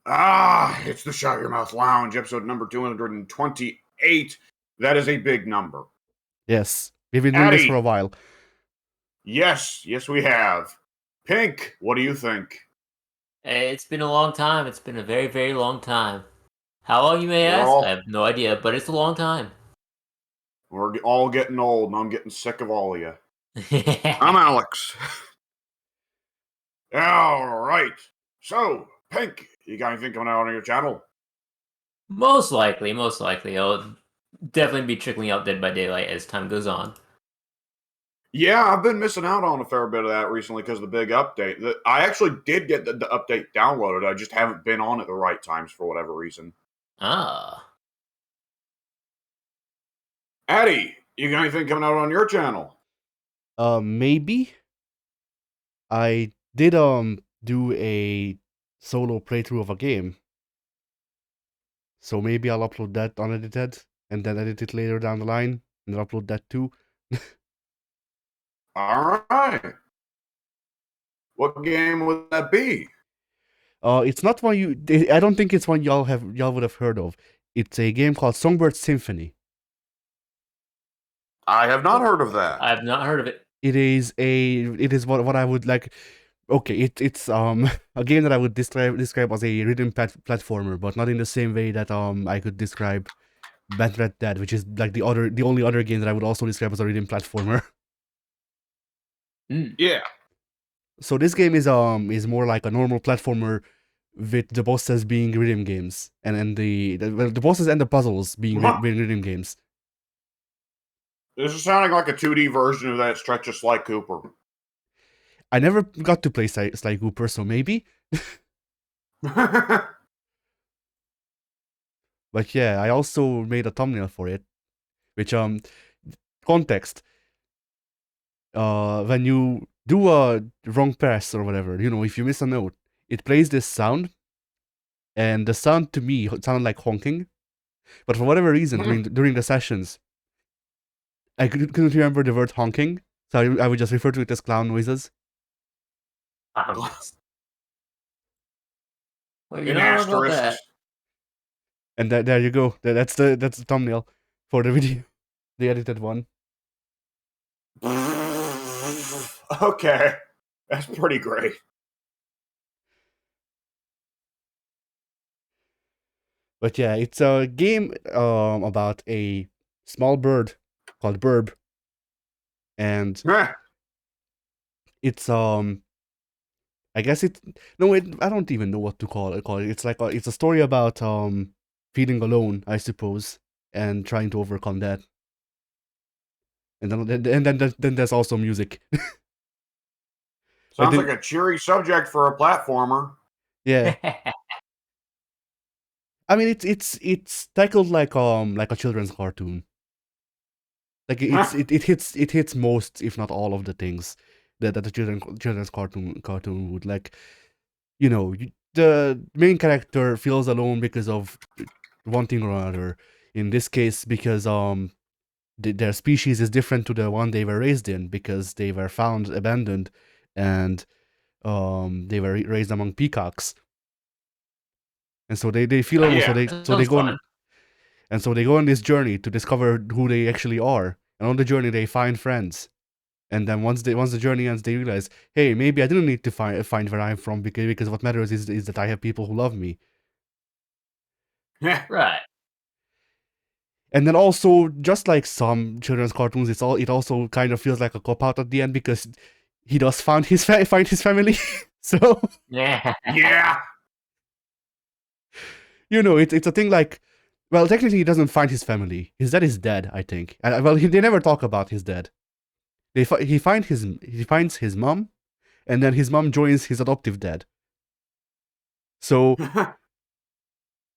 It's the Shut Your Mouth Lounge, episode number 228. That is a big number. Yes, we've been doing this for a while. Yes, we have. Pink, what do you think? It's been a long time. It's been a very, very long time. How long, you may ask? I have no idea, but it's a long time. We're all getting old, and I'm getting sick of all of you. I'm Alex. All right. So, Pink, you got anything coming out on your channel? Most likely. It'll definitely be trickling out Dead by Daylight as time goes on. Yeah, I've been missing out on a fair bit of that recently because of the big update. I actually did get the update downloaded. I just haven't been on at the right times for whatever reason. Addie, you got anything coming out on your channel? Maybe. I did do a solo playthrough of a game. So maybe I'll upload that unedited and then edit it later down the line and then upload that too. Alright. What game would that be? It's not one I don't think it's one y'all would have heard of. It's a game called Songbird Symphony. I have not heard of that. I have not heard of it. It is what I would like. Okay, it's a game that I would describe as a rhythm platformer, but not in the same way that I could describe Bad Red Dead, which is like the only other game that I would also describe as a rhythm platformer. Yeah. So this game is more like a normal platformer with the bosses being rhythm games and the bosses and the puzzles being rhythm games. This is sounding like a 2D version of that Stretch of Sly Cooper. I never got to play Sly Cooper, so maybe. But yeah, I also made a thumbnail for it, which context. When you do a wrong press or whatever, if you miss a note, it plays this sound, and the sound to me sounded like honking. But for whatever reason, during the sessions, I couldn't remember the word honking, so I would just refer to it as clown noises. Well, you know about that. And there you go. That's the thumbnail for the video, the edited one. Okay, that's pretty great. But yeah, it's a game about a small bird called Burb, and it's I guess I don't even know what to call it. It's like it's a story about feeling alone, I suppose, and trying to overcome that. And then there's also music. Sounds like a cheery subject for a platformer. Yeah. I mean, it's tackled like a children's cartoon. Like it hits most, if not all, of the things that the children's cartoon would like. The main character feels alone because of one thing or another. In this case, because their species is different to the one they were raised in, because they were found abandoned, and they were raised among peacocks. And so they feel alone, so they go on, and so they go on this journey to discover who they actually are. And on the journey, they find friends. And then once the journey ends, they realize, hey, maybe I didn't need to find where I'm from, because what matters is that I have people who love me. Right. And then also, just like some children's cartoons, it also kind of feels like a cop-out at the end, because he does find his family. So yeah. It's a thing like, well, technically he doesn't find his family. His dad is dead, I think. Well, they never talk about his dad. He finds his mom, and then his mom joins his adoptive dad. So,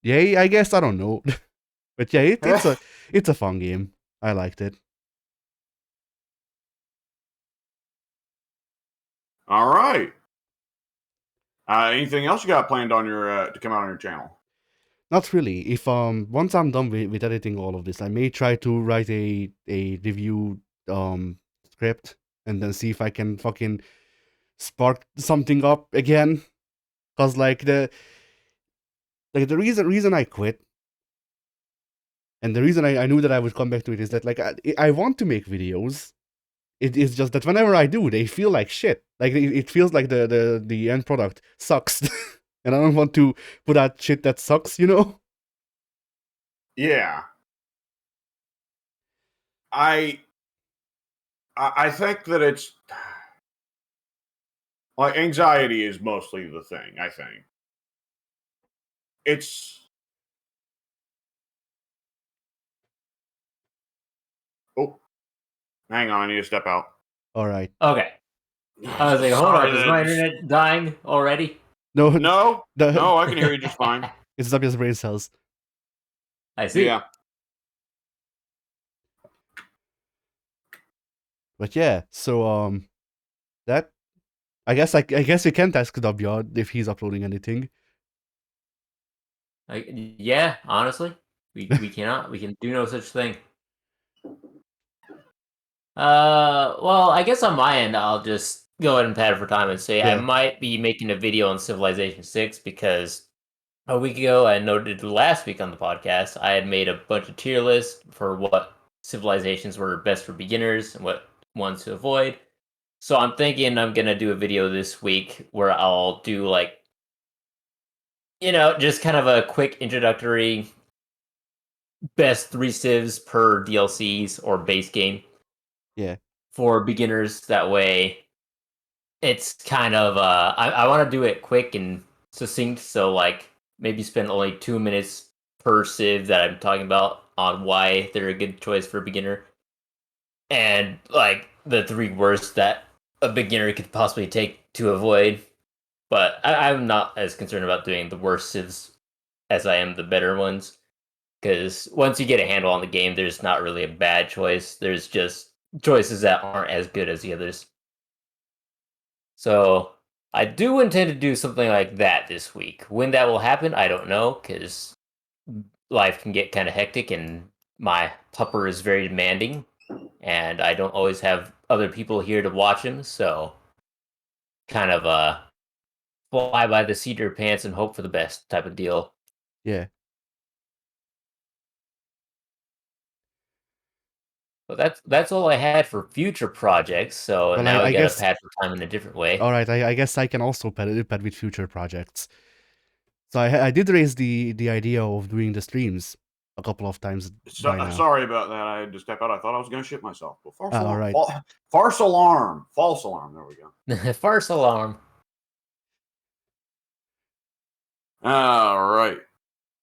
yeah, I guess, I don't know. But yeah, it's a fun game. I liked it. All right. Anything else you got planned on your to come out on your channel? Not really. If once I'm done with editing all of this, I may try to write a review script and then see if I can fucking spark something up again. Cause like like the reason I quit, and the reason I knew that I would come back to it is that like I want to make videos. It is just that whenever I do, they feel like shit. Like it feels like the end product sucks, and I don't want to put out shit that sucks. Yeah. I think that it's like anxiety is mostly the thing. I think it's. Oh, hang on! I need to step out. All right. Okay. I was like, hold Sorry, on, is my internet dying already? No, No, no, I can hear you just fine. It's up your brain cells. I see. Yeah. But yeah, so that I guess we can't ask Dabyard if he's uploading anything. Yeah, honestly, we cannot. We can do no such thing. Well, I guess on my end, I'll just go ahead and pad for time and say I Yeah. might be making a video on Civilization 6 because a week ago, I noted last week on the podcast, I had made a bunch of tier lists for what civilizations were best for beginners and what ones to avoid. So I'm thinking I'm gonna do a video this week where I'll do like, just kind of a quick introductory best 3 civs per DLCs or base game. Yeah. For beginners. That way, it's kind of I want to do it quick and succinct. So like maybe spend only 2 minutes per civ that I'm talking about on why they're a good choice for a beginner, and like the 3 worst that a beginner could possibly take to avoid. But I'm not as concerned about doing the worst civs as I am the better ones. Because once you get a handle on the game, there's not really a bad choice. There's just choices that aren't as good as the others. So I do intend to do something like that this week. When that will happen, I don't know, because life can get kind of hectic and my pupper is very demanding, and I don't always have other people here to watch him, so kind of fly by the seat of your pants and hope for the best type of deal. Yeah. But that's all I had for future projects. So Well, now I we got to guess. pad for time in a different way. All right. I guess I can also pad with future projects. So I did raise the idea of doing the streams a couple of times by now. Sorry about that. I had to step out. I thought I was going to shit myself. But false alarm. Right. False alarm. False alarm. There we go. False alarm. All right.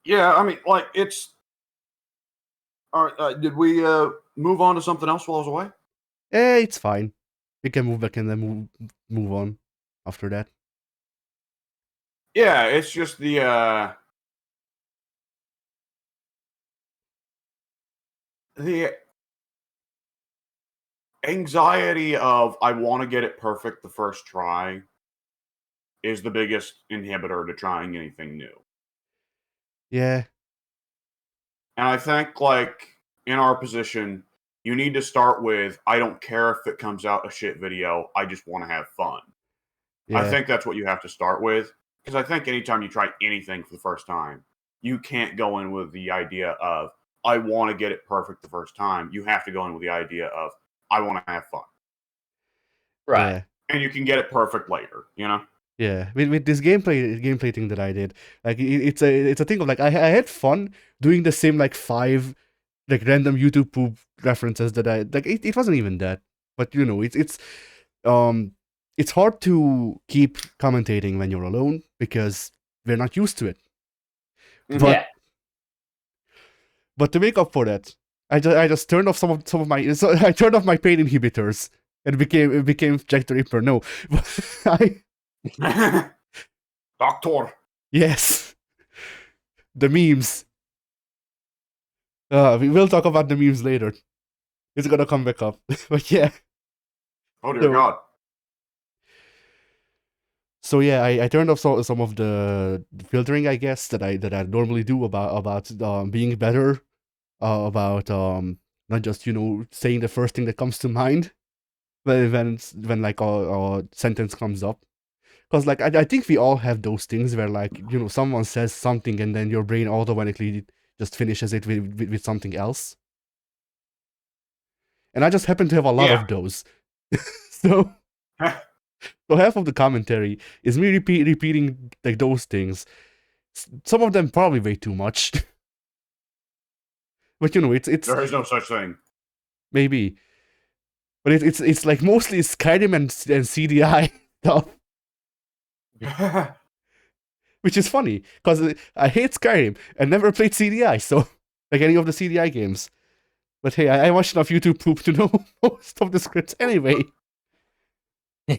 Yeah, I mean, like it's. All right. Did we move on to something else while I was away? It's fine. We can move back and then move on after that. Yeah, it's just the anxiety of I want to get it perfect the first try is the biggest inhibitor to trying anything new. Yeah. And I think, like, in our position, you need to start with, I don't care if it comes out a shit video, I just want to have fun. Yeah. I think that's what you have to start with. Because I think anytime you try anything for the first time, you can't go in with the idea of, I want to get it perfect the first time. You have to go in with the idea of, I want to have fun. Right. Yeah. And you can get it perfect later, you know? Yeah, with this gameplay thing that I did, like it's a thing of like I had fun doing the same like 5 like random YouTube poop references that I like. It wasn't even that, but it's hard to keep commentating when you're alone because we're not used to it. Yeah. But to make up for that, I just turned off some of my I turned off my pain inhibitors and it became Jack the Ripper. No, Doctor. Yes. The memes. We will talk about the memes later. It's gonna come back up. But yeah. Oh dear God. So yeah, I turned off some of the filtering, I guess, that I normally do about being better, about not just saying the first thing that comes to mind when like a sentence comes up. Because like I think we all have those things where like someone says something and then your brain automatically just finishes it with something else. And I just happen to have a lot of those. So half of the commentary is me repeating like those things. Some of them probably way too much. But it's there is no such thing. Maybe. But it's like mostly Skyrim and CDI stuff. Which is funny, because I hate Skyrim and never played CDI, so like any of the CDI games. But hey, I watched enough YouTube poop to know most of the scripts anyway.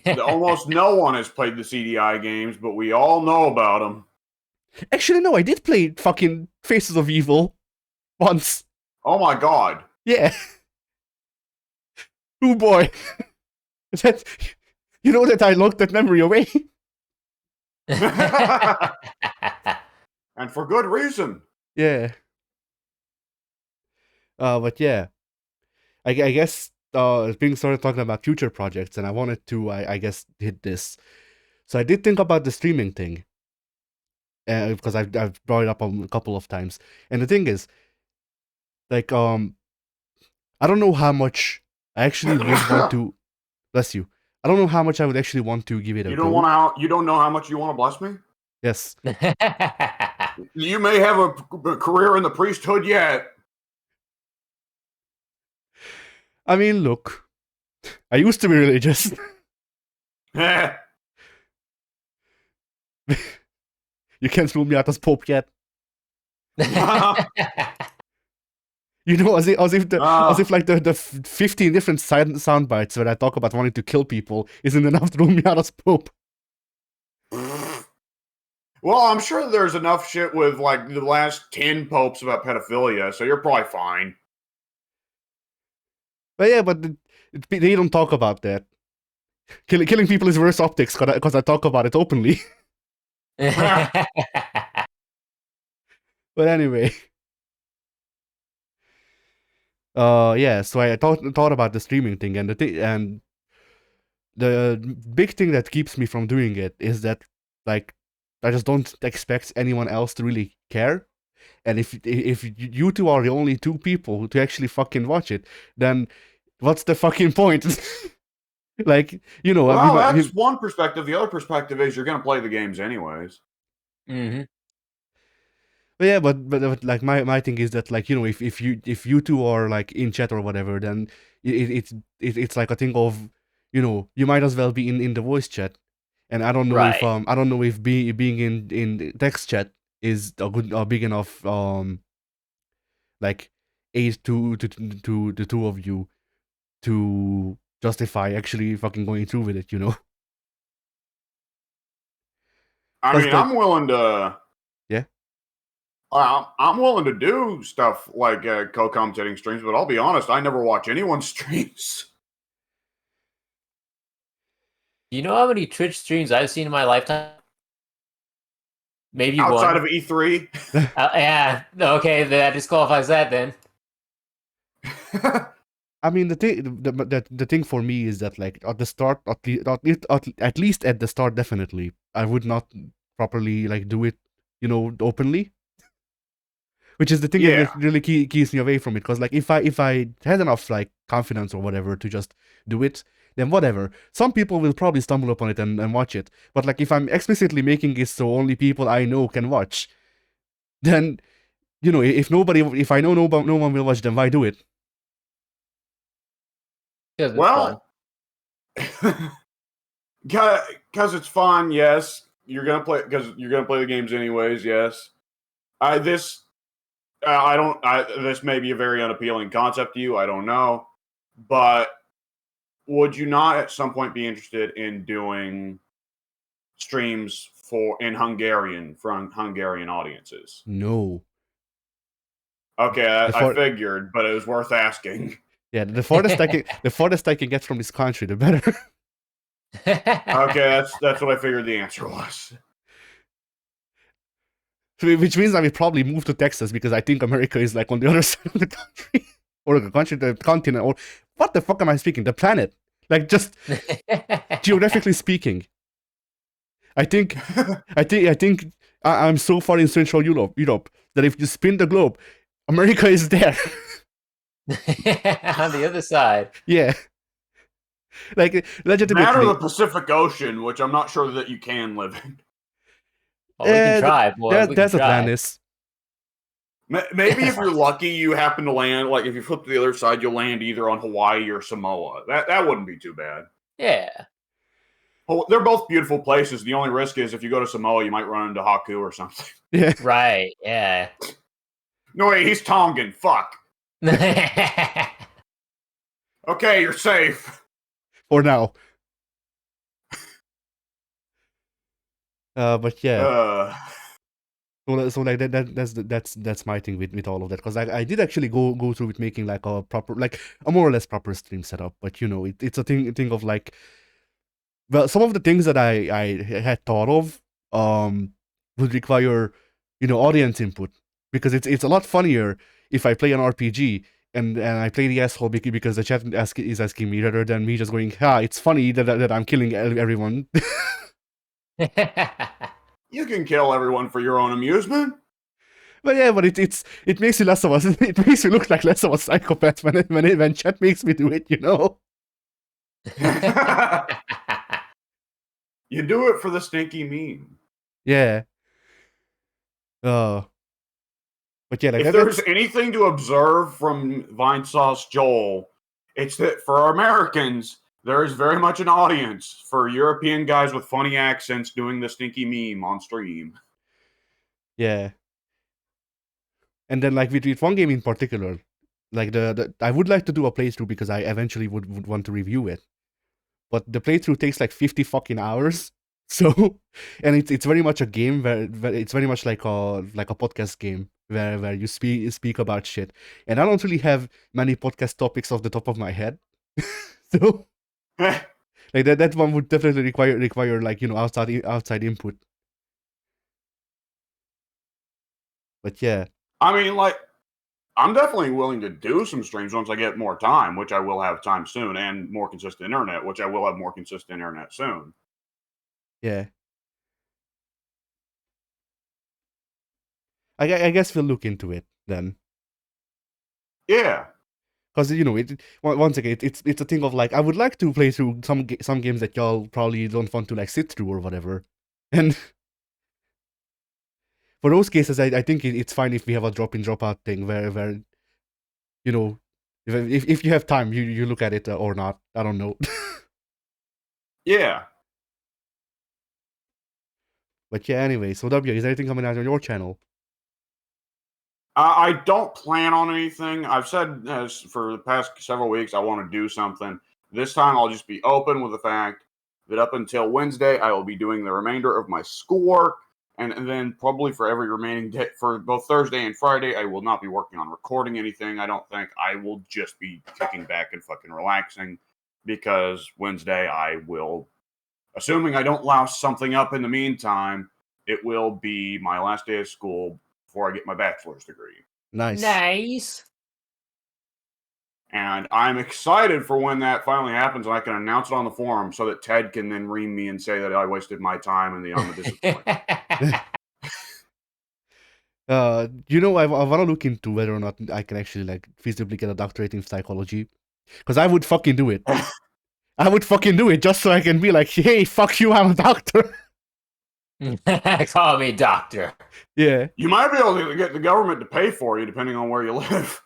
Almost no one has played the CDI games, but we all know about them. Actually, no, I did play fucking Faces of Evil once. Oh my god. Yeah. Oh boy. That, that I locked that memory away. And for good reason. Yeah. But yeah. I guess being started talking about future projects, and I wanted to, I guess, hit this. So I did think about the streaming thing. Because I've brought it up a couple of times. And the thing is, like, I don't know how much I actually would want to, bless you. I don't know how much I would actually want to give it a You go. You don't know how much you want to bless me? Yes. You may have a career in the priesthood yet. I mean, look, I used to be religious. You can't rule me out as Pope yet. As if like the 15 different sound bites where I talk about wanting to kill people isn't enough to rule me out as Pope. Well, I'm sure there's enough shit with like the last 10 popes about pedophilia, so you're probably fine. But yeah, but they don't talk about that. Killing people is worse optics because I talk about it openly. But anyway. Yeah, so I thought about the streaming thing, and the big thing that keeps me from doing it is that, like, I just don't expect anyone else to really care. And if you two are the only two people to actually fucking watch it, then what's the fucking point? Like, well, that's one perspective. The other perspective is you're gonna play the games anyways. Mm-hmm. But yeah, but like my thing is that, like, if you two are like in chat or whatever, then it's like a thing of, you might as well be in the voice chat. And I don't know if being in text chat is a big enough like aid to the two of you to justify actually fucking going through with it, I mean, I'm willing to. Yeah. I'm willing to do stuff like co-commentating streams, but I'll be honest, I never watch anyone's streams. You know how many Twitch streams I've seen in my lifetime? Maybe outside one. of E3. Yeah. Okay, that disqualifies that then. I mean, the thing for me is that, like, at the start, at least at the start, definitely, I would not properly like do it, openly. Which is the thing that really keeps me away from it. Because, like, if I had enough like confidence or whatever to just do it, then whatever. Some people will probably stumble upon it and watch it. But like, if I'm explicitly making it so only people I know can watch, then if I know no one will watch, then why do it? Well, because it's fun. Yes, you're gonna play the games anyways. Yes, this may be a very unappealing concept to you. I don't know, but would you not at some point be interested in doing streams in Hungarian for Hungarian audiences? No. Okay, I figured, but it was worth asking. Yeah, the farthest I can get from this country, the better. Okay, that's what I figured the answer was. Which means I will probably move to Texas because I think America is like on the other side of the country, or the country, the continent, or what the fuck am I speaking? The planet, like, just geographically speaking. I think I'm so far in Central Europe that if you spin the globe, America is there. On the other side. Yeah, like That or legitimately. the Pacific Ocean, which I'm not sure that you can live in. Well, we can try, boy. We can There's try. Atlantis. Maybe if you're lucky, you happen to land. Like if you flip to the other side, you'll land either on Hawaii or Samoa. That wouldn't be too bad. Yeah. They're both beautiful places. The only risk is if you go to Samoa, you might run into Haku or something. Yeah. Right. Yeah. No, wait, he's Tongan. Fuck. Okay, you're safe. For now. But yeah. So like that's my thing with all of that, because I did actually go through with making like a proper, like a more or less proper stream setup, but you know it's a thing of like, well, some of the things that I had thought of would require, you know, audience input, because it's a lot funnier if I play an RPG and I play the asshole because the chat is asking me, rather than me just going, it's funny that I'm killing everyone. You can kill everyone for your own amusement. But yeah, but it makes you less of a it makes you look like less of a psychopath when chat makes me do it, you know. You do it for the stinky meme. Yeah. But yeah, like if there's anything to observe from Vinesauce Joel, it's that for Americans, there is very much an audience for European guys with funny accents doing the stinky meme on stream. Yeah. And then like with one game in particular, like the I would like to do a playthrough because I eventually would want to review it. But the playthrough takes like 50 fucking hours. So, and it's very much a game where it's very much like a podcast game where you speak about shit. And I don't really have many podcast topics off the top of my head. So like that one would definitely require like, you know, outside input. But yeah. I mean, like, I'm definitely willing to do some streams once I get more time, which I will have time soon, and more consistent internet, which I will have more consistent internet soon. Yeah. I guess we'll look into it then. Yeah. Because, you know, once again, it's a thing of like, I would like to play through some games that y'all probably don't want to like sit through or whatever. And for those cases, I think it's fine if we have a drop in, drop out thing where you know, if you have time, you look at it or not. I don't know. Yeah. But yeah, anyway, so W, is there anything coming out on your channel? I don't plan on anything. I've said for the past several weeks I want to do something. This time I'll just be open with the fact that up until Wednesday I will be doing the remainder of my schoolwork, and then probably for every remaining day, for both Thursday and Friday, I will not be working on recording anything. I don't think. I will just be kicking back and fucking relaxing, because Wednesday I will, assuming I don't louse something up in the meantime, it will be my last day of school before I get my bachelor's degree. Nice. And I'm excited for when that finally happens and I can announce it on the forum so that Ted can then ream me and say that I wasted my time and I'm a disappointment. You know, I want to look into whether or not I can actually like feasibly get a doctorate in psychology, because I would fucking do it. I would fucking do it just so I can be like, hey, fuck you, I'm a doctor. Call me doctor. Yeah. You might be able to get the government to pay for you depending on where you live.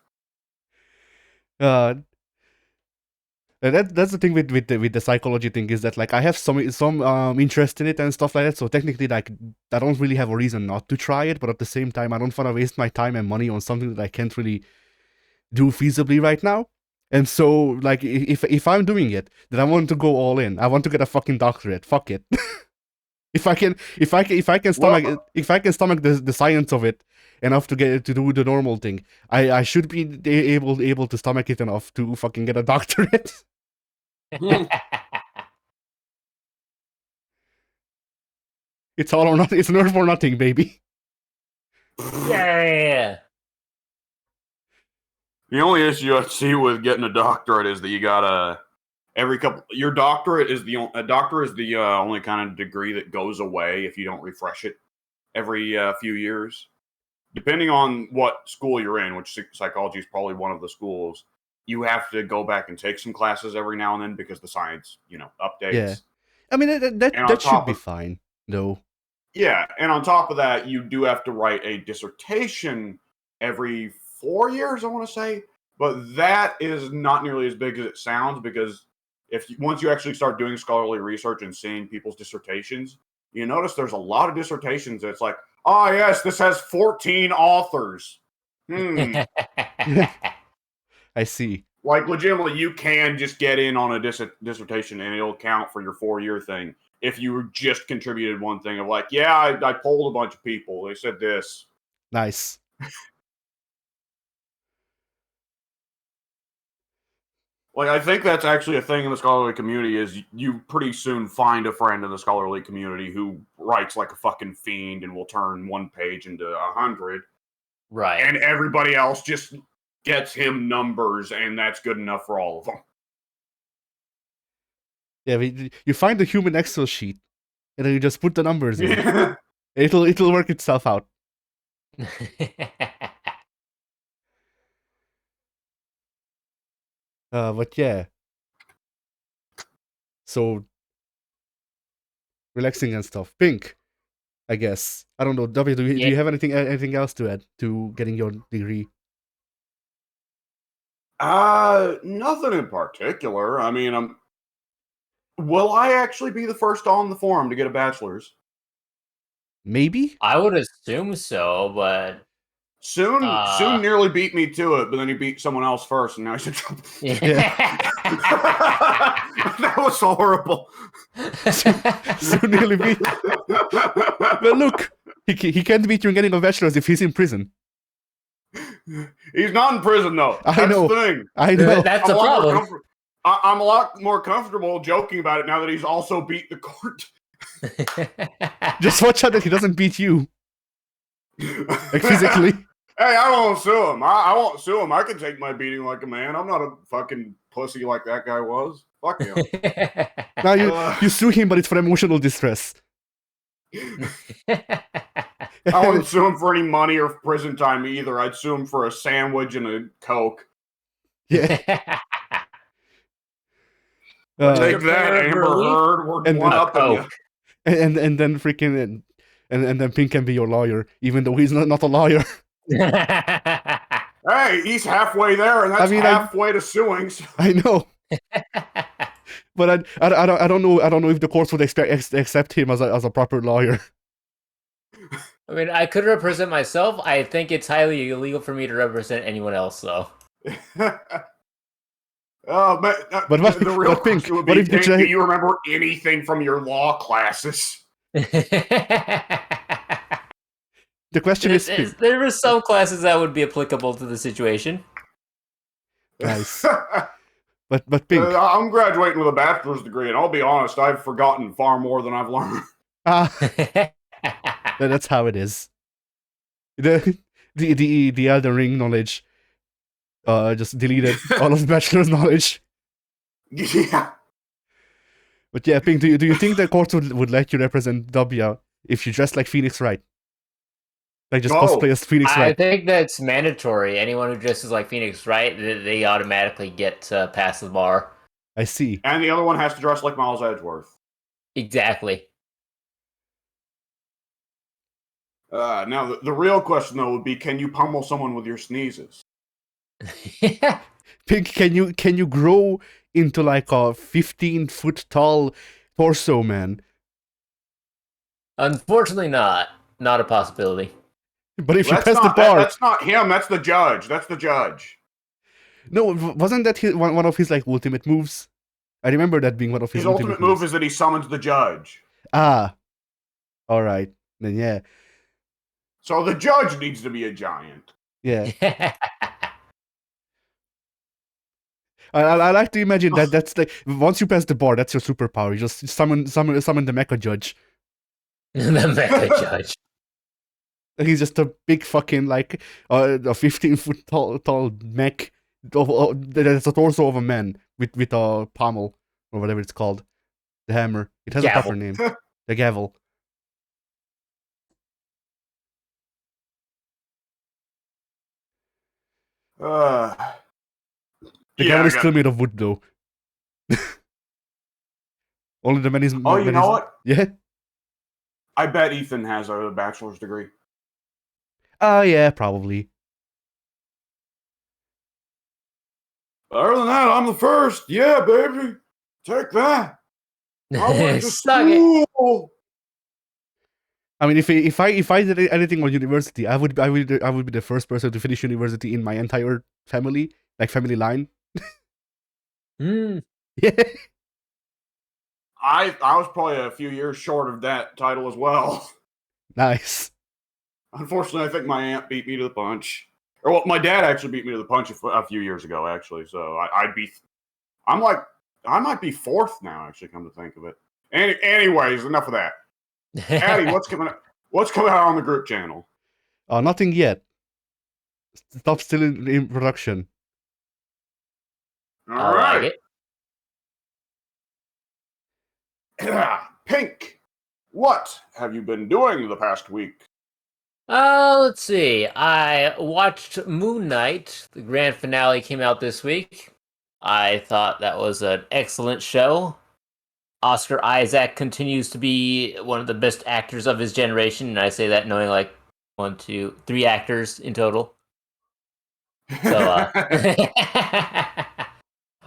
That's the thing with the psychology thing, is that like I have some interest in it and stuff like that. So technically, like, I don't really have a reason not to try it, but at the same time, I don't want to waste my time and money on something that I can't really do feasibly right now. And so, like, if I'm doing it, then I want to go all in. I want to get a fucking doctorate. Fuck it. If I can stomach the science of it enough to do the normal thing, I should be able to stomach it enough to fucking get a doctorate. It's all or nothing. It's nerve or nothing, baby. Yeah. The only issue I see with getting a doctorate is that you gotta Your doctorate is a doctor is the only kind of degree that goes away if you don't refresh it every few years. Depending on what school you're in, which psychology is probably one of the schools, you have to go back and take some classes every now and then because the science, updates. Yeah. I mean, that should be fine, though. Yeah, and on top of that, you do have to write a dissertation every 4 years, I want to say. But that is not nearly as big as it sounds, because once you actually start doing scholarly research and seeing people's dissertations, you notice there's a lot of dissertations that's like, oh, yes, this has 14 authors. I see. Like, legitimately, you can just get in on a dissertation and it'll count for your 4-year thing. If you just contributed one thing of like, yeah, I polled a bunch of people. They said this. Nice. Like, I think that's actually a thing in the scholarly community, is you pretty soon find a friend in the scholarly community who writes like a fucking fiend and will turn one page into 100. Right. And everybody else just gets him numbers, and that's good enough for all of them. Yeah, you find the human Excel sheet, and then you just put the numbers in. It'll work itself out. But yeah. So, relaxing and stuff. Pink, I guess. I don't know. W, do you have anything else to add to getting your degree? Nothing in particular. I mean, will I actually be the first on the forum to get a bachelor's? Maybe? I would assume so, but Soon nearly beat me to it, but then he beat someone else first, and now he's in trouble. Yeah. That was horrible. Soon nearly beat. Well, look, he can't beat you in getting a bachelor's if he's in prison. He's not in prison, though. I know. The thing. I know. That's a problem. I'm a lot more comfortable joking about it now that he's also beat the court. Just watch out that he doesn't beat you. Like, physically. Hey, I won't sue him. I won't sue him. I can take my beating like a man. I'm not a fucking pussy like that guy was. Fuck him. Now you sue him, but it's for emotional distress. I wouldn't sue him for any money or prison time either. I'd sue him for a sandwich and a Coke. Yeah. Take that, Amber Heard. We're one up in you. And then freaking and then Pink can be your lawyer, even though he's not a lawyer. Hey, he's halfway there, and that's halfway to suing. So. I know. But I don't know if the courts would accept him as a proper lawyer. I mean, I could represent myself. I think it's highly illegal for me to represent anyone else, though. Oh, man, but what, the real Pink, question would what be, if Pink, do you remember anything from your law classes? The question is, there are some classes that would be applicable to the situation. Nice. But Pink, I'm graduating with a bachelor's degree, and I'll be honest, I've forgotten far more than I've learned. That's how it is. The Elden Ring knowledge just deleted all of the bachelor's knowledge. Yeah. But yeah, Pink, do you think the courts would let you represent W if you dress like Phoenix Wright? Like, just cosplay as Phoenix Wright? I think that's mandatory. Anyone who dresses like Phoenix Wright, they automatically get past the bar. I see. And the other one has to dress like Miles Edgeworth. Exactly. Now, the real question, though, would be, can you pummel someone with your sneezes? Pink, can you grow into like a 15-foot tall torso man? Unfortunately not. Not a possibility. But if you pass the bar... That's not him, that's the judge. That's the judge. No, wasn't that one of his like ultimate moves? I remember that being one of his ultimate move is that he summons the judge. Ah. Alright. Then yeah. So the judge needs to be a giant. Yeah. I like to imagine that's like, once you pass the bar, that's your superpower. You just summon the mecha judge. The mecha judge. He's just a big fucking like a 15-foot tall mech. That's a torso of a man with a pommel. or whatever it's called. The hammer. It has a Gavel. proper name. The gavel. Uh, The yeah, gavel I is got. still made of wood, though. Only the many. Oh, you know what? Yeah. I bet Ethan has a bachelor's degree. Yeah, probably. Other than that, I'm the first. Yeah, baby. Take that. I went to Suck it. school. I mean, if I did anything on university, I would be the first person to finish university in my entire family, like family line. Mm. Yeah. I was probably a few years short of that title as well. Nice. Unfortunately, I think my aunt beat me to the punch. Or well, my dad actually beat me to the punch a few years ago, actually. So I might be fourth now. Actually, come to think of it. Anyways, enough of that. Addy, what's coming out on the group channel? Nothing yet. Stuff still in production. All I like right. it. Pink, what have you been doing the past week? Let's see. I watched Moon Knight. The grand finale came out this week. I thought that was an excellent show. Oscar Isaac continues to be one of the best actors of his generation, and I say that knowing like 1, 2, 3 actors in total. So,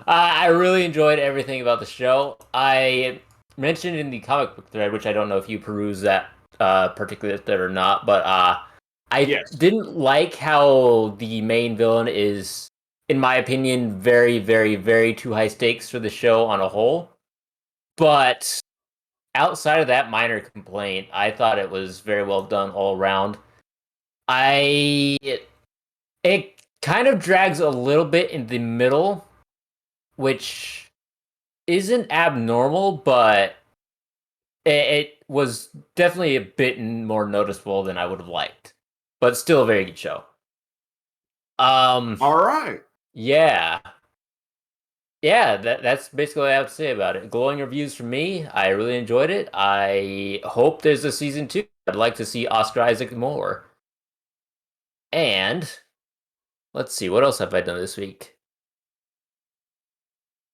I really enjoyed everything about the show. I mentioned in the comic book thread, which I don't know if you peruse that particular thread or not, but I Yes. didn't like how the main villain is, in my opinion, very, very, very too high stakes for the show on a whole. But outside of that minor complaint, I thought it was very well done all around. It kind of drags a little bit in the middle, which isn't abnormal, but it was definitely a bit more noticeable than I would have liked. But still a very good show. All right. Yeah. Yeah, that's basically what I have to say about it. Glowing reviews from me. I really enjoyed it. I hope there's a season 2. I'd like to see Oscar Isaac more. And let's see, what else have I done this week?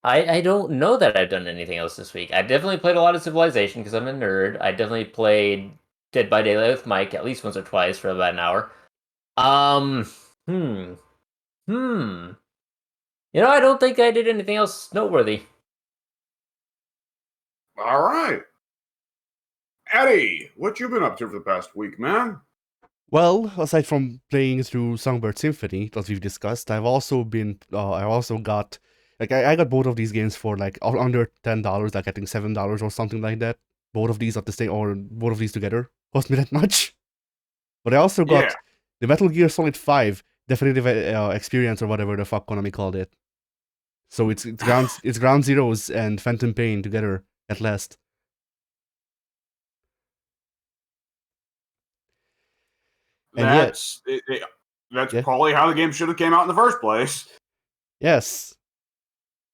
I don't know that I've done anything else this week. I definitely played a lot of Civilization because I'm a nerd. I definitely played Dead by Daylight with Mike at least once or twice for about an hour. Um, hmm. Hmm. I don't think I did anything else noteworthy. All right. Eddie, what you been up to for the past week, man? Well, aside from playing through Songbird Symphony, that we've discussed, I've also been. I also got. Like, I got both of these games for like under $10, like I think $7 or something like that. Both of these at the same, or both of these together cost me that much. But I also Yeah. got the Metal Gear Solid 5 Definitive Experience or whatever the fuck Konami called it. So it's ground zeros and Phantom Pain together at last. And yet, That's yeah, probably how the game should have came out in the first place. yes.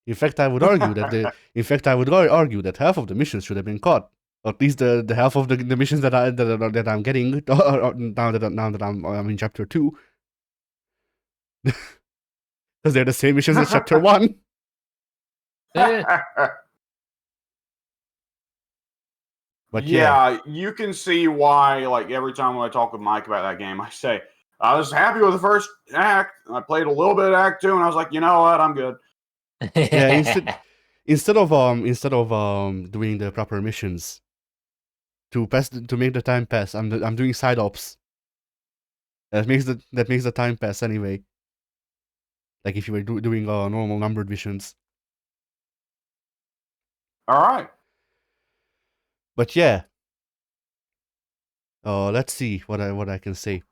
In fact, I would argue that half of the missions should have been caught. Or at least the half of the missions that I'm getting now that I'm in chapter 2, because they're the same missions as chapter 1. But yeah, you can see why. Like every time when I talk with Mike about that game, I say I was happy with the first act. I played a little bit of Act 2, and I was like, you know what, I'm good. yeah, instead of doing the proper missions to make the time pass, I'm doing side ops. That makes the time pass anyway. Like if you were doing normal numbered missions. All right. But yeah. Let's see what I can say.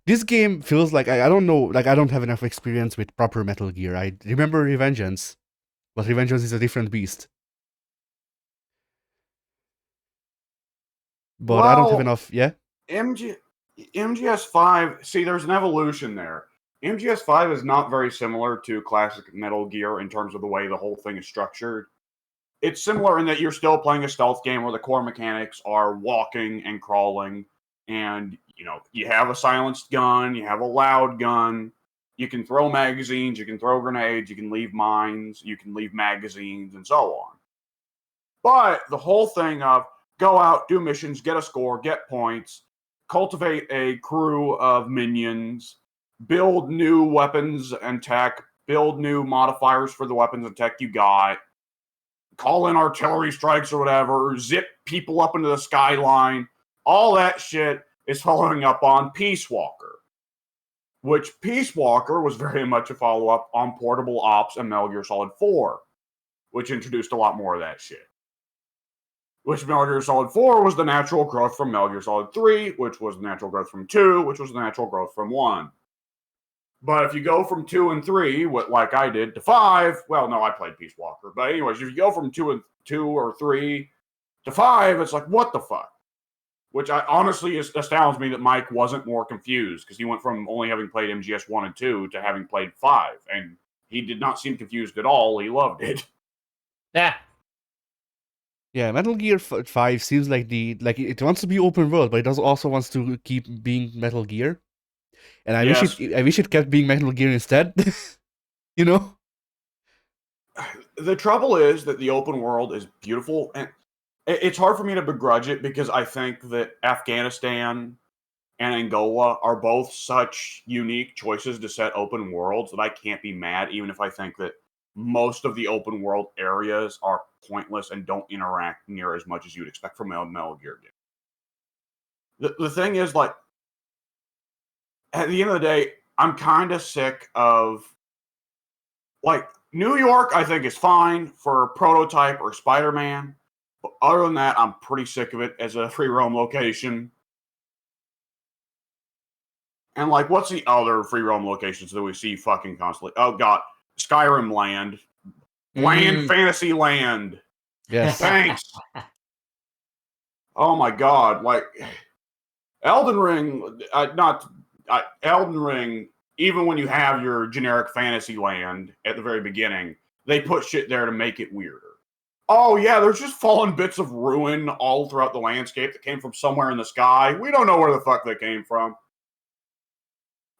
This game feels like I don't know, like I don't have enough experience with proper Metal Gear. I remember Revengeance, but Revengeance is a different beast. But Well, I don't have enough. Yeah. MGS5. See, there's an evolution there. MGS5 is not very similar to classic Metal Gear in terms of the way the whole thing is structured. It's similar in that you're still playing a stealth game where the core mechanics are walking and crawling, and you have a silenced gun, you have a loud gun, you can throw magazines, you can throw grenades, you can leave mines, you can leave magazines, and so on. But the whole thing of go out, do missions, get a score, get points, cultivate a crew of minions, build new weapons and tech, build new modifiers for the weapons and tech you got, call in artillery strikes or whatever, zip people up into the skyline, all that shit is following up on Peace Walker, which Peace Walker was very much a follow-up on Portable Ops and Metal Gear Solid 4, which introduced a lot more of that shit. Which Metal Gear Solid 4 was the natural growth from Metal Gear Solid 3, which was the natural growth from 2, which was the natural growth from 1. But if you go from 2 and 3, like I did, to 5, well, no, I played Peace Walker. But anyways, if you go from 2 or 3 to 5, it's like, what the fuck? Which honestly astounds me that Mike wasn't more confused, because he went from only having played MGS 1 and 2 to having played 5. And he did not seem confused at all. He loved it. Yeah. Yeah, Metal Gear 5 seems like it wants to be open world, but it also wants to keep being Metal Gear. And I wish it kept being Metal Gear instead. You know? The trouble is that the open world is beautiful, and it's hard for me to begrudge it because I think that Afghanistan and Angola are both such unique choices to set open worlds that I can't be mad, even if I think that most of the open world areas are pointless and don't interact near as much as you'd expect from a Metal Gear game. The thing is, like, at the end of the day, I'm kind of sick of, like, New York, I think, is fine for Prototype or Spider-Man. But other than that, I'm pretty sick of it as a free roam location. And, like, what's the other free roam locations that we see fucking constantly? Oh, God. Skyrim Land. Land Fantasy Land. Yes. Thanks. Oh, my God. Like, Elden Ring, Elden Ring, even when you have your generic fantasy land at the very beginning, they put shit there to make it weirder. Oh, yeah, there's just fallen bits of ruin all throughout the landscape that came from somewhere in the sky. We don't know where the fuck they came from.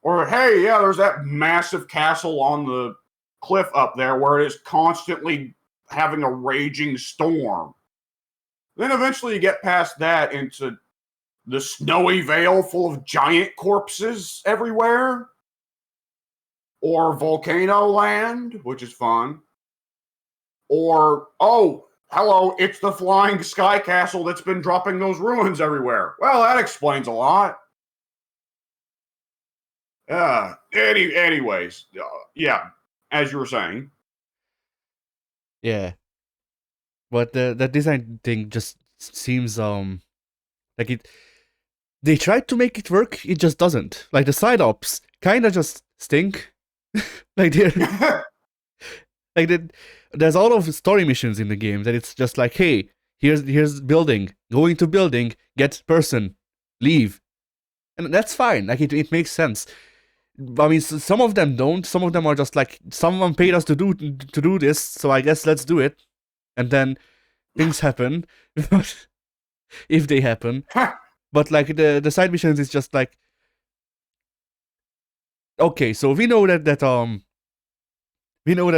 Or, hey, yeah, there's that massive castle on the cliff up there where it is constantly having a raging storm. Then eventually you get past that into the snowy vale full of giant corpses everywhere. Or Volcano Land, which is fun. Or, oh, hello, it's the flying sky castle that's been dropping those ruins everywhere. Well, that explains a lot. Anyways, yeah, as you were saying. Yeah. But the design thing just seems like it. They tried to make it work, it just doesn't. Like the side ops kind of just stink. Like they're like there's a lot of story missions in the game that it's just like, hey, here's building, go into building, get person, leave, and that's fine. Like it makes sense. I mean, some of them don't. Some of them are just like, someone paid us to do this, so I guess let's do it. And then things happen, if they happen. But like the side missions is just like, okay, so we know that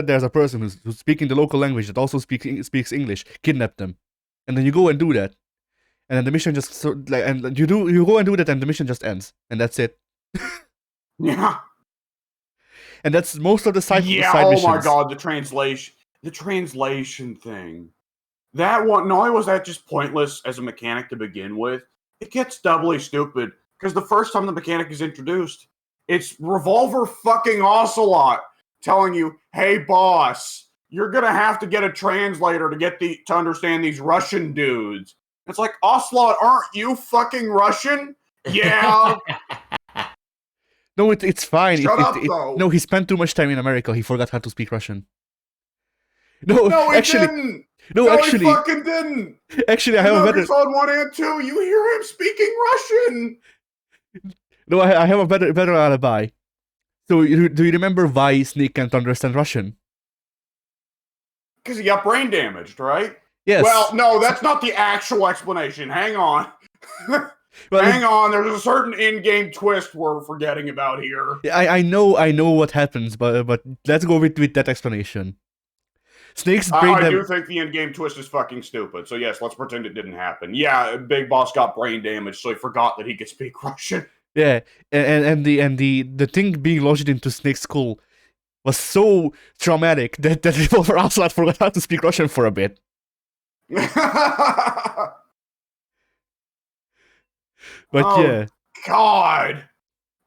there's a person who's speaking the local language that also speaks English. Kidnap them, and then you go and do that, and then the mission just and you go and do that, and the mission just ends, and that's it. Yeah. And that's most of the side missions. Oh my God, the translation thing. That one, not only was that just pointless as a mechanic to begin with, it gets doubly stupid because the first time the mechanic is introduced, it's Revolver fucking Ocelot telling you, "Hey boss, you're gonna have to get a translator to understand these Russian dudes." It's like, Ocelot, aren't you fucking Russian? Yeah. No, it's fine. Shut up, though. No, he spent too much time in America. He forgot how to speak Russian. No, actually, didn't. Actually, he fucking didn't. Actually, I have a better. Solid 1 and 2, you hear him speaking Russian. No, I have a better alibi. So do you remember why Snake can't understand Russian? Because he got brain damaged, right? Yes. Well, no, that's not the actual explanation. Hang on. Well, Hang on. There's a certain in-game twist we're forgetting about here. I know what happens, but let's go with that explanation. Snake's brain. I do think the in-game twist is fucking stupid. So yes, let's pretend it didn't happen. Yeah, Big Boss got brain damage, so he forgot that he could speak Russian. Yeah, and the thing being lodged into Snake's skull was so traumatic that Revolver Ocelot forgot how to speak Russian for a bit. But oh, yeah, God.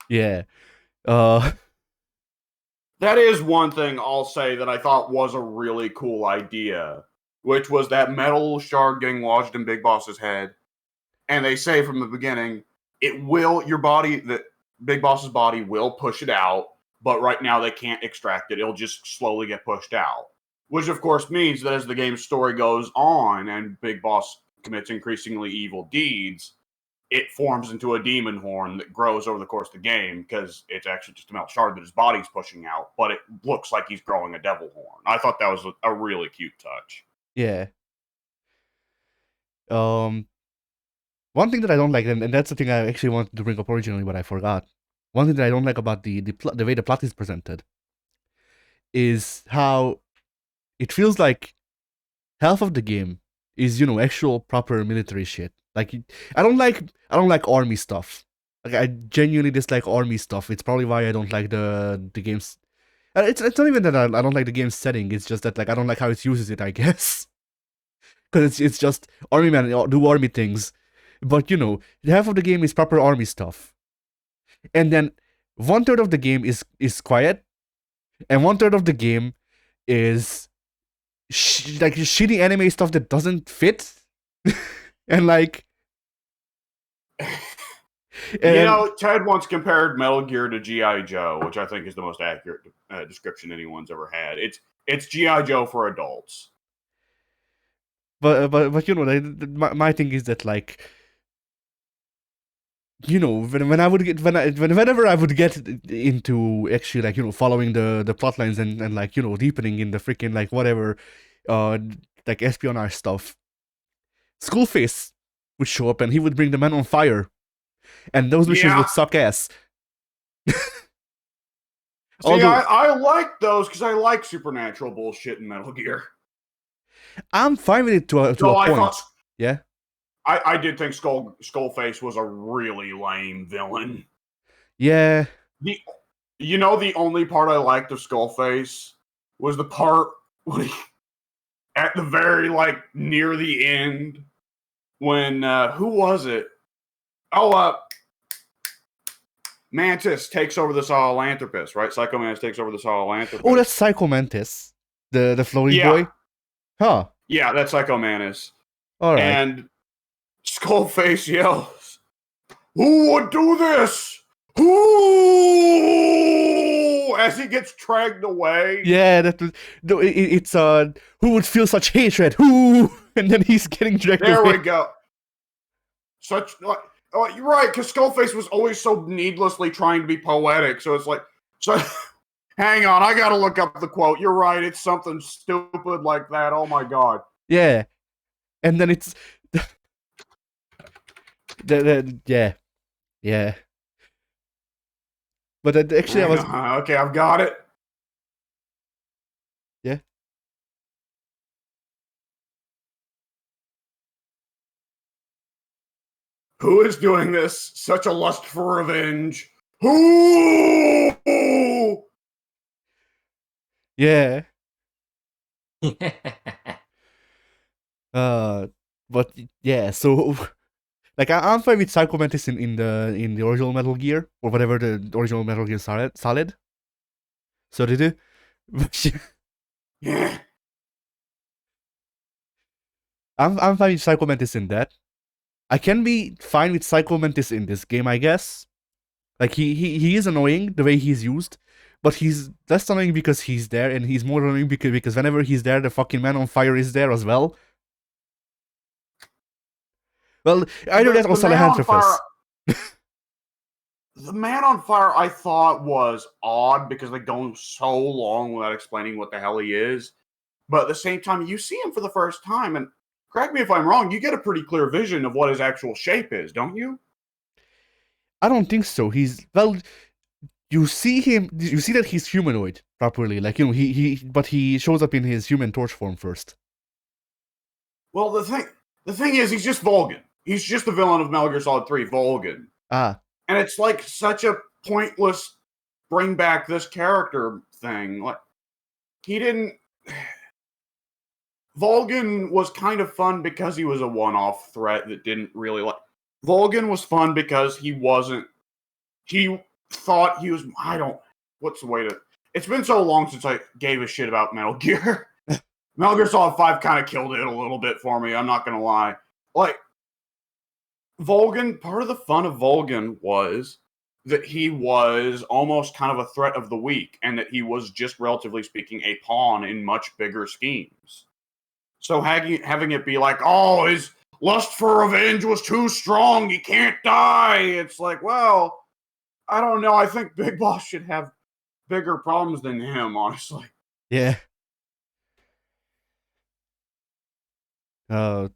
Yeah. That is one thing I'll say that I thought was a really cool idea, which was that metal shard getting lodged in Big Boss's head. And they say from the beginning, the Big Boss's body will push it out, but right now they can't extract it. It'll just slowly get pushed out. Which, of course, means that as the game's story goes on and Big Boss commits increasingly evil deeds, it forms into a demon horn that grows over the course of the game because it's actually just a metal shard that his body's pushing out, but it looks like he's growing a devil horn. I thought that was a really cute touch. Yeah. One thing that I don't like, and that's the thing I actually wanted to bring up originally, but I forgot. One thing that I don't like about the way the plot is presented is how it feels like half of the game is, actual proper military shit. Like, I don't like army stuff. Like, I genuinely dislike army stuff. It's probably why I don't like the game's. It's not even that I don't like the game's setting. It's just that, like, I don't like how it uses it, I guess. Because it's just army men do army things. But, half of the game is proper army stuff. And then 1/3 of the game is quiet. And 1/3 of the game is like shitty anime stuff that doesn't fit. And like, Ted once compared Metal Gear to G.I. Joe, which I think is the most accurate description anyone's ever had. It's G.I. Joe for adults. But my thing is that, like, whenever I would get into actually, like, following the plot lines and like, deepening in the freaking, like, whatever, like, espionage stuff, Skullface would show up and he would bring the men on fire, and those missions would suck ass. I like those because I like supernatural bullshit in Metal Gear. I'm fine with it to a point. Yeah. I did think Skullface was a really lame villain. Yeah. The only part I liked of Skullface was the part when at the very, like, near the end when who was it? Oh, Mantis takes over the Sahelanthropus, right? Psycho Mantis takes over the Sahelanthropus. Oh, that's Psycho Mantis, the floating boy. Huh? Yeah, that's Psycho Mantis. All right. And Skullface yells, "Who would do this? Who?" As he gets dragged away. Yeah, it's who would feel such hatred? Who? And then he's getting dragged away. There we go. You're right, because Skullface was always so needlessly trying to be poetic. So it's like, hang on, I gotta look up the quote. You're right, it's something stupid like that. Oh my god. Yeah, and then it's yeah. But actually, I was okay. I've got it. Yeah. Who is doing this? Such a lust for revenge. Who? Yeah. But yeah, so like, I'm fine with Psycho Mantis in the original Metal Gear, or whatever the original Metal Gear Solid. So did you? Yeah. I'm fine with Psycho Mantis in that. I can be fine with Psycho Mantis in this game, I guess. Like, he is annoying the way he's used, but he's less annoying because he's there, and he's more annoying because whenever he's there, the fucking man on fire is there as well. Well, either that or Sahelanthropus. the Man on Fire I thought was odd because they go so long without explaining what the hell he is. But at the same time, you see him for the first time, and correct me if I'm wrong, you get a pretty clear vision of what his actual shape is, don't you? I don't think so. You see that he's humanoid properly. Like, but he shows up in his Human Torch form first. Well, the thing is, he's just Volgan. He's just the villain of Metal Gear Solid 3, Volgan. Ah. And it's like such a pointless bring back this character thing. Like, he didn't. Volgan was kind of fun because he was a one-off threat that didn't really like. Volgan was fun because he wasn't. He thought he was. What's the way to. It's been so long since I gave a shit about Metal Gear. Metal Gear Solid 5 kind of killed it a little bit for me, I'm not going to lie. Like, Volgan, part of the fun of Volgan was that he was almost kind of a threat of the weak, and that he was just, relatively speaking, a pawn in much bigger schemes. So having it be like, oh, his lust for revenge was too strong, he can't die. It's like, well, I don't know. I think Big Boss should have bigger problems than him, honestly. Yeah. But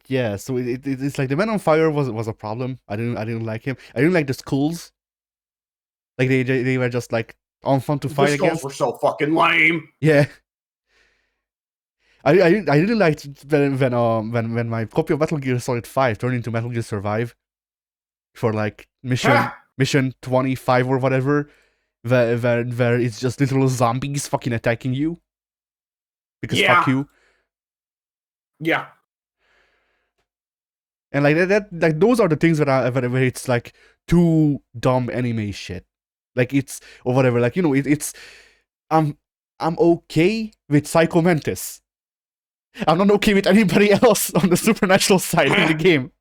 yeah, so it's like the Man on Fire was a problem. I didn't like him. I didn't like the skulls. Like they were just like fun to fight against. The skulls were so fucking lame. Yeah. I didn't like when my copy of Metal Gear Solid 5 turned into Metal Gear Survive for like mission 25 or whatever, where it's just literal zombies fucking attacking you. Because fuck you. Yeah. And like that like those are the things where it's like too dumb anime shit. Like it's or whatever. Like, it's I'm okay with Psycho Mantis. I'm not okay with anybody else on the supernatural side in the game.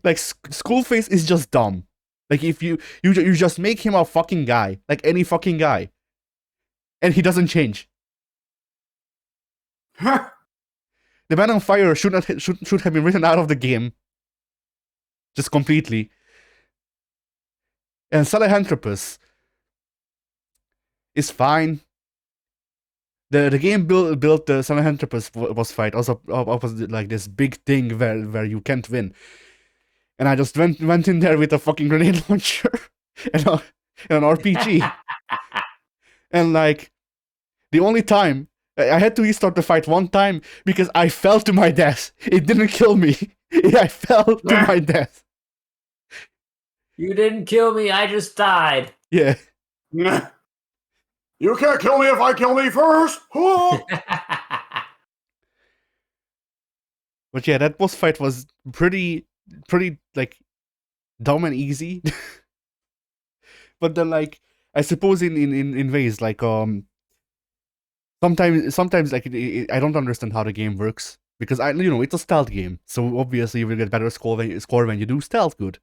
Like Skullface is just dumb. Like if you just make him a fucking guy, like any fucking guy, and he doesn't change. The Man on Fire should have been written out of the game, just completely. And Sahelanthropus is fine. The game built the Sahelanthropus boss fight also opposite like this big thing where you can't win. And I just went in there with a fucking grenade launcher and an RPG. And like the only time I had to restart the fight one time because I fell to my death. It didn't kill me. I fell to my death. You didn't kill me, I just died. Yeah. You can't kill me if I kill me first. But yeah, that boss fight was pretty like dumb and easy. But then like I suppose in ways like sometimes like I don't understand how the game works because it's a stealth game, so obviously you will get better score when you do stealth good.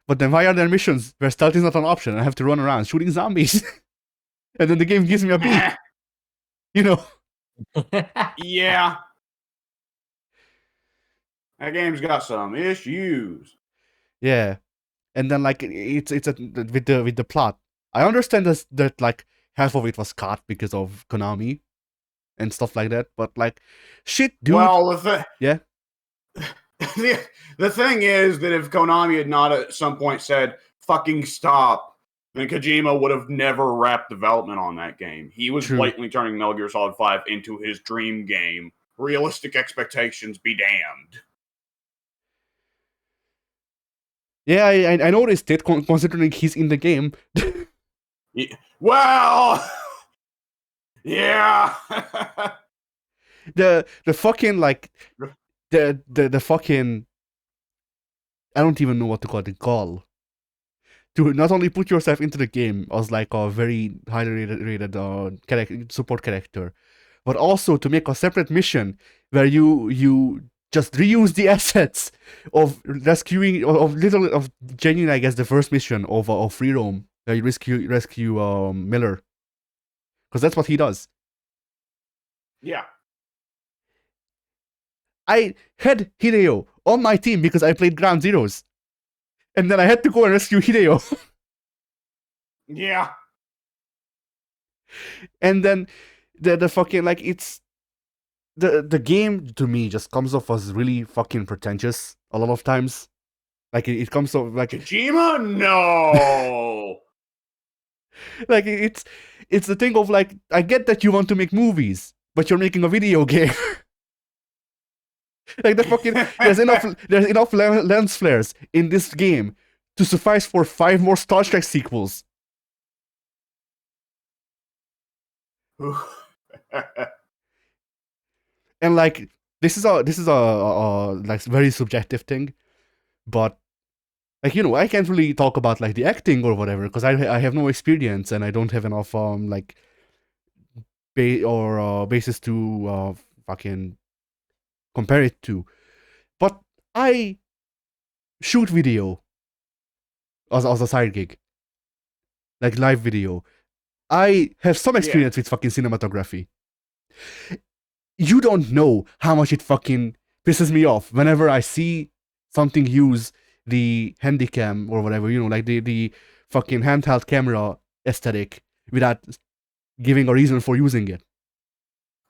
But then why are there missions where stealth is not an option and I have to run around shooting zombies? And then the game gives me a B. Yeah. That game's got some issues. Yeah. And then like with the plot. I understand that like half of it was cut because of Konami and stuff like that, but like shit, dude. Well, yeah. The thing is that if Konami had not at some point said fucking stop, then Kojima would have never wrapped development on that game. He was blatantly turning Metal Gear Solid 5 into his dream game. Realistic expectations be damned. Yeah, I noticed it considering he's in the game. Yeah. Well, yeah. the fucking like the fucking I don't even know what to call it. Call to not only put yourself into the game as like a very highly rated support character, but also to make a separate mission where you just reuse the assets of rescuing of genuine, I guess, the first mission of Free Roam, where you rescue Miller, because that's what he does. Yeah. I had Hideo on my team because I played Ground Zeroes. And then I had to go and rescue Hideo. Yeah. And then the fucking like it's the game to me just comes off as really fucking pretentious a lot of times. Like it comes off like Kojima? No. like it's the thing of like, I get that you want to make movies, but you're making a video game. Like the fucking there's enough lens flares in this game to suffice for 5 more Star Trek sequels. And like this is a like very subjective thing, but like, you know, I can't really talk about like the acting or whatever because I have no experience and I don't have enough like basis to fucking compare it to. But I shoot video as a side gig, like live video. I have some experience with fucking cinematography. You don't know how much it fucking pisses me off whenever I see something use the handycam or whatever, you know, like the fucking handheld camera aesthetic without giving a reason for using it.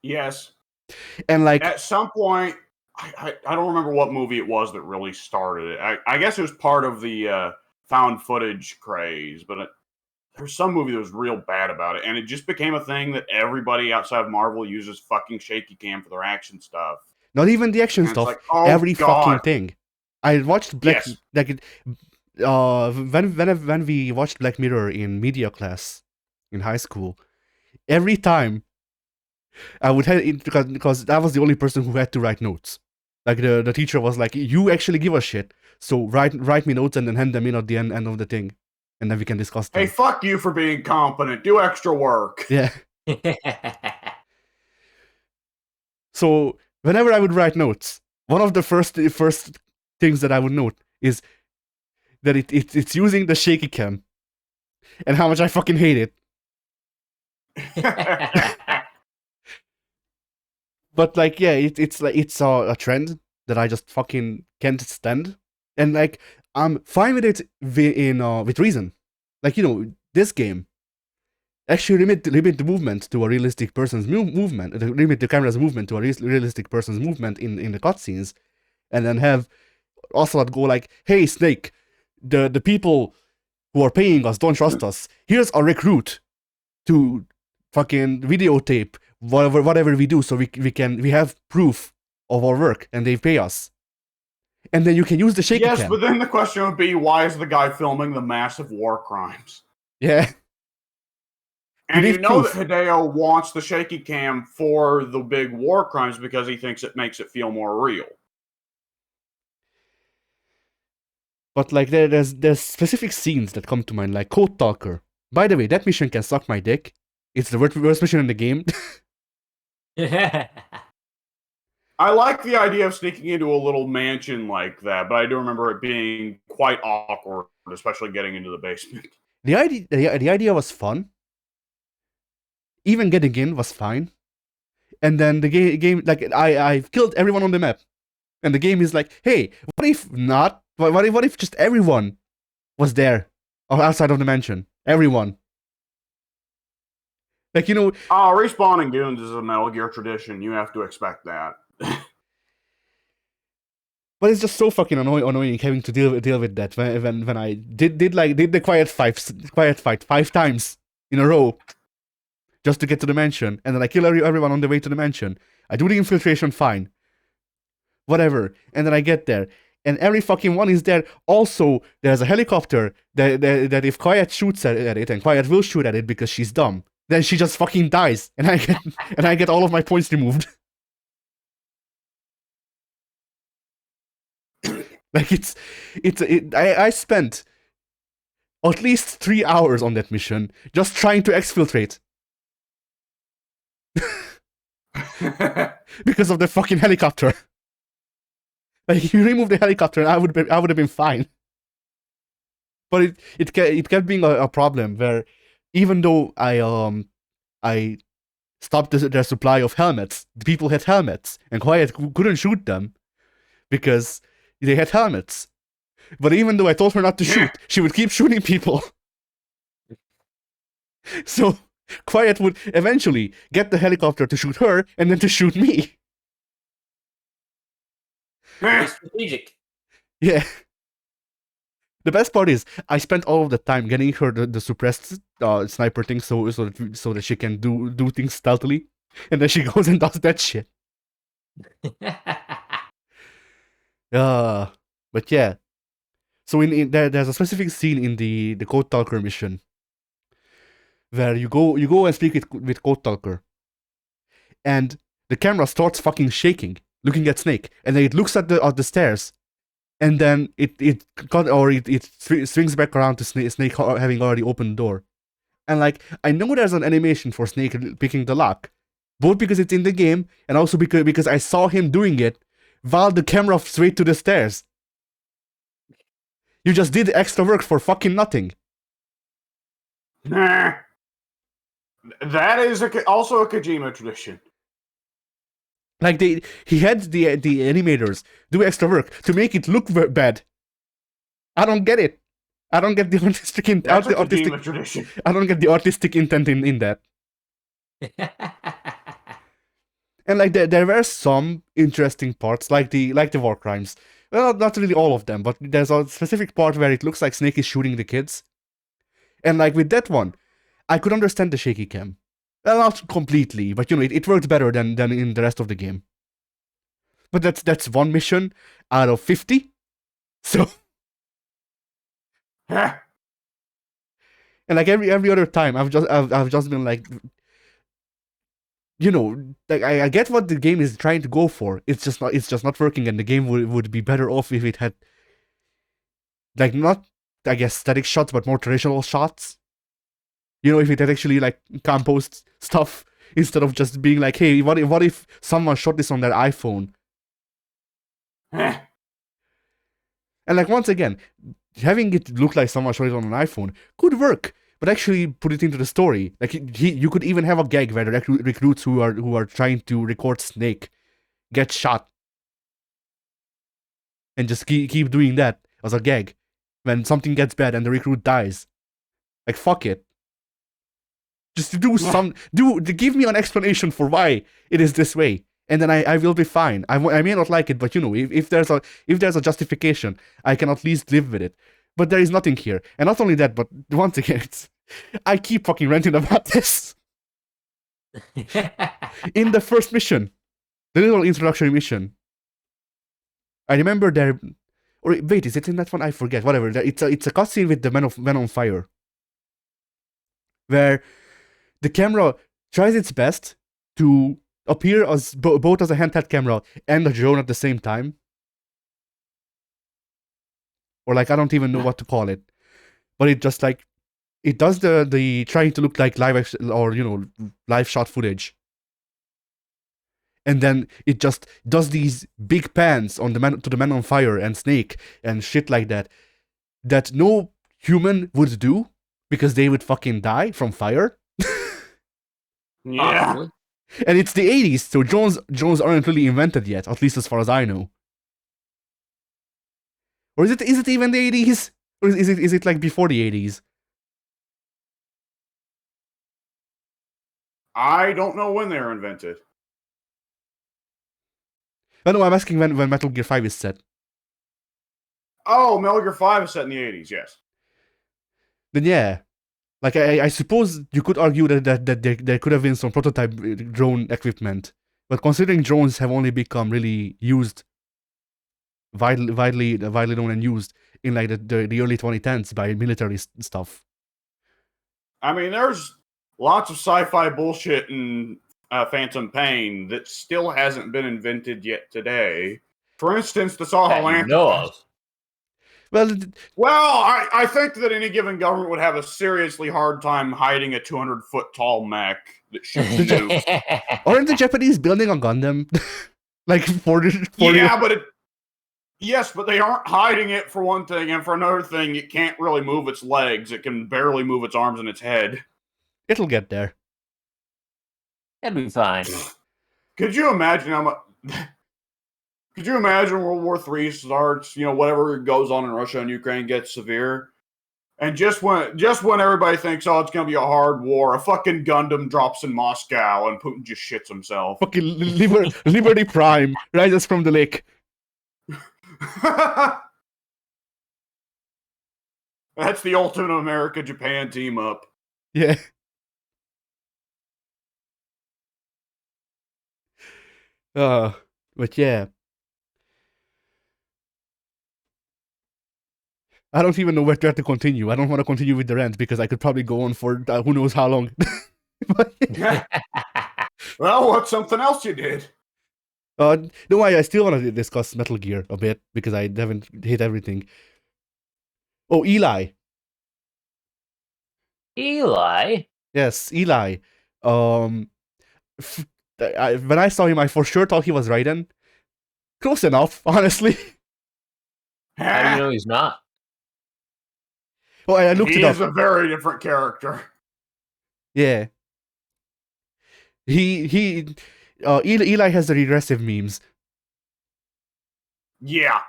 Yes. And like at some point, I don't remember what movie it was that really started it. I guess it was part of the found footage craze, but there's some movie that was real bad about it, and it just became a thing that everybody outside of Marvel uses fucking shaky cam for their action stuff. Not even the action stuff, like, oh, every God. fucking thing. I watched Black Yes. like when we watched Black Mirror in media class in high school, every time I would have it because I was the only person who had to write notes. Like the teacher was like, "You actually give a shit, so write me notes and then hand them in at the end of the thing, and then we can discuss them." Hey, fuck you for being competent. Do extra work. Yeah. So whenever I would write notes, one of the first things that I would note is that it's using the shaky cam, and how much I fucking hate it. But like, yeah, it's like it's a trend that I just fucking can't stand, and like I'm fine with it with reason. Like, you know, this game actually limit the movement to a realistic person's movement, limit the camera's movement to a realistic person's movement in the cutscenes, and then have Ocelot go like, "Hey, Snake, the people who are paying us don't trust us. Here's a recruit to fucking videotape whatever we do, so we have proof of our work, and they pay us. And then you can use the shaky cam." Yes, but then the question would be, why is the guy filming the massive war crimes? Yeah. And you know proof. that Hideo wants the shaky cam for the big war crimes because he thinks it makes it feel more real. But like there's specific scenes that come to mind, like Code Talker. By the way, that mission can suck my dick. It's the worst mission in the game. I like the idea of sneaking into a little mansion like that, but I do remember it being quite awkward, especially getting into the basement. The idea was fun. Even getting in was fine. And then the game like I've killed everyone on the map. And the game is like, "Hey, what if not? What if just everyone was there outside of the mansion? Everyone." Like, you know, respawning goons is a Metal Gear tradition. You have to expect that. But it's just so fucking annoying having to deal with that when I did the quiet fight 5 times in a row just to get to the mansion, and then I kill everyone on the way to the mansion. I do the infiltration fine, whatever, and then I get there, and every fucking one is there. Also, there's a helicopter that if Quiet shoots at it, and Quiet will shoot at it because she's dumb, then she just fucking dies, and I get all of my points removed. Like I spent at least 3 hours on that mission just trying to exfiltrate. Because of the fucking helicopter. Like, you remove the helicopter and I would have been fine. But it kept being a problem where even though I stopped their supply of helmets, the people had helmets, and Quiet couldn't shoot them because they had helmets. But even though I told her not to shoot, she would keep shooting people. So Quiet would eventually get the helicopter to shoot her and then to shoot me. Very strategic. Yeah. The best part is I spent all of the time getting her the suppressed sniper thing so that she can do things stealthily, and then she goes and does that shit. But yeah. So there's a specific scene in the Code Talker mission where you go and speak with Code Talker, and the camera starts fucking shaking, looking at Snake, and then it looks at the stairs, and then it swings back around to Snake having already opened the door, and like I know there's an animation for Snake picking the lock, both because it's in the game and also because I saw him doing it while the camera straight to the stairs. You just did extra work for fucking nothing. Nah. That is also a Kojima tradition. Like he had the animators do extra work to make it look bad. I don't get it. I don't get the artistic tradition. I don't get the artistic intent in that. And like there were some interesting parts, like the war crimes. Well, not really all of them, but there's a specific part where it looks like Snake is shooting the kids. And like with that one, I could understand the shaky cam. Well, not completely, but it worked better than in the rest of the game. But that's one mission out of 50. So and like every other time I've just been like, like I get what the game is trying to go for. It's just not working, and the game would be better off if it had like not, I guess, static shots but more traditional shots. If it had actually like composed stuff instead of just being like, hey, what if someone shot this on their iPhone? And like once again, having it look like someone shot it on an iPhone could work, but actually put it into the story. Like you could even have a gag where the recruits who are trying to record Snake get shot, and just keep doing that as a gag when something gets bad and the recruit dies. Like fuck it. Just give me an explanation for why it is this way, and then I will be fine. I may not like it, but if there's a justification, I can at least live with it. But there is nothing here, and not only that, but once again, I keep fucking ranting about this. In the first mission, the little introductory mission, I remember there. Or wait, is it in that one? I forget. Whatever. It's a cutscene with the men on fire, where the camera tries its best to appear as both as a handheld camera and a drone at the same time. Or like I don't even know what to call it, but it just like it does the trying to look like live action or live shot footage, and then it just does these big pans on the man on fire and Snake and shit like that no human would do because they would fucking die from fire. Yeah. And it's the 80s, so drones aren't really invented yet, at least as far as I know. Or is it even the 80s? Or is it like before the 80s? I don't know when they were invented. Oh, no, I'm asking when Metal Gear 5 is set. Oh, Metal Gear 5 is set in the 80s, yes. Then yeah. Like, I suppose you could argue that there could have been some prototype drone equipment. But considering drones have only become really used, widely known and used in like the early 2010s by military stuff. I mean, there's lots of sci-fi bullshit in Phantom Pain that still hasn't been invented yet today. For instance, the Saw Lantern. Well, I think that any given government would have a seriously hard time hiding a 200-foot tall mech that shoots nukes. Aren't the Japanese building a Gundam? Like 40 yeah, but they aren't hiding it for one thing, and for another thing, it can't really move its legs. It can barely move its arms and its head. It'll get there. It'll be fine. Could you imagine how much... Could you imagine World War III starts? Whatever goes on in Russia and Ukraine gets severe, and just when everybody thinks, oh, it's gonna be a hard war, a fucking Gundam drops in Moscow and Putin just shits himself. Fucking Liberty Prime rises from the lake. That's the ultimate America-Japan team up. Yeah. But yeah. I don't even know where to continue. I don't want to continue with the rant because I could probably go on for who knows how long. Well, what's something else you did? No, I still want to discuss Metal Gear a bit because I haven't hit everything. Oh, Eli. Eli? Yes, Eli. When I saw him, I for sure thought he was Raiden. Close enough, honestly. How do you know he's not? Oh, I looked it up. He is a very different character. Yeah. Eli has the regressive memes. Yeah.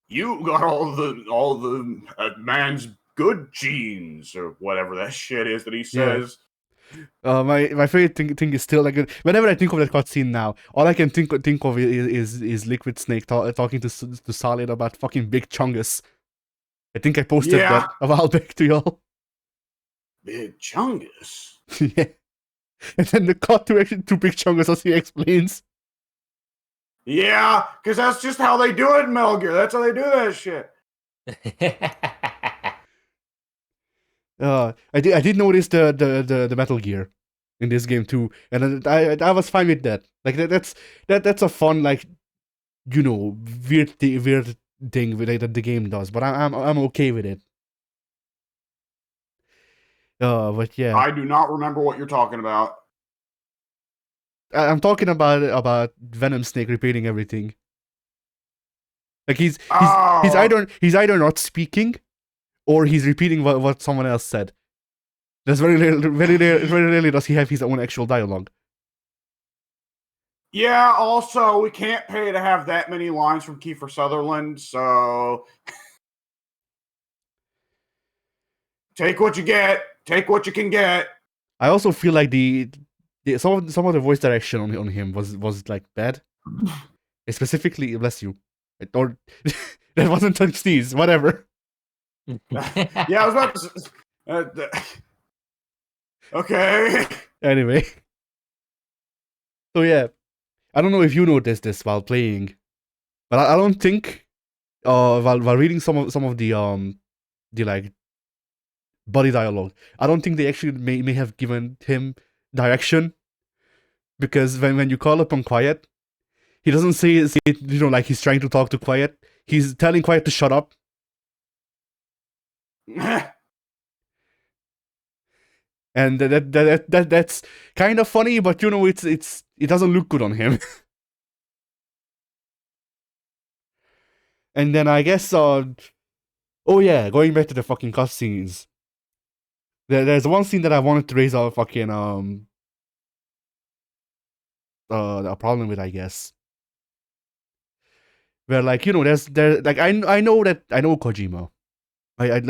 You got all the man's good genes or whatever that shit is that he says. Yeah. My favorite thing is still like whenever I think of that cutscene now, all I can think of is Liquid Snake talking to Solid about fucking Big Chungus. I think I posted that a while back to y'all. Big Chungus. Yeah. And then the cut to Big Chungus as he explains. Yeah, because that's just how they do it in Metal Gear. That's how they do that shit. I did notice the Metal Gear in this game too, and I was fine with that. Like that's a fun, like, weird thing that the game does, but I'm okay with it. But yeah, I do not remember what you're talking about. I'm talking about Venom Snake repeating everything. Like he's either not speaking, or he's repeating what someone else said. There's very rarely does he have his own actual dialogue. Yeah, also, we can't pay to have that many lines from Kiefer Sutherland, so take what you get, take what you can get. I also feel like some of the voice direction on him was like bad. Specifically, bless you, or that wasn't a sneeze, whatever. Yeah, I was about to. Okay. Anyway, so yeah, I don't know if you noticed this while playing, but I don't think while reading some of the like body dialogue, I don't think they actually may have given him direction, because when you call upon Quiet, he doesn't say it, like he's trying to talk to Quiet. He's telling Quiet to shut up. And that's kind of funny, but it doesn't look good on him. And then I guess oh yeah, going back to the fucking cutscenes. There's one scene that I wanted to raise a fucking a problem with, I guess. Where, like, there's like I know Kojima. I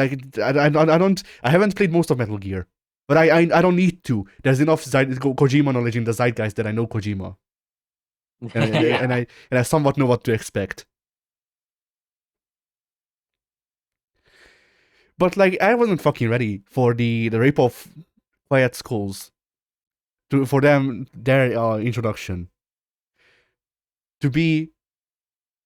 haven't played most of Metal Gear, but I don't need to. There's enough Kojima knowledge in the zeitgeist that I know Kojima, and I somewhat know what to expect. But like, I wasn't fucking ready for the rape of Quiet Skulls for their introduction to be,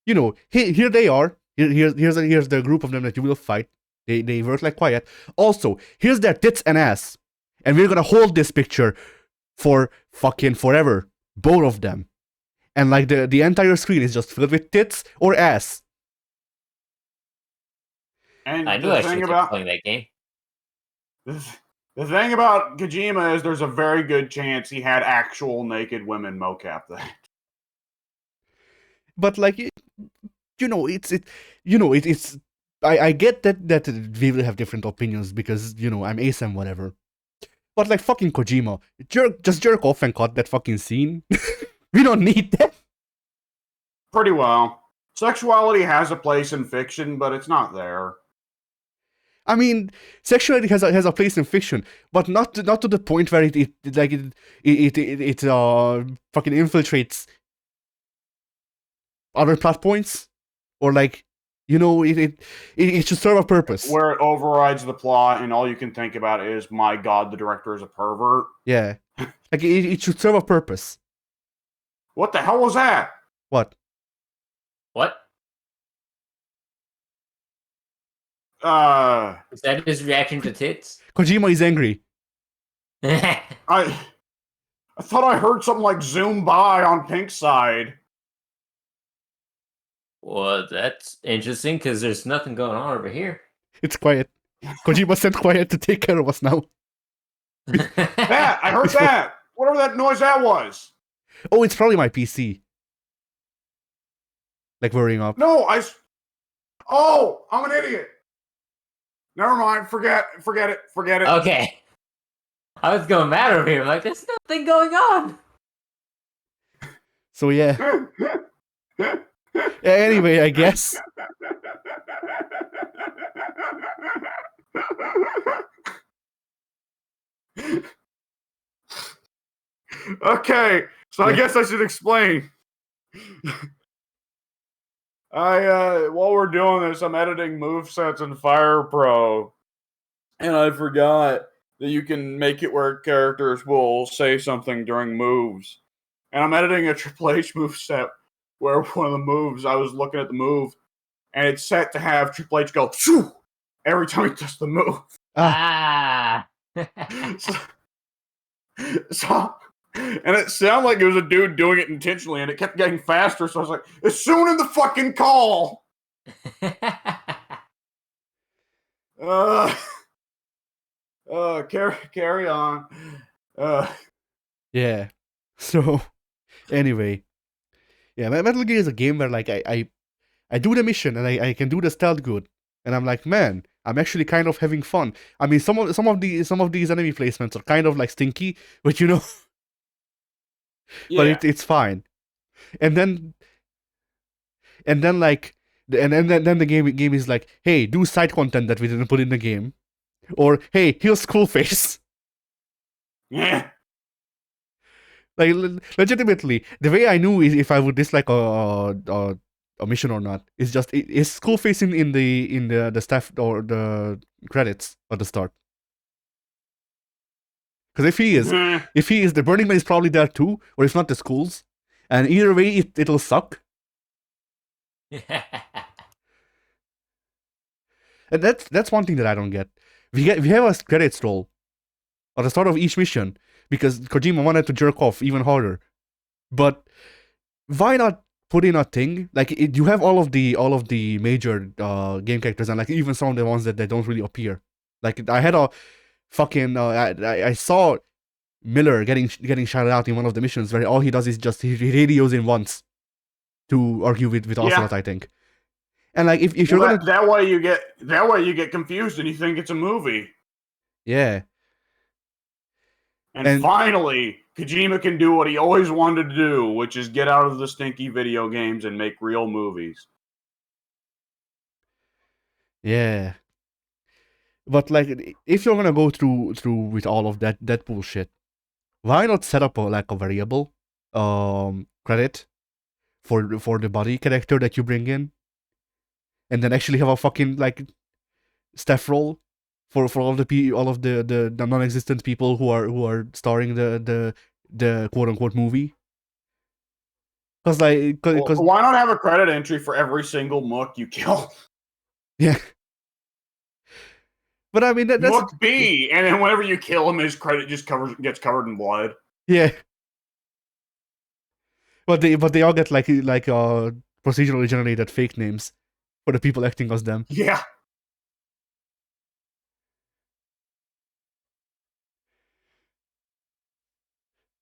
here they are. Here's the group of them that you will fight. They work like Quiet. Also, here's their tits and ass, and we're gonna hold this picture for fucking forever, both of them, and like the entire screen is just filled with tits or ass. And I knew I should have playing that game. The thing about Kojima is there's a very good chance he had actual naked women mocap that. But like, it's I get that we will have different opinions because I'm Ace and whatever. But like, fucking Kojima, just jerk off and cut that fucking scene. We don't need that. Pretty well. Sexuality has a place in fiction, but it's not there. I mean, sexuality has a place in fiction, but not to the point where it fucking infiltrates other plot points, or like, it should serve a purpose. Where it overrides the plot, and all you can think about is, my God, the director is a pervert. Yeah, like it should serve a purpose. What the hell was that? What? What? Is that his reaction to tits? Kojima is angry. I thought I heard something like zoom by on Pink's side. Well, that's interesting because there's nothing going on over here. It's quiet. Kojima sent quiet to take care of us now. That! I heard that! Whatever that noise that was. Oh, it's probably my PC. Like whirring up. No, Oh, I'm an idiot. Never mind. Forget it. Okay. I was going mad over here. Like, there's nothing going on. So yeah. Anyway, I guess. Okay, so I guess I should explain. While we're doing this, I'm editing movesets in Fire Pro, and I forgot that you can make it where characters will say something during moves. And I'm editing a Triple H moveset where one of the moves, I was looking at the move, and it's set to have Triple H go shoo every time he does the move. So, and it sounded like it was a dude doing it intentionally, and it kept getting faster. So I was like, "It's soon in the fucking call." Carry on. Yeah. So, anyway, yeah, Metal Gear is a game where like I do the mission and I can do the stealth good, and I'm like, man, I'm actually kind of having fun. I mean, some of these enemy placements are kind of like stinky, but yeah. But it's fine. And then like, then the game is like, hey, do side content that we didn't put in the game, or hey, here's Skull Face. Yeah. Like legitimately, the way I knew if I would dislike a mission or not is just is Skull Face in the staff or the credits at the start. Because if he is, the Burning Man is probably there too, or if not, the schools. And either way, it'll suck. And that's one thing that I don't get. We have a credits roll at the start of each mission because Kojima wanted to jerk off even harder. But why not put in a thing like you have all of the major game characters and like even some of the ones that don't really appear. Like I had a fucking I saw Miller getting shouted out in one of the missions where all he does is just he radios in once to argue with Ocelot, I think. And like if you're gonna that way you get confused and you think it's a movie. Yeah. And finally, Kojima can do what he always wanted to do, which is get out of the stinky video games and make real movies. Yeah. But like if you're gonna go through with all of that bullshit, why not set up a variable credit for the body character that you bring in, and then actually have a fucking like staff roll for all of the non-existent people who are starring the quote unquote movie. Because why not have a credit entry for every single Mook you kill? Yeah. But I mean that's Mook B, and then whenever you kill him, his credit just gets covered in blood. Yeah. But they all get like procedurally generated fake names for the people acting as them. Yeah.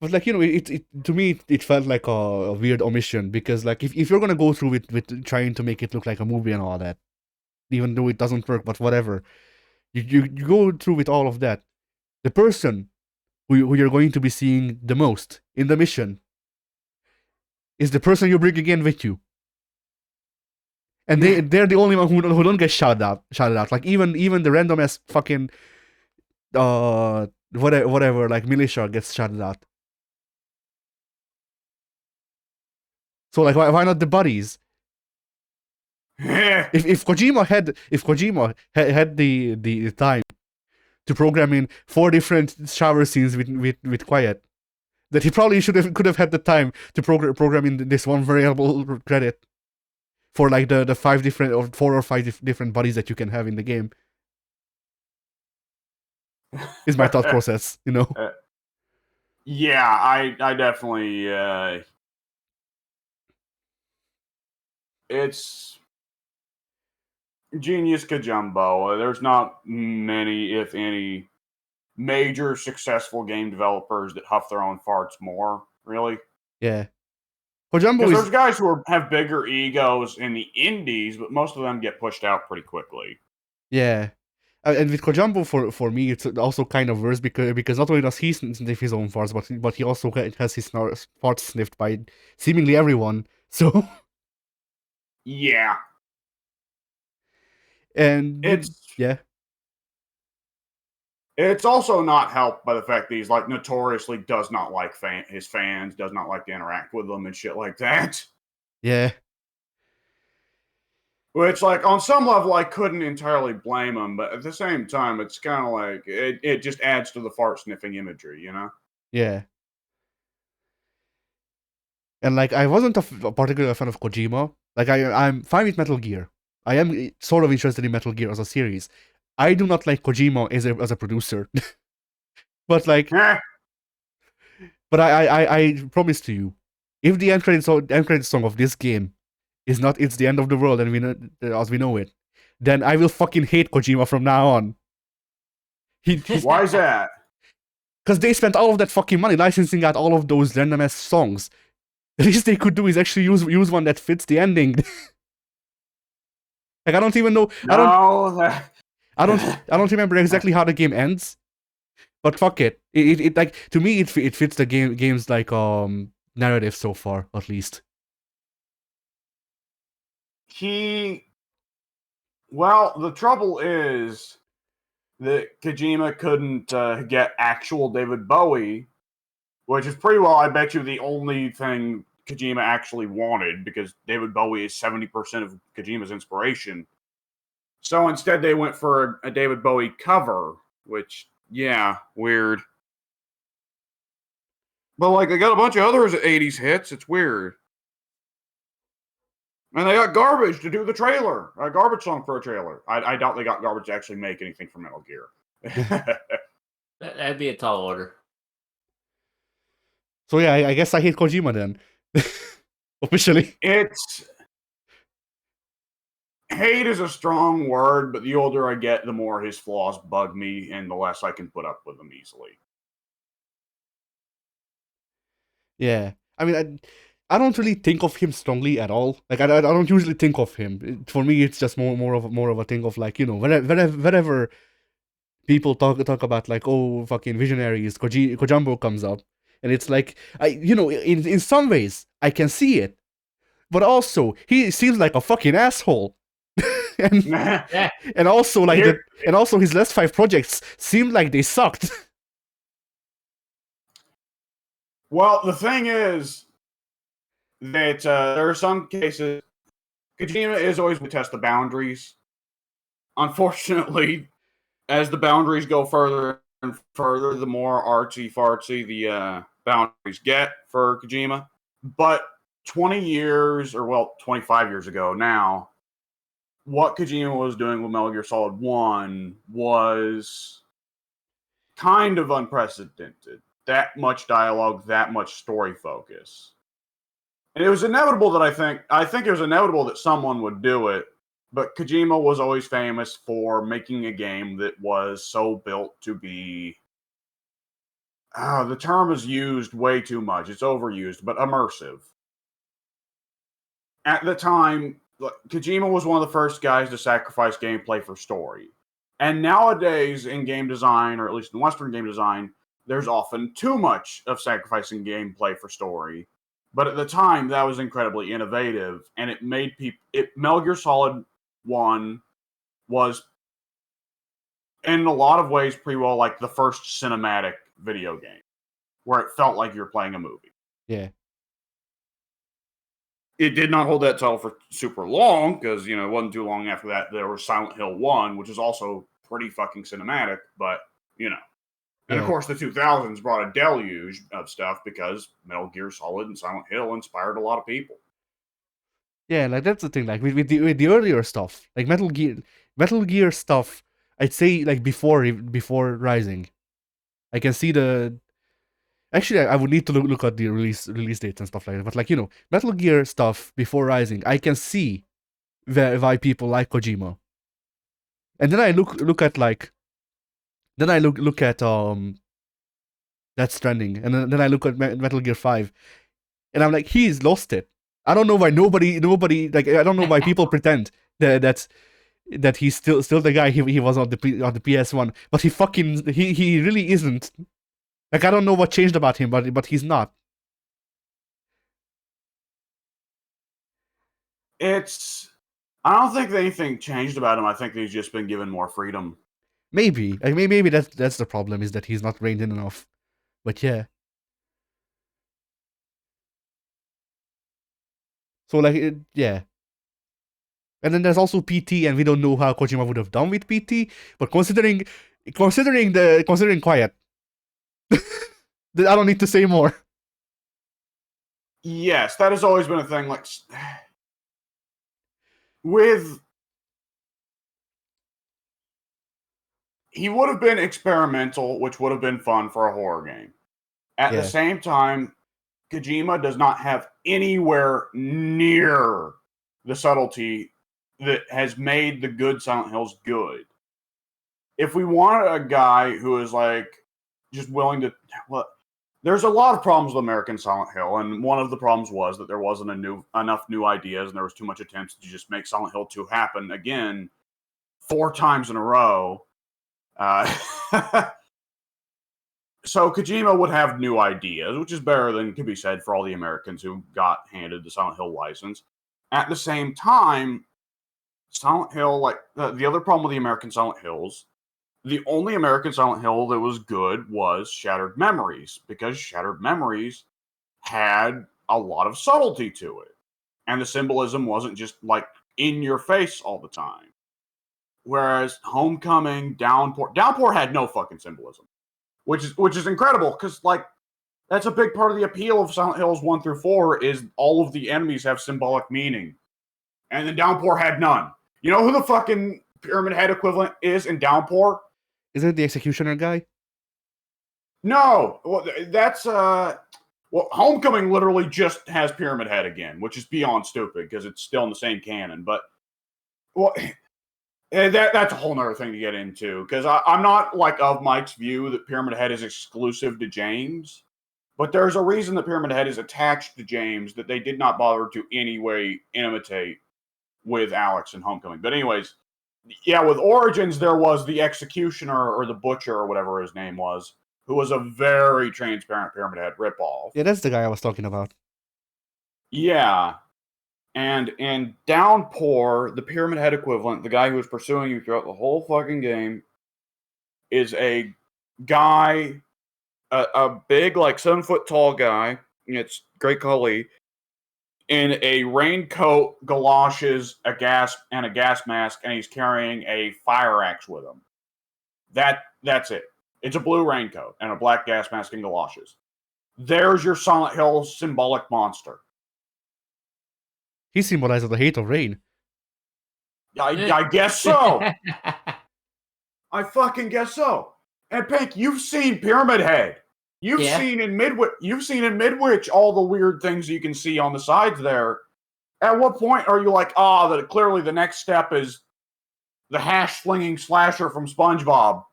But like it to me it felt like a weird omission because like if you're gonna go through with trying to make it look like a movie and all that, even though it doesn't work, but whatever, you go through with all of that, the person who you're going to be seeing the most in the mission is the person you bring again with you. And they're the only one who don't get shouted out. Like even the random ass fucking whatever like militia gets shouted out. So like why not the buddies? If Kojima had the time to program in 4 different shower scenes with quiet, that he probably could have had the time to program in this one variable credit for like the 5 different or 4 or 5 different buddies that you can have in the game. Is my thought process, you know? Yeah, I definitely it's genius Kajumbo. There's not many, if any, major successful game developers that huff their own farts more, really. Yeah. Because there's guys who have bigger egos in the indies, but most of them get pushed out pretty quickly. Yeah. And with Kojambo, for me, it's also kind of worse because not only does he sniff his own farts, but he also has his farts sniffed by seemingly everyone. So yeah, and it's also not helped by the fact that he's like notoriously does not like his fans, does not like to interact with them and shit like that. Yeah. Which, like, on some level, I couldn't entirely blame him, but at the same time, it's kind of like it just adds to the fart sniffing imagery, you know? Yeah. And like I wasn't a particular fan of Kojima. Like I'm fine with Metal Gear. I am sort of interested in Metal Gear as a series. I do not like Kojima as a producer. But like, but I promise to you, if the end credits song of this game is not "It's the End of the World" and as we know it, then I will fucking hate Kojima from now on. Why is that? Because they spent all of that fucking money licensing out all of those random ass songs. The least they could do is actually use one that fits the ending. Like I don't even know. No, I don't remember exactly how the game ends. But fuck it. It like to me it fits the game's like narrative so far, at least. Well, the trouble is that Kojima couldn't get actual David Bowie, which is pretty well, I bet you, the only thing Kojima actually wanted, because David Bowie is 70% of Kojima's inspiration. So instead they went for a David Bowie cover, which, yeah, weird. But like they got a bunch of other 80s hits, it's weird. And they got Garbage to do the trailer, a Garbage song for a trailer. I doubt they got Garbage to actually make anything for Metal Gear. That'd be a tall order. So yeah, I guess I hate Kojima then. Officially. Hate is a strong word, but the older I get, the more his flaws bug me, and the less I can put up with them easily. Yeah, I mean, I don't really think of him strongly at all. Like I don't usually think of him. For me, it's just more of a thing of like, you know, whenever people talk about like, oh fucking visionaries, Kojambo comes up, and it's like in some ways I can see it, but also he seems like a fucking asshole. and also like and also his last 5 projects seemed like they sucked. Well, the thing is that there are some cases Kojima is always going to test the boundaries. Unfortunately, as the boundaries go further and further, the more artsy-fartsy the boundaries get for Kojima. But 20 years, or well, 25 years ago now, what Kojima was doing with Metal Gear Solid 1 was kind of unprecedented. That much dialogue, that much story focus. And it was inevitable that I think it was inevitable that someone would do it, but Kojima was always famous for making a game that was so built to be, the term is used way too much, it's overused, but immersive. At the time, Kojima was one of the first guys to sacrifice gameplay for story. And nowadays in game design, or at least in Western game design, there's often too much of sacrificing gameplay for story. But at the time, that was incredibly innovative, and it made people. Metal Gear Solid 1 was, in a lot of ways, pretty well like the first cinematic video game, where it felt like you were playing a movie. Yeah. It did not hold that title for super long, because, it wasn't too long after that there was Silent Hill 1, which is also pretty fucking cinematic, but, And of course, the 2000s brought a deluge of stuff because Metal Gear Solid and Silent Hill inspired a lot of people. Yeah, like that's the thing. Like with the earlier stuff, like Metal Gear stuff, I'd say like before Rising, I can see the. Actually, I would need to look at the release dates and stuff like that. But like Metal Gear stuff before Rising, I can see why people like Kojima. And then I look at like, then I look at Death Stranding, and then I look at Metal Gear 5, and I'm like, he's lost it. I don't know why nobody like, I don't know why people pretend that he's still the guy he was on the PS1, but he really isn't. Like, I don't know what changed about him, but he's not. I don't think anything changed about him. I think he's just been given more freedom. Maybe that's the problem, is that he's not reined in enough. But yeah. So like, yeah. And then there's also PT, and we don't know how Kojima would have done with PT. But considering Quiet, I don't need to say more. Yes, that has always been a thing. Like, he would have been experimental, which would have been fun for a horror game. At the same time, Kojima does not have anywhere near the subtlety that has made the good Silent Hills good. If we wanted a guy who is like just willing to, well, there's a lot of problems with American Silent Hill, and one of the problems was that there wasn't enough new ideas, and there was too much attempts to just make Silent Hill 2 happen again 4 times in a row. So Kojima would have new ideas, which is better than could be said for all the Americans who got handed the Silent Hill license. At the same time, Silent Hill, like the other problem with the American Silent Hills, the only American Silent Hill that was good was Shattered Memories, because Shattered Memories had a lot of subtlety to it. And the symbolism wasn't just like in your face all the time. Whereas Homecoming, Downpour had no fucking symbolism. Which is incredible, because like that's a big part of the appeal of Silent Hills 1 through 4 is all of the enemies have symbolic meaning. And then Downpour had none. You know who the fucking Pyramid Head equivalent is in Downpour? Isn't it the Executioner guy? No. Well, that's Homecoming literally just has Pyramid Head again, which is beyond stupid because it's still in the same canon. But that's a whole nother thing to get into, because I'm not like of Mike's view that Pyramid Head is exclusive to James, but there's a reason that Pyramid Head is attached to James that they did not bother to any way imitate with Alex in Homecoming. But anyways, yeah, with Origins there was the Executioner or the Butcher or whatever his name was, who was a very transparent Pyramid Head ripoff. Yeah, that's the guy I was talking about. Yeah. And in Downpour, the Pyramid Head equivalent, the guy who is pursuing you throughout the whole fucking game, is a guy, a big, like 7-foot tall guy. It's Great Khali, in a raincoat, galoshes, a gas mask, and he's carrying a fire axe with him. That's it. It's a blue raincoat and a black gas mask and galoshes. There's your Silent Hill symbolic monster. He symbolizes the hate of rain. I guess so. I fucking guess so. And Pink, you've seen Pyramid Head. You've seen in Midwich all the weird things you can see on the sides there. At what point are you like, that clearly the next step is the hash slinging slasher from SpongeBob?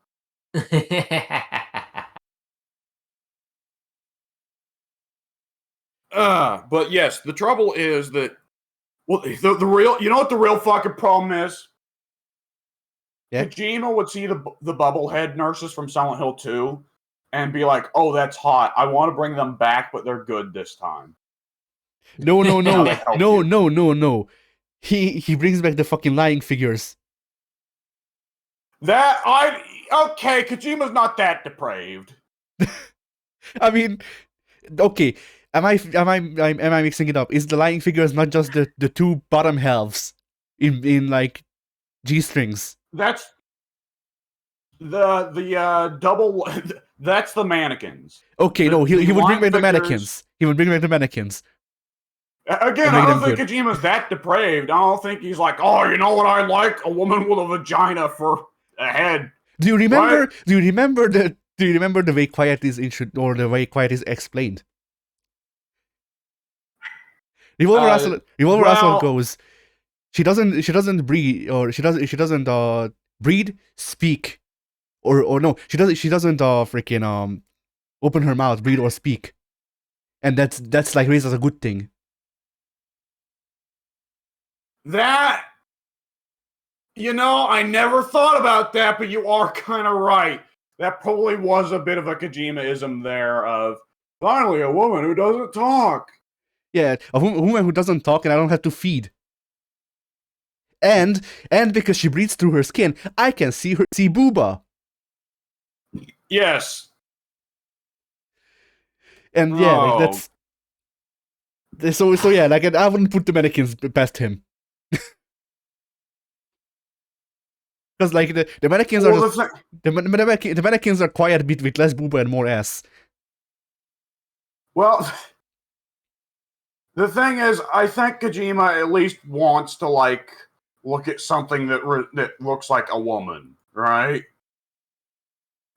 But yes, the trouble is that, well, the real, you know what the real fucking problem is? Yeah. Kojima would see the bubblehead nurses from Silent Hill 2 and be like, oh, that's hot. I want to bring them back, but they're good this time. No, no, no, Not help no, you. no, no, no. He brings back the fucking lying figures. Okay, Kojima's not that depraved. I mean, okay. Am I mixing it up? Is the lying figures not just the two bottom halves in like G strings? That's the double. That's the mannequins. Okay, The no, he would bring line back the figures. Mannequins. He would bring back the Mannequins. Again, And I make don't them think good. Kojima's that depraved. I don't think he's like, oh, you know what I like? A woman with a vagina for a head. Do you remember? What? Do you remember the? Do you remember the way quiet is or the way quiet is explained? Revolver Assault Well, goes. She doesn't breathe or she doesn't breathe, speak, or no, she doesn't freaking open her mouth, breathe or speak, and that's like raised as a good thing. that, I never thought about that, but you are kind of right. That probably was a bit of a Kojima-ism there of finally a woman who doesn't talk. Yeah, a woman who doesn't talk and I don't have to feed. And because she breathes through her skin, I can see booba. Yes. And yeah, like Oh. that's so yeah, like I wouldn't put the mannequins past him. Because like the mannequins are Well, just the mannequins are quiet bit with less booba and more ass. Well, the thing is, I think Kojima at least wants to like look at something that looks like a woman, right?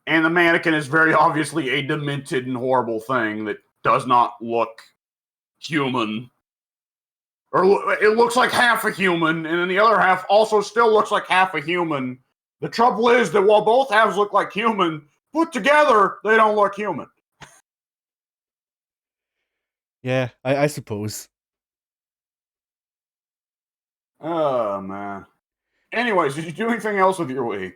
And the mannequin is very obviously a demented and horrible thing that does not look human. Or it looks like half a human, and then the other half also still looks like half a human. The trouble is that while both halves look like human, put together, they don't look human. Yeah, I suppose. Oh, man. Anyways, did you do anything else with your week?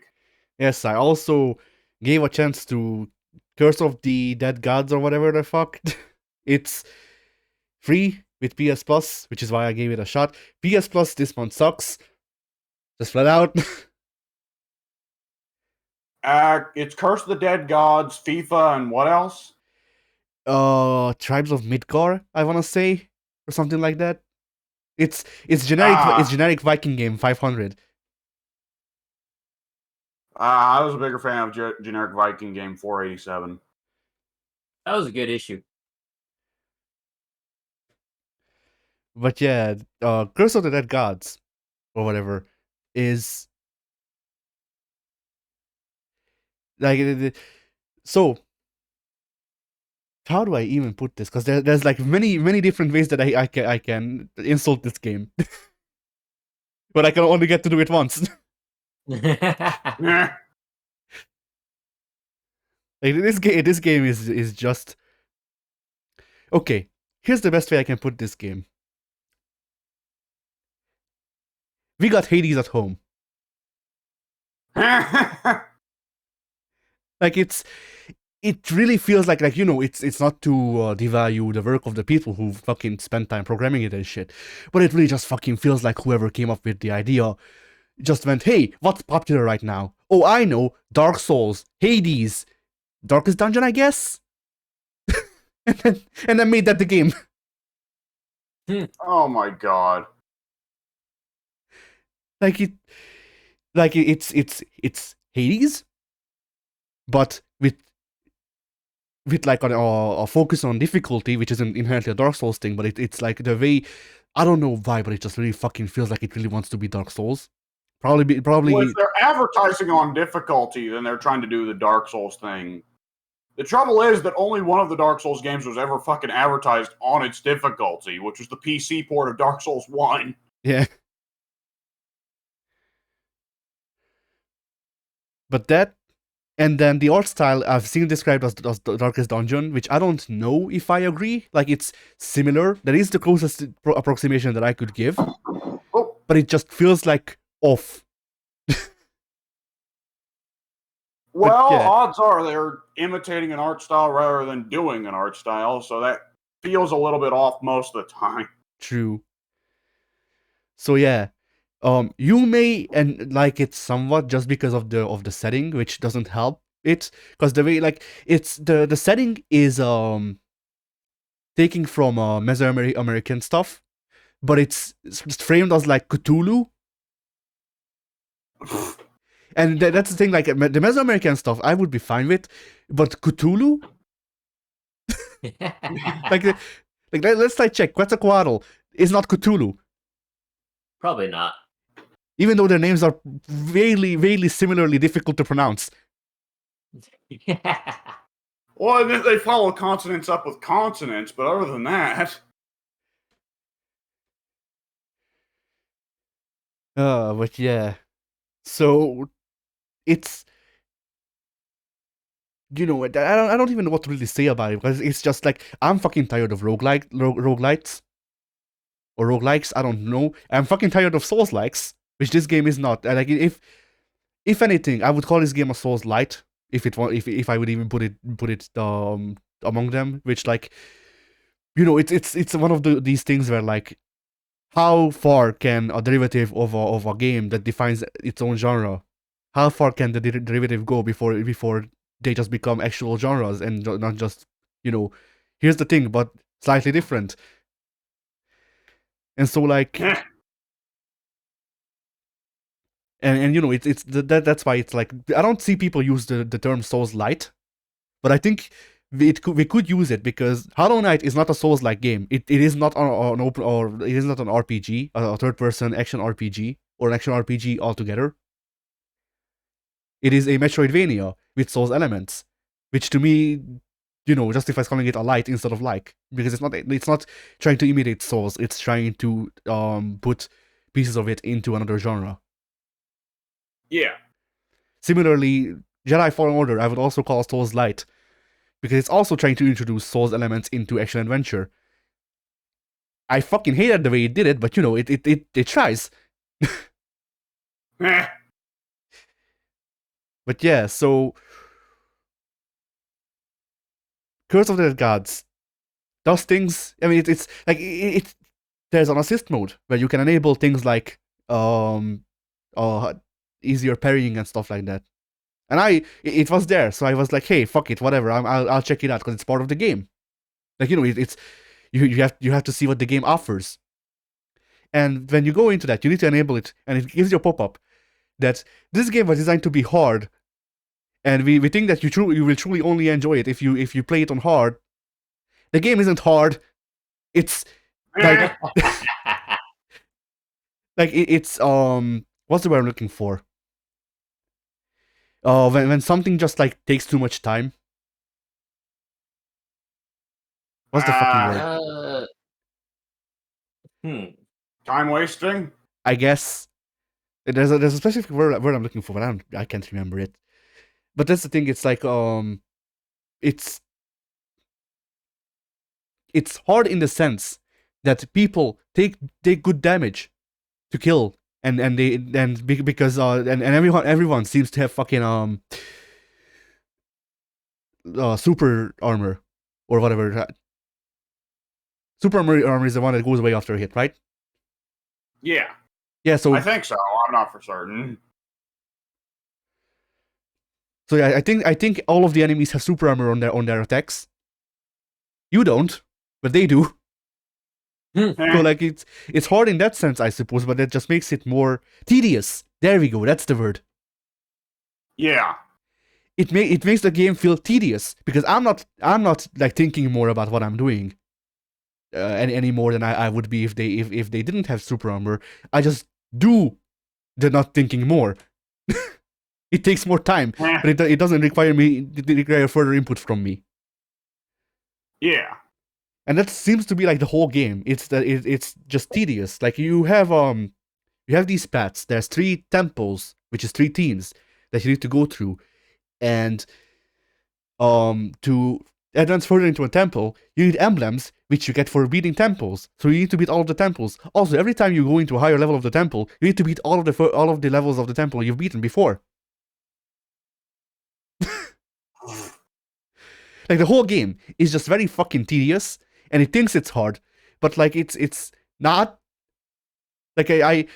Yes, I also gave a chance to Curse of the Dead Gods or whatever the fuck. It's free with PS Plus, which is why I gave it a shot. PS Plus this month sucks. Just flat out. It's Curse of the Dead Gods, FIFA, and what else? Tribes of Midgard, I wanna say, or something like that. It's generic Viking game 500. I was a bigger fan of generic Viking game 487. That was a good issue. But yeah, Curse of the Dead Gods or whatever is like so. How do I even put this? Because there's like many different ways that I can insult this game, but I can only get to do it once. Eh. Like this game is just okay. Here's the best way I can put this game. We got Hades at home. Like it really feels like it's not to devalue the work of the people who fucking spent time programming it and shit, but it really just fucking feels like whoever came up with the idea just went, hey, what's popular right now? Oh, I know, Dark Souls, Hades, Darkest Dungeon, I guess. and then made that the game. Oh my god. It's Hades, but with like a focus on difficulty, which isn't inherently a Dark Souls thing, but it's like the way, I don't know why, but it just really fucking feels like it really wants to be Dark Souls. Well, if they're advertising on difficulty, then they're trying to do the Dark Souls thing. The trouble is that only one of the Dark Souls games was ever fucking advertised on its difficulty, which was the PC port of Dark Souls 1. Yeah. But that, and then the art style I've seen described as the Darkest Dungeon, which I don't know if I agree. Like, it's similar. That is the closest approximation that I could give. Oh. But it just feels like off. Well, yeah. odds are they're imitating an art style rather than doing an art style, so that feels a little bit off most of the time. True. So yeah, you may and like it somewhat just because of the setting, which doesn't help it, because the way like it's the setting is taking from Mesoamerican stuff, but it's framed as like Cthulhu. And that's the thing, like the Mesoamerican stuff, I would be fine with, but Cthulhu, like let's like check. Quetzalcoatl is not Cthulhu, Probably not. even though their names are really similarly difficult to pronounce. Well, they follow consonants up with consonants, but other than that, But yeah, so it's I don't even know what to really say about it, because it's just like I'm fucking tired of roguelites or roguelikes. I don't know. I'm fucking tired of Souls-likes, which this game is not. Like if anything, I would call this game a Souls-light if I would even put it among them. Which like it's one of these things where like how far can a derivative of a game that defines its own genre, how far can the derivative go before they just become actual genres and not just, here's the thing, but slightly different. And so like, and it's that's why it's like, I don't see people use the term Souls-light, but I think we could use it because Hollow Knight is not a Souls-like game. It is not an open, or it is not an RPG, a third-person action RPG, or an action RPG altogether. It is a Metroidvania with Souls elements, which to me, justifies calling it a light instead of like, because it's not trying to imitate Souls. It's trying to put pieces of it into another genre. yeah. Similarly, Jedi Fallen Order I would also call Souls light, because it's also trying to introduce Souls elements into action adventure. I fucking hated the way it did it, but it tries. But yeah, so Curse of the Dead Gods does things. I mean, it's like there's an assist mode where you can enable things like easier parrying and stuff like that. And it was there, so I was like, hey, fuck it, whatever. I'll check it out because it's part of the game. Like it's you have to see what the game offers. And when you go into that, you need to enable it, and it gives you a pop-up that this game was designed to be hard, and we think that you will truly only enjoy it if you play it on hard. The game isn't hard. It's like like it's what's the word I'm looking for? When something just like takes too much time. What's the fucking word? Time wasting? I guess there's a specific word I'm looking for, but I can't remember it. But that's the thing. It's like it's hard in the sense that people take good damage to kill, and because everyone seems to have fucking super armor or whatever. Super armor is the one that goes away after a hit, right? Yeah. Yeah, so I think so. I'm not for certain. So yeah, I think all of the enemies have super armor on their attacks. You don't, but they do. So like it's hard in that sense, I suppose, but that just makes it more tedious. There we go. That's the word. Yeah. It makes the game feel tedious because I'm not like thinking more about what I'm doing any more than I would be if they didn't have super armor. I just do the not thinking more. It takes more time, but it doesn't require further input from me. Yeah. And that seems to be like the whole game. It's just tedious. Like you have these paths. There's 3 temples, which is 3 teams that you need to go through, and to advance further into a temple, you need emblems, which you get for beating temples. So you need to beat all of the temples. Also, every time you go into a higher level of the temple, you need to beat all of the levels of the temple you've beaten before. Like the whole game is just very fucking tedious, and it thinks it's hard, but like it's not. Like I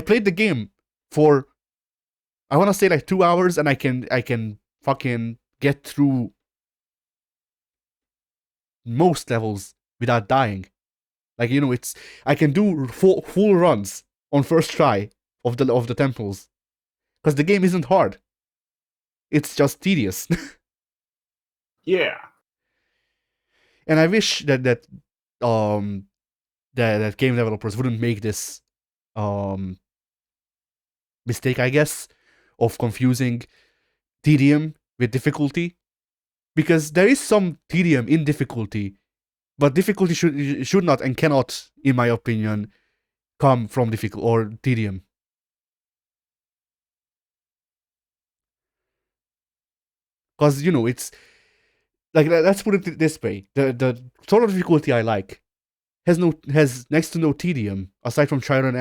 played the game for, I want to say like 2 hours, and I can fucking get through most levels without dying. Like, you know, it's, I can do full runs on first try of the temples, because the game isn't hard. It's just tedious. Yeah. And I wish that game developers wouldn't make this mistake, I guess, of confusing tedium with difficulty, because there is some tedium in difficulty, but difficulty should not and cannot, in my opinion, come from difficult or tedium. Because, you know, it's like, let's put it this way: the sort of difficulty I like has next to no tedium aside from trial and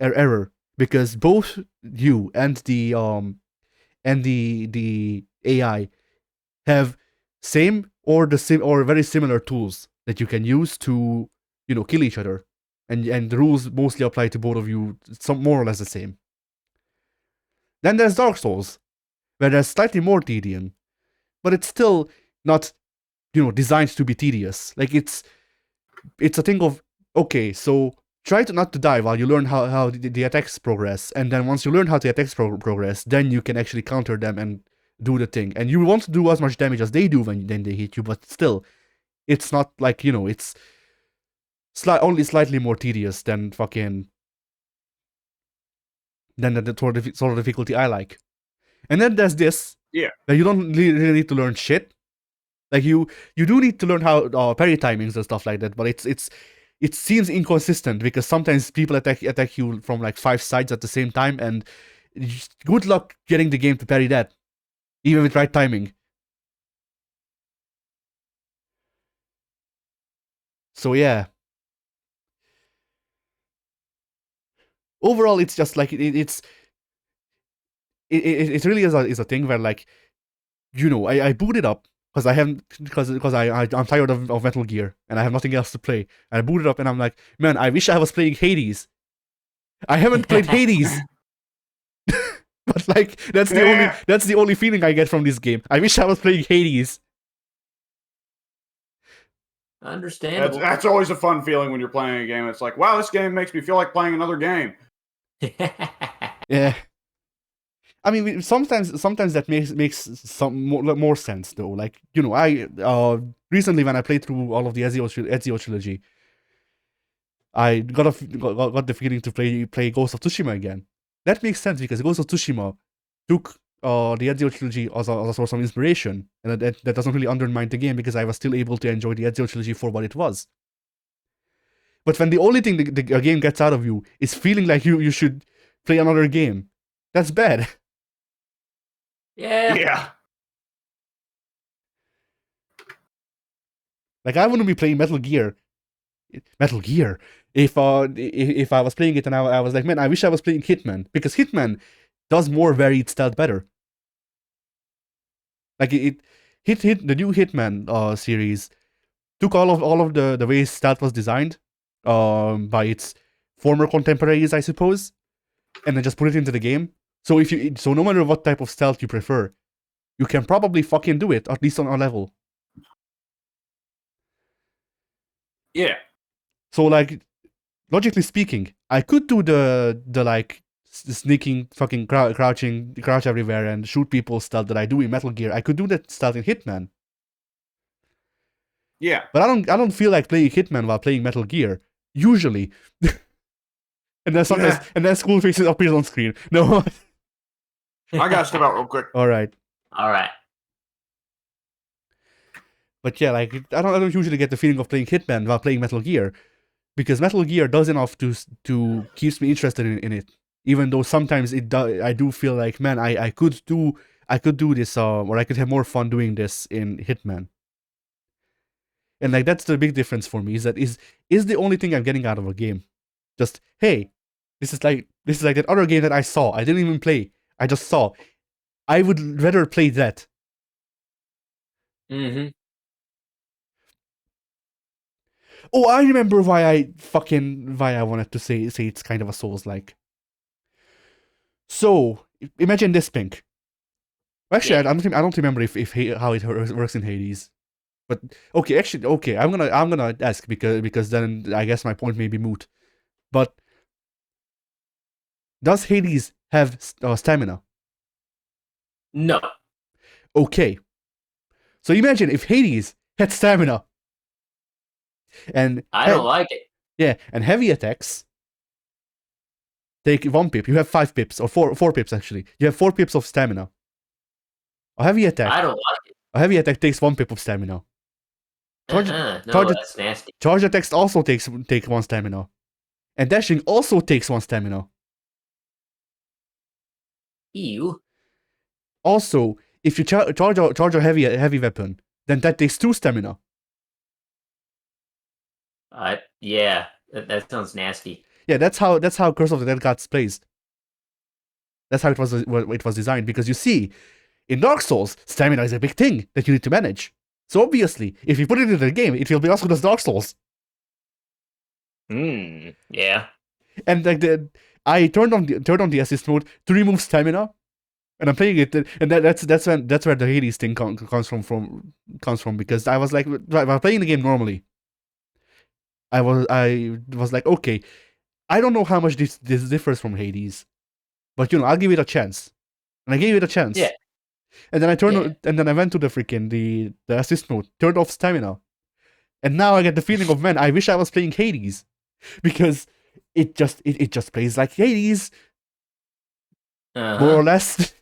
error, because both you and the AI have same or very similar tools that you can use to, you know, kill each other, and the rules mostly apply to both of you, some more or less the same. Then there's Dark Souls, where there's slightly more tedium, but it's still not, you know, designed to be tedious. Like, it's a thing of, okay, so try to not to die while you learn how the attacks progress, and then once you learn how the attacks progress, then you can actually counter them and do the thing. And you want to do as much damage as they do when they hit you, but still, it's not like, you know, it's only slightly more tedious than fucking than the sort of difficulty I like. And then there's this, Yeah, that you don't really need to learn shit. Like, you do need to learn how parry timings and stuff like that, but it seems inconsistent, because sometimes people attack you from like 5 sides at the same time, and good luck getting the game to parry that, even with right timing. So yeah, overall, it's just like it really is a thing where, like, you know, I boot it up because I haven't, because I'm tired of Metal Gear and I have nothing else to play. And I boot it up and I'm like, man, I wish I was playing Hades. I haven't played Hades. But like, that's the only feeling I get from this game. I wish I was playing Hades. Understandable. That's always a fun feeling when you're playing a game. It's like, wow, this game makes me feel like playing another game. Yeah. I mean, sometimes that makes some more sense though. Like, you know, I recently, when I played through all of the Ezio trilogy, I got the feeling to play Ghost of Tsushima again. That makes sense, because Ghost of Tsushima took the Ezio trilogy as a source of inspiration, and that doesn't really undermine the game, because I was still able to enjoy the Ezio trilogy for what it was. But when the only thing the game gets out of you is feeling like you should play another game, that's bad. Yeah. Like, I wouldn't be playing Metal Gear if I was playing it and I was like, man, I wish I was playing Hitman, because Hitman does more varied stealth better. Like, the new Hitman series took all of the ways stealth was designed by its former contemporaries, I suppose, and then just put it into the game. So no matter what type of stealth you prefer, you can probably fucking do it, at least on a level. Yeah. So, like, logically speaking, I could do the like sneaking, fucking crouch everywhere and shoot people stealth that I do in Metal Gear. I could do that stealth in Hitman. Yeah. But I don't feel like playing Hitman while playing Metal Gear, usually. And then sometimes, and then School Faces appears on screen. No. I gotta step out real quick. All right. But yeah, like, I don't usually get the feeling of playing Hitman while playing Metal Gear, because Metal Gear does enough to keeps me interested in it. Even though sometimes I do feel like, man, I could do this, or I could have more fun doing this in Hitman. And like, that's the big difference for me, is the only thing I'm getting out of a game. Just, hey, this is like that other game that I saw. I didn't even play. I just saw. I would rather play that. Mm-hmm. Oh, I remember why I wanted to say it's kind of a Souls-like. So imagine this, Pink. Actually, Yeah. I don't remember how it works in Hades. But okay, actually, okay, I'm gonna ask because then I guess my point may be moot. But does Hades have stamina? No. Okay, so imagine if Hades had stamina and I don't like it. yeah, and heavy attacks take 1 pip. You have 5 pips or four pips actually. You have 4 pips of stamina. A heavy I attack. don't like it. A heavy attack takes 1 pip of stamina. Charge, No, charge, that's nasty. charge attacks also take 1 stamina, and dashing also takes 1 stamina. Ew. Also, if you charge a heavy weapon, then that takes 2 stamina. Yeah, that sounds nasty. Yeah, that's how Curse of the Dead Gods plays. That's how it was designed. Because you see, in Dark Souls, stamina is a big thing that you need to manage. So obviously, if you put it into the game, it will be as good as Dark Souls. Yeah. And like I turned on the assist mode to remove stamina, and I'm playing it, and that's where the Hades thing comes from because I was like, while playing the game normally, I was like, okay, I don't know how much this differs from Hades, but I'll give it a chance, and I gave it a chance. Yeah. And then I went to the freaking the assist mode, turned off stamina, and now I get the feeling of, man, I wish I was playing Hades, because it just plays like Hades, more or less.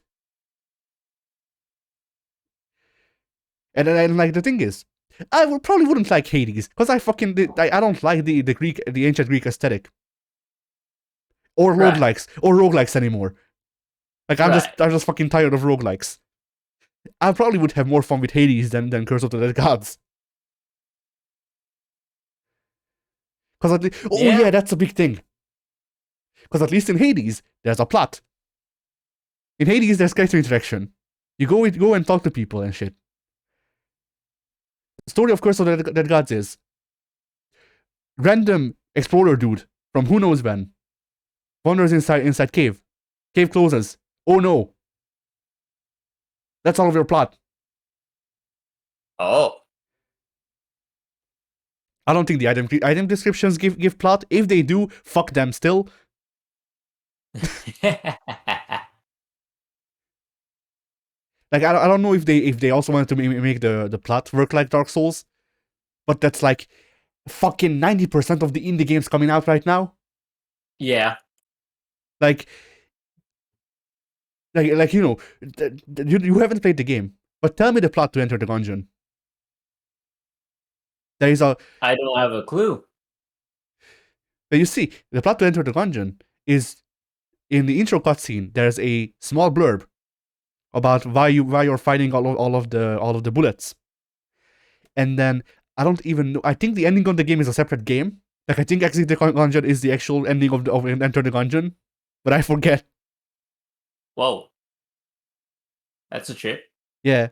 And then like the thing is, I probably wouldn't like Hades because I don't like the ancient Greek aesthetic or roguelikes anymore. Like I'm just fucking tired of roguelikes. I probably would have more fun with Hades than Curse of the Dead Gods. Because yeah, that's a big thing. Because at least in Hades, there's a plot. In Hades, there's character interaction. You go and talk to people and shit. The story of Curse of the Dead Gods is random explorer dude from who knows when wanders inside cave. Cave closes. Oh no. That's all of your plot. Oh. I don't think the item descriptions give plot. If they do, fuck them still. Like I don't know if they also wanted to make the plot work like Dark Souls, but that's like fucking 90% of the indie games coming out right now. Yeah. Like you haven't played the game, but tell me the plot to enter the dungeon. I don't have a clue. But you see, the plot to enter the dungeon is in the intro cutscene. There's a small blurb about why you're fighting all of the bullets, and then I don't even know. I think the ending of the game is a separate game. Like I think Exit the Dungeon is the actual ending of Enter the Dungeon, but I forget. Whoa, that's a trip. Yeah,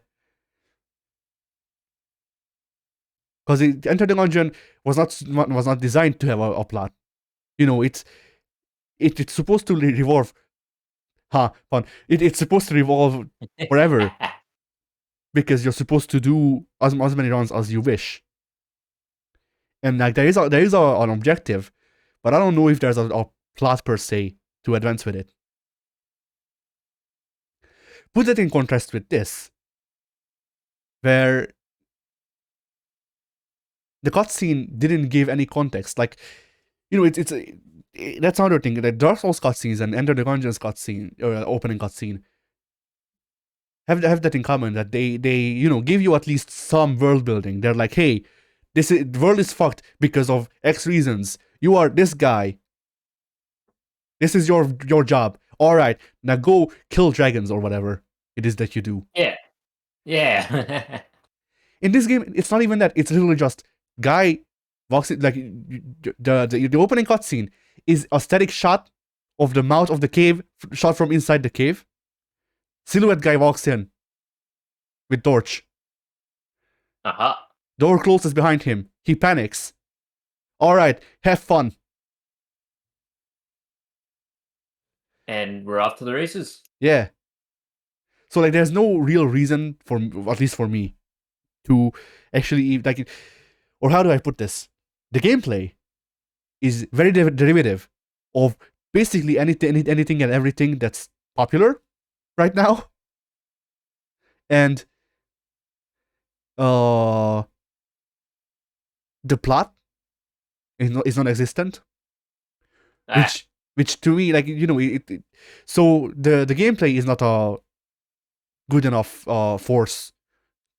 because Enter the Dungeon was not designed to have a plot. It's supposed to revolve. Fun. It's supposed to revolve forever because you're supposed to do as many runs as you wish. And like there is an objective, but I don't know if there's a plot per se to advance with it. Put that in contrast with this, where the cutscene didn't give any context. Like, that's another thing. The Dark Souls cutscenes and Enter the Gungeon's cutscene or opening cutscene have that in common, that they give you at least some world building. They're like, hey, the world is fucked because of X reasons. You are this guy. This is your job. All right, now go kill dragons or whatever it is that you do. Yeah. In this game, it's not even that. It's literally just guy walks in, like the opening cutscene is a static shot of the mouth of the cave, shot from inside the cave. Silhouette guy walks in with torch. Uh-huh. Door closes behind him. He panics. All right, have fun. And we're off to the races. Yeah. So like, there's no real reason for, at least for me, to actually like, or how do I put this? The gameplay is very derivative of basically anything and everything that's popular right now, and the plot is non-existent, Ah, which to me, like, so the gameplay is not a good enough force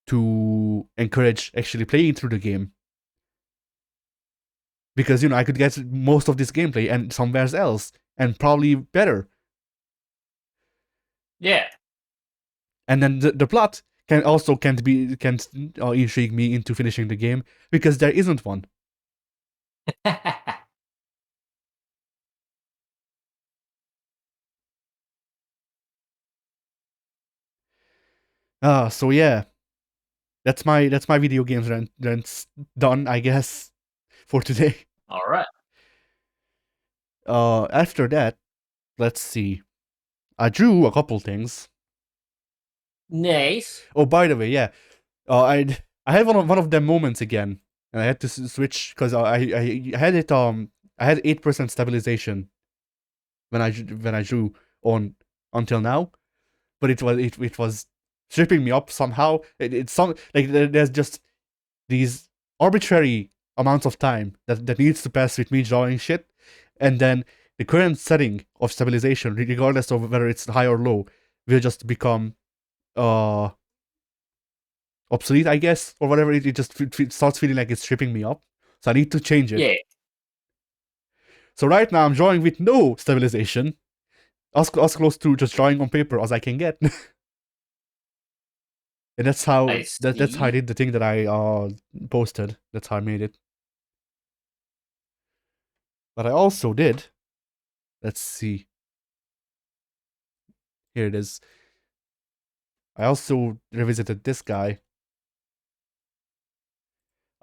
to encourage actually playing through the game, because I could get most of this gameplay and somewhere else and probably better. yeah. And then the plot can't intrigue me into finishing the game, because there isn't one. So yeah, that's my video games rant's done, I guess, for today. All right. After that, let's see. I drew a couple things. Nice. Oh, by the way, yeah. I had one of them moments again, and I had to switch because I had it I had 8% stabilization when I drew on until now, but it was tripping me up somehow. It's some like there's just these arbitrary amounts of time that needs to pass with me drawing shit, and then the current setting of stabilization, regardless of whether it's high or low, will just become uh obsolete, I guess, or whatever. It just starts feeling like it's tripping me up, so I need to change it. Yeah. So right now I'm drawing with no stabilization, as close to just drawing on paper as I can get. And that's how I that's how I see. did the thing that I posted. That's how I made it. But I also did. Let's see. Here it is. I also revisited this guy.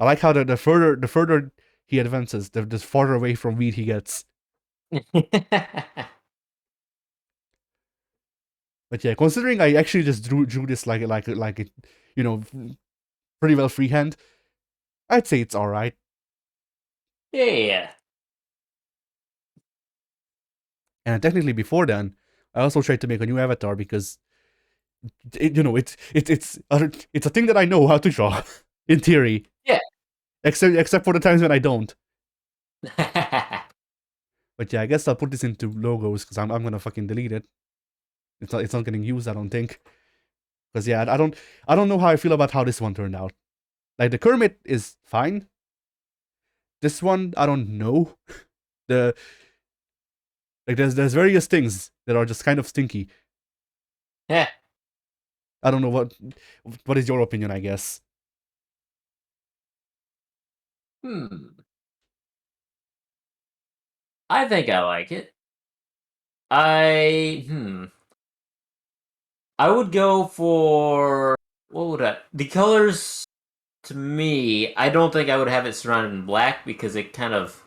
I like how the further he advances, the farther away from weed he gets. But yeah, considering I actually just drew this like it, pretty well freehand, I'd say it's all right. Yeah. And technically, before then, I also tried to make a new avatar because it's a thing that I know how to draw in theory. Yeah. Except for the times when I don't. But yeah, I guess I'll put this into logos because I'm gonna fucking delete it. It's not getting used, I don't think. Because yeah, I don't know how I feel about how this one turned out. Like the Kermit is fine. This one I don't know. The like there's various things that are just kind of stinky. Yeah. I don't know what is your opinion, I guess. I think I like it. I I would go for what would the colors to me, I don't think I would have it surrounded in black because it kind of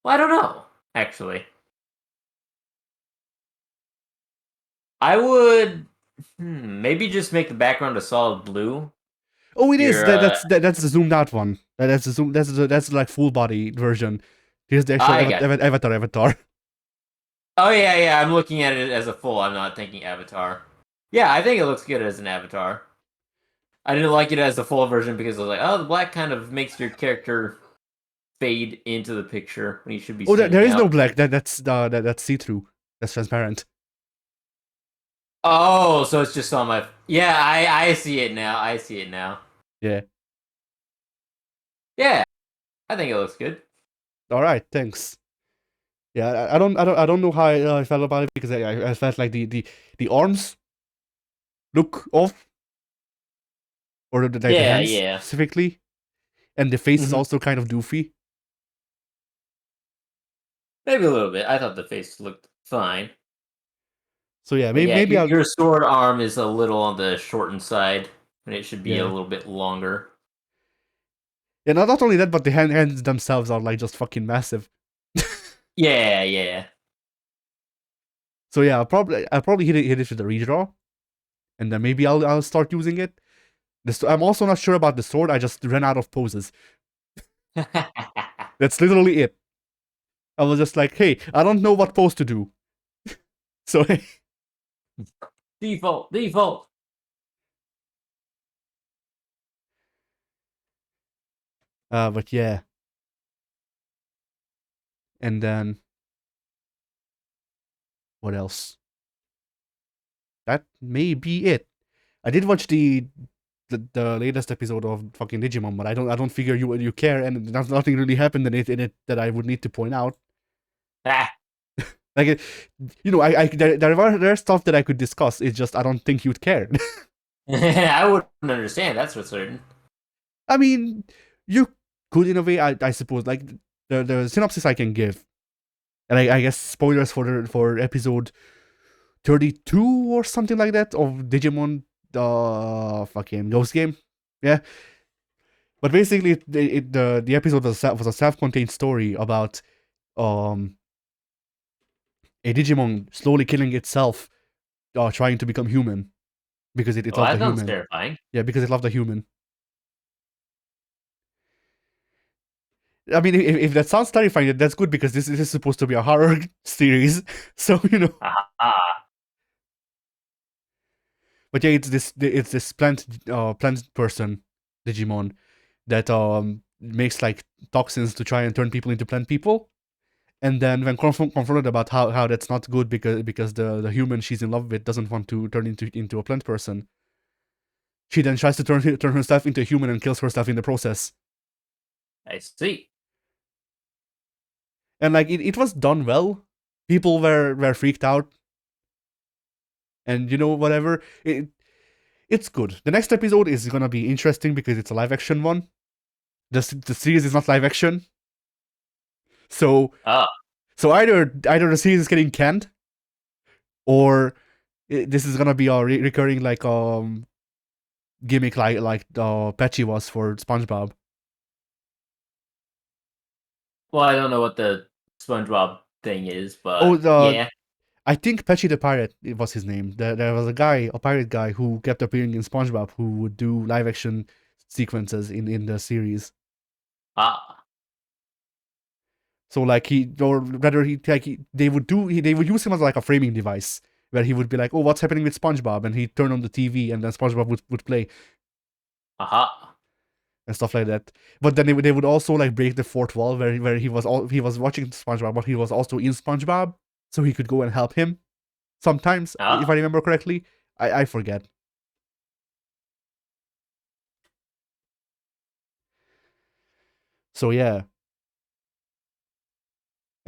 well, I don't know, actually. I would maybe just make the background a solid blue. Oh, it is. Your That's the zoomed out one. That's the zoom. That's like full body version. Here's the actual I got avatar. Oh yeah, I'm looking at it as a full. I'm not thinking avatar. Yeah, I think it looks good as an avatar. I didn't like it as the full version because I was like, oh, the black kind of makes your character fade into the picture when he should be Oh, there standing is no out. black. That's see through. That's transparent. Oh, so it's just on my. Yeah, I see it now. I see it now. Yeah. Yeah, I think it looks good. All right. Thanks. Yeah, I don't know how I felt about it because I felt like the arms look off, or the Yeah, hands yeah. specifically, and the face is Mhm. also kind of doofy. Maybe a little bit. I thought the face looked fine. So yeah, But yeah, maybe I'll your sword arm is a little on the shortened side, and it should be a yeah. little bit longer. Yeah, not only that, but the hands themselves are like just fucking massive. Yeah. So yeah, I'll probably hit it with a redraw, and then maybe I'll start using it. I'm also not sure about the sword. I just ran out of poses. That's literally it. I was just like, hey, I don't know what pose to do. So Default. but yeah. And then what else? That may be it. I did watch the latest episode of fucking Digimon, but I don't figure you care, and nothing really happened in it that I would need to point out. Ah. Like, there's stuff that I could discuss. It's just I don't think you'd care. I wouldn't understand. That's for certain. I mean, you could in a way, I suppose. Like the synopsis I can give, and I guess spoilers for episode 32 or something like that of Digimon, the fucking Ghost game. Yeah. But basically, the episode was a self-contained story about um a Digimon slowly killing itself, trying to become human because it Well, loved a that sounds human. terrifying. Yeah, because it loved a human. I mean, if that sounds terrifying, that's good because this is supposed to be a horror series. So Ah. But yeah, it's this plant person Digimon that makes like toxins to try and turn people into plant people. And then when confronted about how that's not good because the human she's in love with doesn't want to turn into a plant person, she then tries to turn herself into a human and kills herself in the process. I see. And like it was done well. People were freaked out. And whatever. It's good. The next episode is gonna be interesting because it's a live action one. The series is not live action. So Oh. so either the series is getting canned, or this is gonna be a recurring like gimmick like Patchy was for SpongeBob. Well, I don't know what the SpongeBob thing is, Oh, but yeah. I think Patchy the Pirate it was his name. There was a pirate guy who kept appearing in SpongeBob who would do live action sequences in the series. Ah. So like they would use him as like a framing device where he would be like, oh, what's happening with SpongeBob, and he'd turn on the TV and then SpongeBob would play Aha. and stuff like that. But then they would also like break the fourth wall where he was watching SpongeBob, but he was also in SpongeBob, so he could go and help him sometimes, if I remember correctly. I forget. So yeah.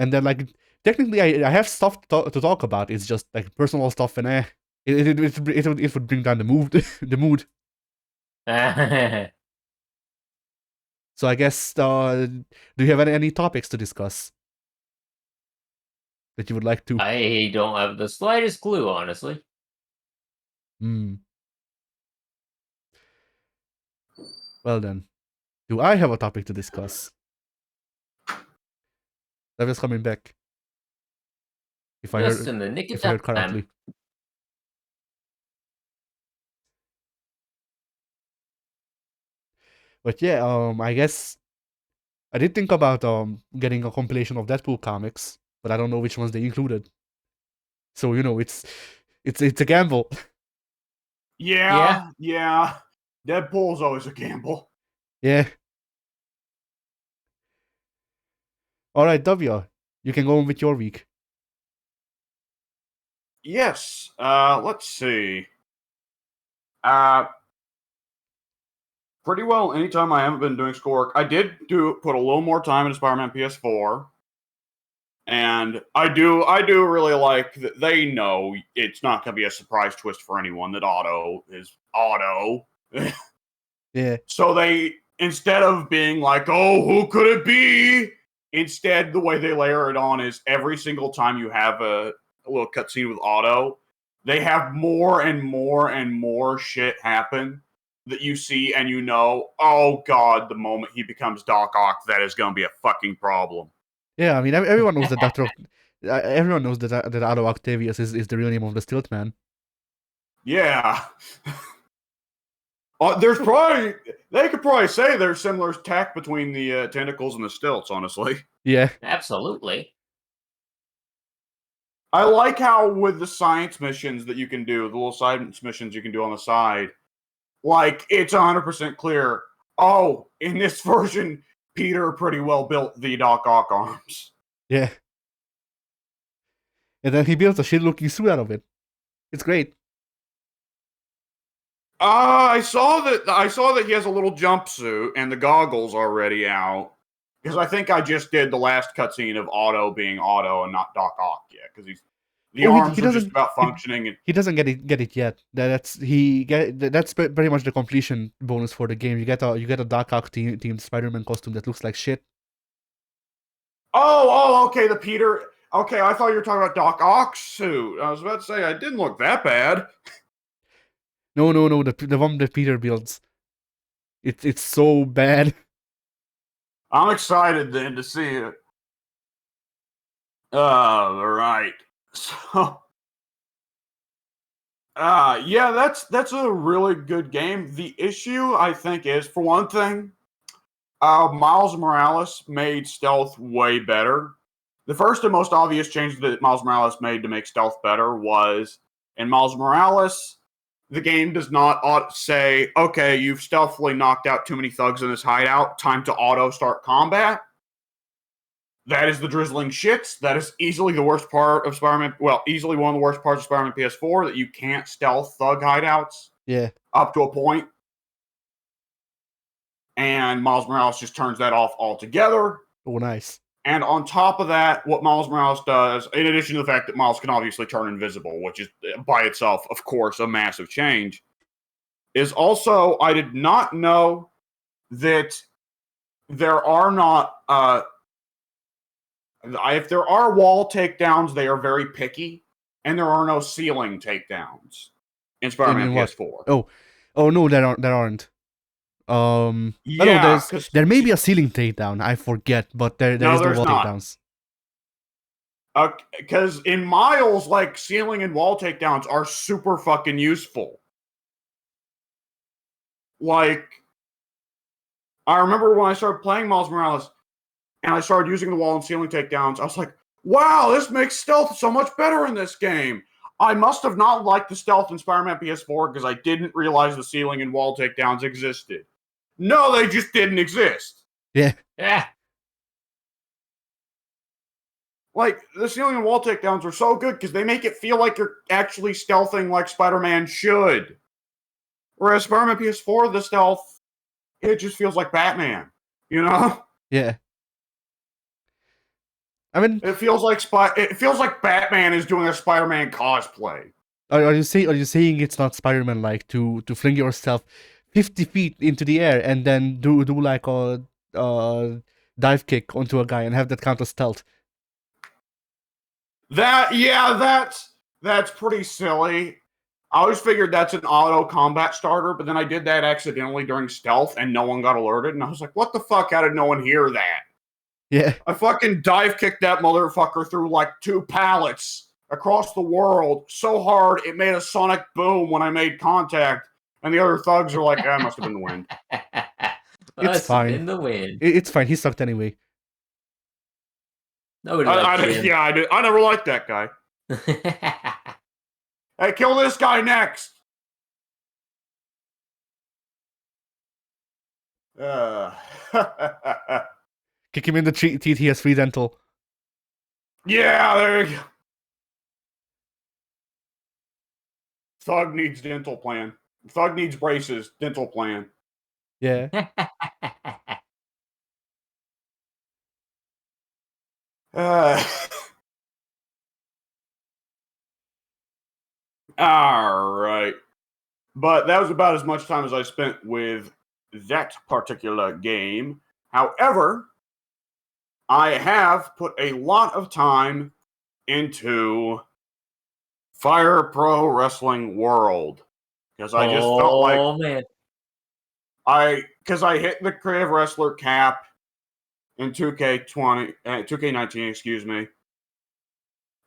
And then like technically I have stuff to talk about. It's just like personal stuff, and it would bring down the mood the mood. So I guess do you have any topics to discuss that you would like to? I don't have the slightest clue, honestly. Well then, do I have a topic to discuss? That was coming back. If I Just in the nick of heard time. correctly. But yeah, I guess I did think about getting a compilation of Deadpool comics, but I don't know which ones they included. So it's a gamble. Yeah. Deadpool's always a gamble. Yeah. All right, W, you can go on with your week. Yes. Let's see. Pretty well. Anytime I haven't been doing schoolwork, I did put a little more time into Spider-Man PS4, and I do really like that. They know it's not going to be a surprise twist for anyone that Otto is Otto. Yeah. So they, instead of being like, "Oh, who could it be?" Instead, the way they layer it on is every single time you have a little cutscene with Otto, they have more and more and more shit happen that you see and you know, oh god, the moment he becomes Doc Ock, that is going to be a fucking problem. Yeah, I mean, everyone knows that everyone knows that Otto Octavius is the real name of the Stilt Man. Yeah. They could probably say there's similar tack between the tentacles and the stilts, honestly. Yeah. Absolutely. I like how with the science missions that you can do, the little science missions you can do on the side, like, it's 100% clear, oh, in this version, Peter pretty well built the Doc Ock arms. Yeah. And then he builds a shit-looking suit out of it. It's great. I saw that he has a little jumpsuit and the goggles already out. Because I think I just did the last cutscene of Otto being Otto and not Doc Ock yet. Because arms are just about functioning. He doesn't get it yet. That's pretty much the completion bonus for the game. You get a Doc Ock themed Spider-Man costume that looks like shit. Oh, okay, the Peter. Okay, I thought you were talking about Doc Ock's suit. I was about to say it didn't look that bad. No, the one that Peter builds. It's so bad. I'm excited then to see it. All right. So, yeah, that's a really good game. The issue, I think, is, for one thing, Miles Morales made stealth way better. The first and most obvious change that Miles Morales made to make stealth better was, in Miles Morales, the game does not say, okay, you've stealthily knocked out too many thugs in this hideout, time to auto start combat. That is the drizzling shits. That is easily the worst part of Spider-Man. Well, easily one of the worst parts of Spider-Man PS4, that you can't stealth thug hideouts. Yeah. Up to a point. And Miles Morales just turns that off altogether. Oh, nice. And on top of that, what Miles Morales does, in addition to the fact that Miles can obviously turn invisible, which is by itself, of course, a massive change, is also, I did not know that there are not, if there are wall takedowns, they are very picky, and there are no ceiling takedowns in Spider-Man PS4. Oh no, there aren't. Yeah, there may be a ceiling takedown. I forget, but there's no wall takedowns. Because in Miles, like, ceiling and wall takedowns are super fucking useful. Like, I remember when I started playing Miles Morales and I started using the wall and ceiling takedowns, I was like, wow, this makes stealth so much better in this game. I must have not liked the stealth in Spider-Man PS4 because I didn't realize the ceiling and wall takedowns existed. No, they just didn't exist. Yeah. Like, the ceiling and wall takedowns are so good because they make it feel like you're actually stealthing like Spider-Man should. Whereas Spider-Man PS4, the stealth, it just feels like Batman, you know? Yeah. I mean, it feels like Batman is doing a Spider-Man cosplay. Are you saying it's not Spider-Man-like to fling yourself 50 feet into the air and then do like a dive kick onto a guy and have that count as stealth? That's pretty silly. I always figured that's an auto combat starter, but then I did that accidentally during stealth and no one got alerted, and I was like, what the fuck? How did no one hear that? Yeah. I fucking dive kicked that motherfucker through like 2 pallets across the world so hard it made a sonic boom when I made contact, and the other thugs are like, it must have been the wind. It's fine. In the wind. It's fine. He sucked anyway. Nobody likes him. Yeah, I did. I never liked that guy. Hey, kill this guy next. Kick him in the teeth. He has free dental. Yeah, there you go. Thug needs dental plan. Thug needs braces. Dental plan. Yeah. All right. But that was about as much time as I spent with that particular game. However, I have put a lot of time into Fire Pro Wrestling World. Because I just felt like... Oh, man. Because I hit the creative wrestler cap in 2K19, excuse me,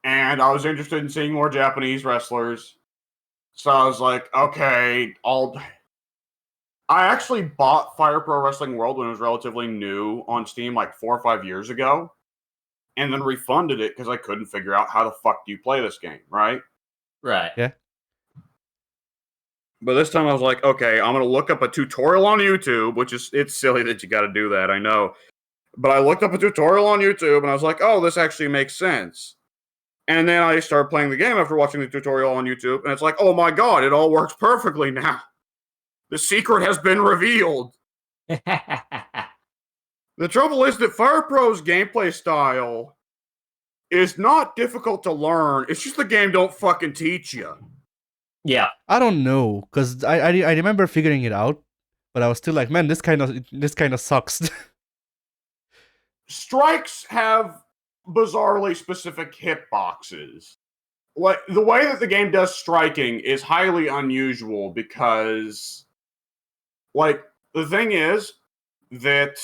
and I was interested in seeing more Japanese wrestlers. So I was like, okay, I actually bought Fire Pro Wrestling World when it was relatively new on Steam, like 4 or 5 years ago, and then refunded it because I couldn't figure out how the fuck do you play this game, right? Right. Yeah. But this time I was like, okay, I'm going to look up a tutorial on YouTube, it's silly that you got to do that, I know. But I looked up a tutorial on YouTube and I was like, oh, this actually makes sense. And then I started playing the game after watching the tutorial on YouTube, and it's like, oh my god, it all works perfectly now. The secret has been revealed. The trouble is that Fire Pro's gameplay style is not difficult to learn. It's just the game don't fucking teach you. Yeah. I don't know, because I remember figuring it out, but I was still like, man, this kind of sucks. Strikes have bizarrely specific hitboxes. Like, the way that the game does striking is highly unusual because, like, the thing is that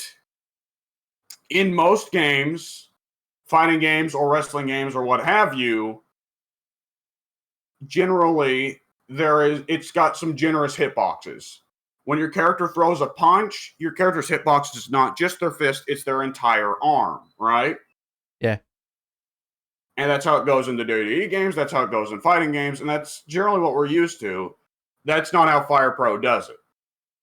in most games, fighting games or wrestling games or what have you, generally it's got some generous hitboxes. When your character throws a punch, your character's hitbox is not just their fist, it's their entire arm, right? Yeah. And that's how it goes in the WWE games, that's how it goes in fighting games, and that's generally what we're used to. That's not how Fire Pro does it.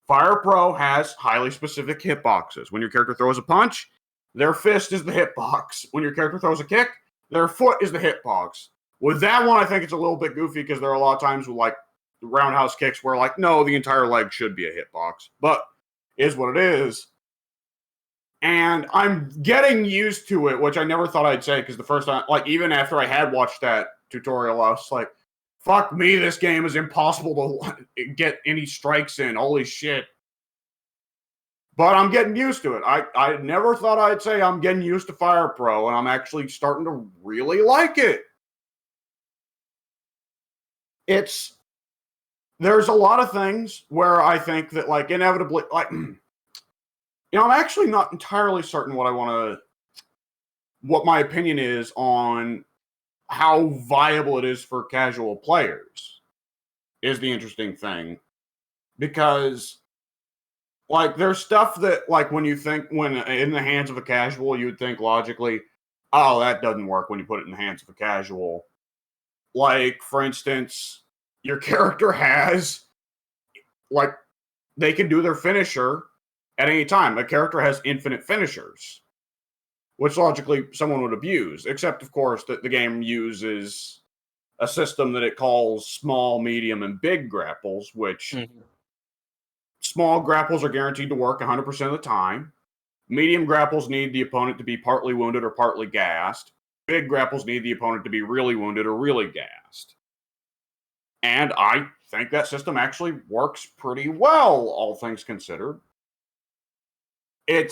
Fire Pro has highly specific hitboxes. When your character throws a punch, their fist is the hitbox. When your character throws a kick, their foot is the hitbox. With that one, I think it's a little bit goofy because there are a lot of times with like roundhouse kicks where like, no, the entire leg should be a hitbox. But is what it is. And I'm getting used to it, which I never thought I'd say because the first time, like even after I had watched that tutorial, I was like, fuck me, this game is impossible to get any strikes in. Holy shit. But I'm getting used to it. I never thought I'd say I'm getting used to Fire Pro, and I'm actually starting to really like it. There's a lot of things where I think that, like, inevitably, like, I'm actually not entirely certain what my opinion is on how viable it is for casual players, is the interesting thing. Because, like, there's stuff that, like, when in the hands of a casual, you would think logically, oh, that doesn't work when you put it in the hands of a casual. Like, for instance, your character has, like, they can do their finisher at any time. A character has infinite finishers, which logically someone would abuse, except, of course, that the game uses a system that it calls small, medium, and big grapples, which small grapples are guaranteed to work 100% of the time. Medium grapples need the opponent to be partly wounded or partly gassed. Big grapples need the opponent to be really wounded or really gassed. And I think that system actually works pretty well, all things considered. There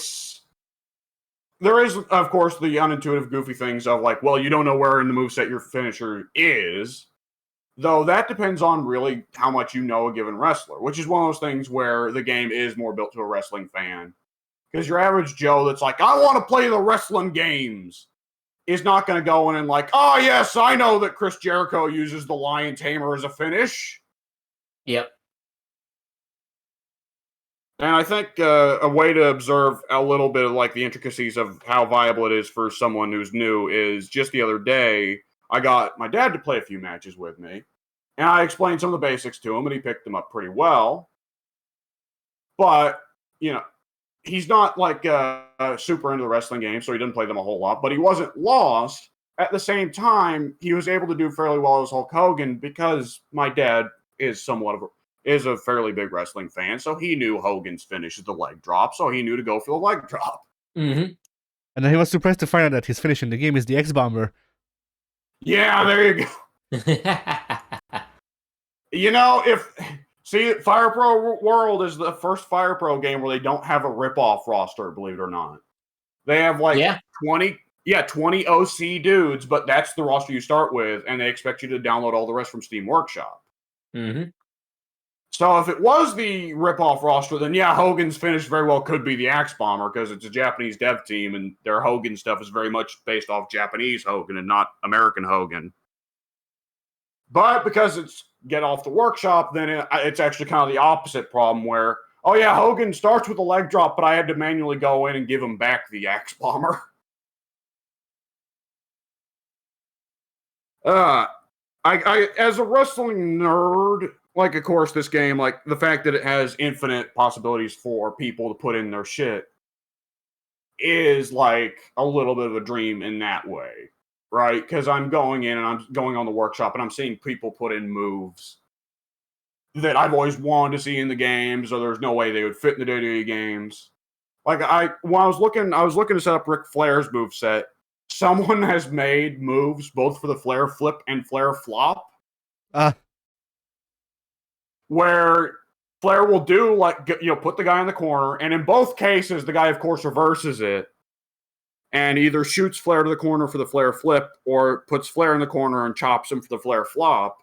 is, of course, the unintuitive, goofy things of like, well, you don't know where in the moveset your finisher is. Though that depends on really how much you know a given wrestler, which is one of those things where the game is more built to a wrestling fan. Because your average Joe that's like, I want to play the wrestling games, is not going to go in and like, oh, yes, I know that Chris Jericho uses the Lion Tamer as a finish. Yep. And I think a way to observe a little bit of like the intricacies of how viable it is for someone who's new is just the other day, I got my dad to play a few matches with me. And I explained some of the basics to him, and he picked them up pretty well. But, he's not like super into the wrestling game, so he didn't play them a whole lot. But he wasn't lost. At the same time, he was able to do fairly well as Hulk Hogan because my dad is a fairly big wrestling fan, so he knew Hogan's finish is the leg drop, so he knew to go for the leg drop. Mm-hmm. And then he was surprised to find out that his finish in the game is the X-Bomber. Yeah, there you go. Fire Pro World is the first Fire Pro game where they don't have a rip-off roster, believe it or not. They have 20 OC dudes, but that's the roster you start with, and they expect you to download all the rest from Steam Workshop. Mm-hmm. So if it was the rip-off roster, then yeah, Hogan's finish very well could be the Axe Bomber because it's a Japanese dev team and their Hogan stuff is very much based off Japanese Hogan and not American Hogan. But because it's Get Off the Workshop, then it's actually kind of the opposite problem where, oh yeah, Hogan starts with a leg drop, but I had to manually go in and give him back the Axe Bomber. I as a wrestling nerd, like, of course, this game, like, the fact that it has infinite possibilities for people to put in their shit is, like, a little bit of a dream in that way, right? Because I'm going in and I'm going on the workshop and I'm seeing people put in moves that I've always wanted to see in the games, or there's no way they would fit in the WWE games. Like, when I was looking to set up Ric Flair's move set. Someone has made moves both for the Flair flip and Flair flop. Where Flair will do, like, put the guy in the corner, and in both cases, the guy, of course, reverses it and either shoots Flair to the corner for the Flair flip or puts Flair in the corner and chops him for the Flair flop.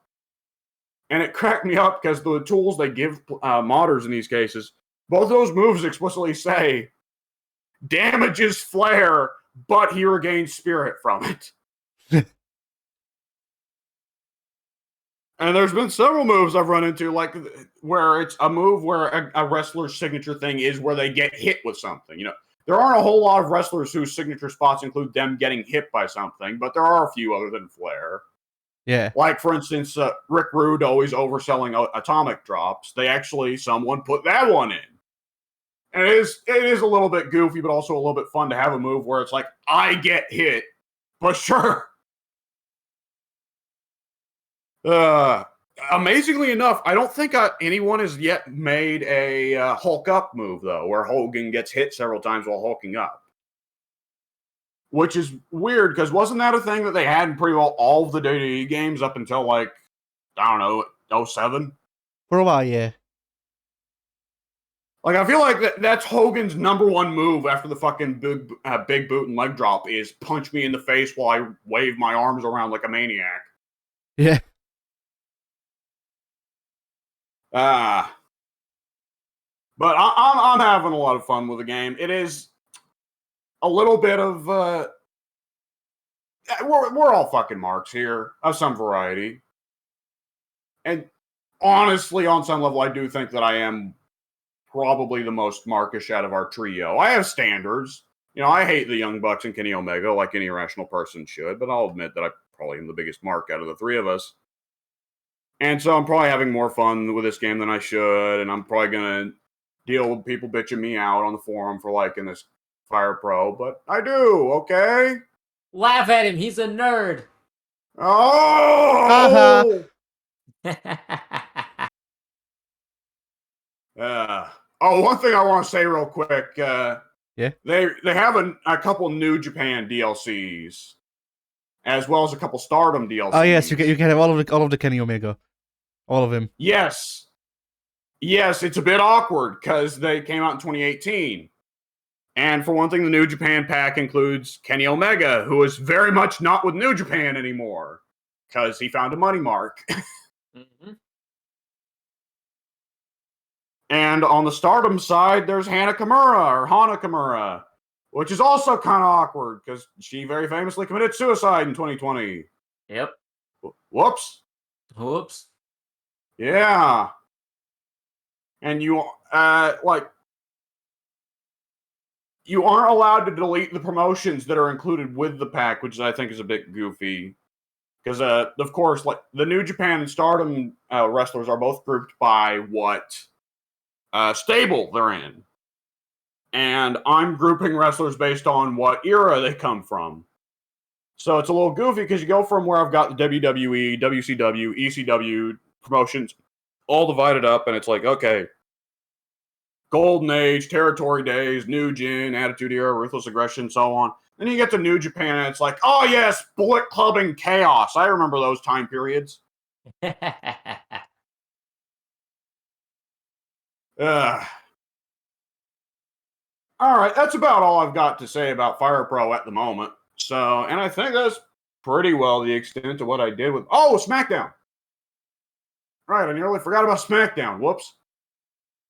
And it cracked me up because the tools they give modders in these cases, both those moves explicitly say, damages Flair, but he regains spirit from it. And there's been several moves I've run into, like, where it's a move where a wrestler's signature thing is where they get hit with something. There aren't a whole lot of wrestlers whose signature spots include them getting hit by something, but there are a few other than Flair. Yeah. Like, for instance, Rick Rude always overselling atomic drops. Someone put that one in. And it is a little bit goofy, but also a little bit fun to have a move where it's like, I get hit, but sure. Amazingly enough, I don't think anyone has yet made a Hulk up move, though, where Hogan gets hit several times while hulking up. Which is weird, because wasn't that a thing that they had in pretty well all of the WWE games up until, like, I don't know, 07? For a while, yeah. Like, I feel like that's Hogan's number one move after the fucking big boot and leg drop is punch me in the face while I wave my arms around like a maniac. Yeah. But I'm having a lot of fun with the game. It is a little bit of we're all fucking marks here of some variety, and honestly, on some level, I do think that I am probably the most markish out of our trio. I have standards. I hate the Young Bucks and Kenny Omega like any rational person should, but I'll admit that I probably am the biggest mark out of the three of us. And so I'm probably having more fun with this game than I should, and I'm probably going to deal with people bitching me out on the forum for liking this Fire Pro, but I do, okay? Laugh at him, he's a nerd. Oh! One thing I want to say real quick. Yeah. They have a couple New Japan DLCs, as well as a couple Stardom DLCs. Oh yes, you can have all of the Kenny Omega, all of him. Yes, it's a bit awkward because they came out in 2018, and for one thing, the New Japan pack includes Kenny Omega, who is very much not with New Japan anymore because he found a money mark. Mm-hmm. And on the Stardom side, there's Hana Kimura, which is also kind of awkward because she very famously committed suicide in 2020. Yep. Whoops. Yeah. And you aren't allowed to delete the promotions that are included with the pack, which I think is a bit goofy. Because, of course, like the New Japan and Stardom wrestlers are both grouped by what stable they're in. And I'm grouping wrestlers based on what era they come from. So it's a little goofy because you go from where I've got the WWE, WCW, ECW promotions all divided up, and it's like, okay, Golden Age, Territory Days, New Gen, Attitude Era, Ruthless Aggression, so on. Then you get to New Japan, and it's like, oh yes, Bullet Club and Chaos. I remember those time periods. All right, that's about all I've got to say about Fire Pro at the moment. So, and I think that's pretty well the extent of what I did with... Oh, SmackDown! Right, I nearly forgot about SmackDown. Whoops.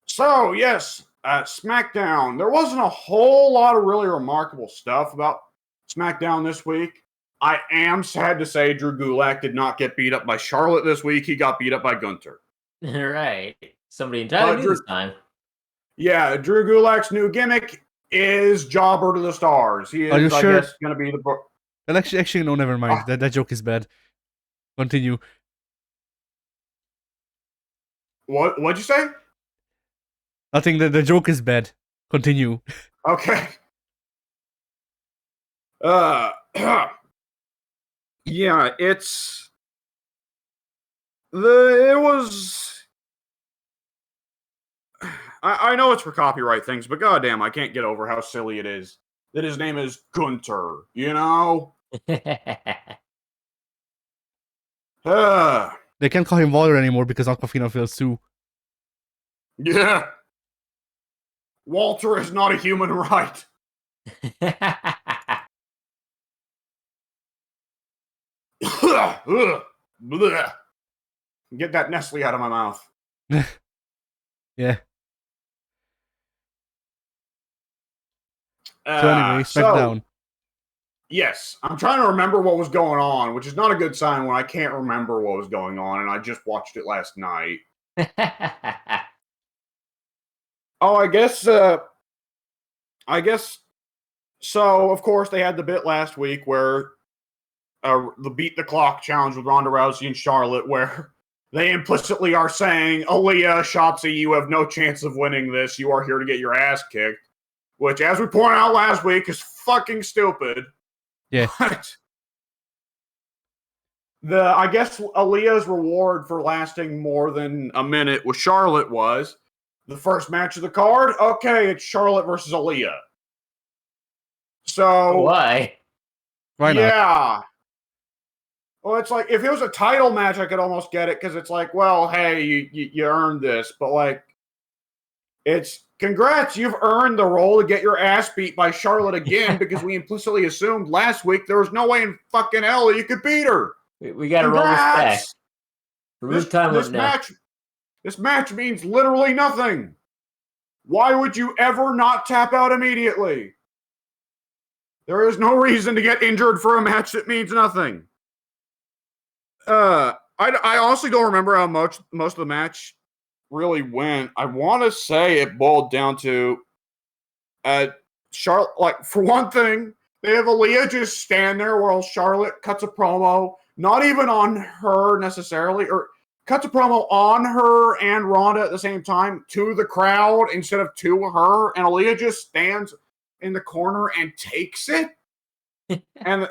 So, yes, SmackDown. There wasn't a whole lot of really remarkable stuff about SmackDown this week. I am sad to say Drew Gulak did not get beat up by Charlotte this week. He got beat up by Gunther. Right. Somebody entirely new this time. Yeah, Drew Gulak's new gimmick is Jobber to the Stars. He is, I guess, going to be the... Well, actually, no, never mind. That joke is bad. Continue. What'd you say? I think that the joke is bad. Continue. Okay. Yeah, it was. I know it's for copyright things, but goddamn, I can't get over how silly it is that his name is Gunter. You know. They can't call him Waller anymore because Aquafina will sue. Yeah. Walter is not a human right. Get that Nestle out of my mouth. Yeah. So anyway, SmackDown. Yes, I'm trying to remember what was going on, which is not a good sign when I can't remember what was going on, and I just watched it last night. Oh, I guess so. Of course, they had the bit last week where the Beat the Clock challenge with Ronda Rousey and Charlotte, where they implicitly are saying, Aaliyah, Shotzi, you have no chance of winning this. You are here to get your ass kicked. Which, as we pointed out last week, is fucking stupid. Yeah. But I guess Aaliyah's reward for lasting more than a minute with Charlotte was the first match of the card. Okay, it's Charlotte versus Aaliyah. So why? Why not? Yeah. Well, it's like if it was a title match, I could almost get it because it's like, well, hey, you earned this, but like, it's congrats, you've earned the role to get your ass beat by Charlotte again because we implicitly assumed last week there was no way in fucking hell that you could beat her. We got to roll this back. This match means literally nothing. Why would you ever not tap out immediately? There is no reason to get injured for a match that means nothing. I honestly don't remember how most of the match really went. I want to say it boiled down to Charlotte. Like, for one thing, they have Aaliyah just stand there while Charlotte cuts a promo, not even on her necessarily, or cuts a promo on her and Ronda at the same time to the crowd instead of to her, and Aaliyah just stands in the corner and takes it. And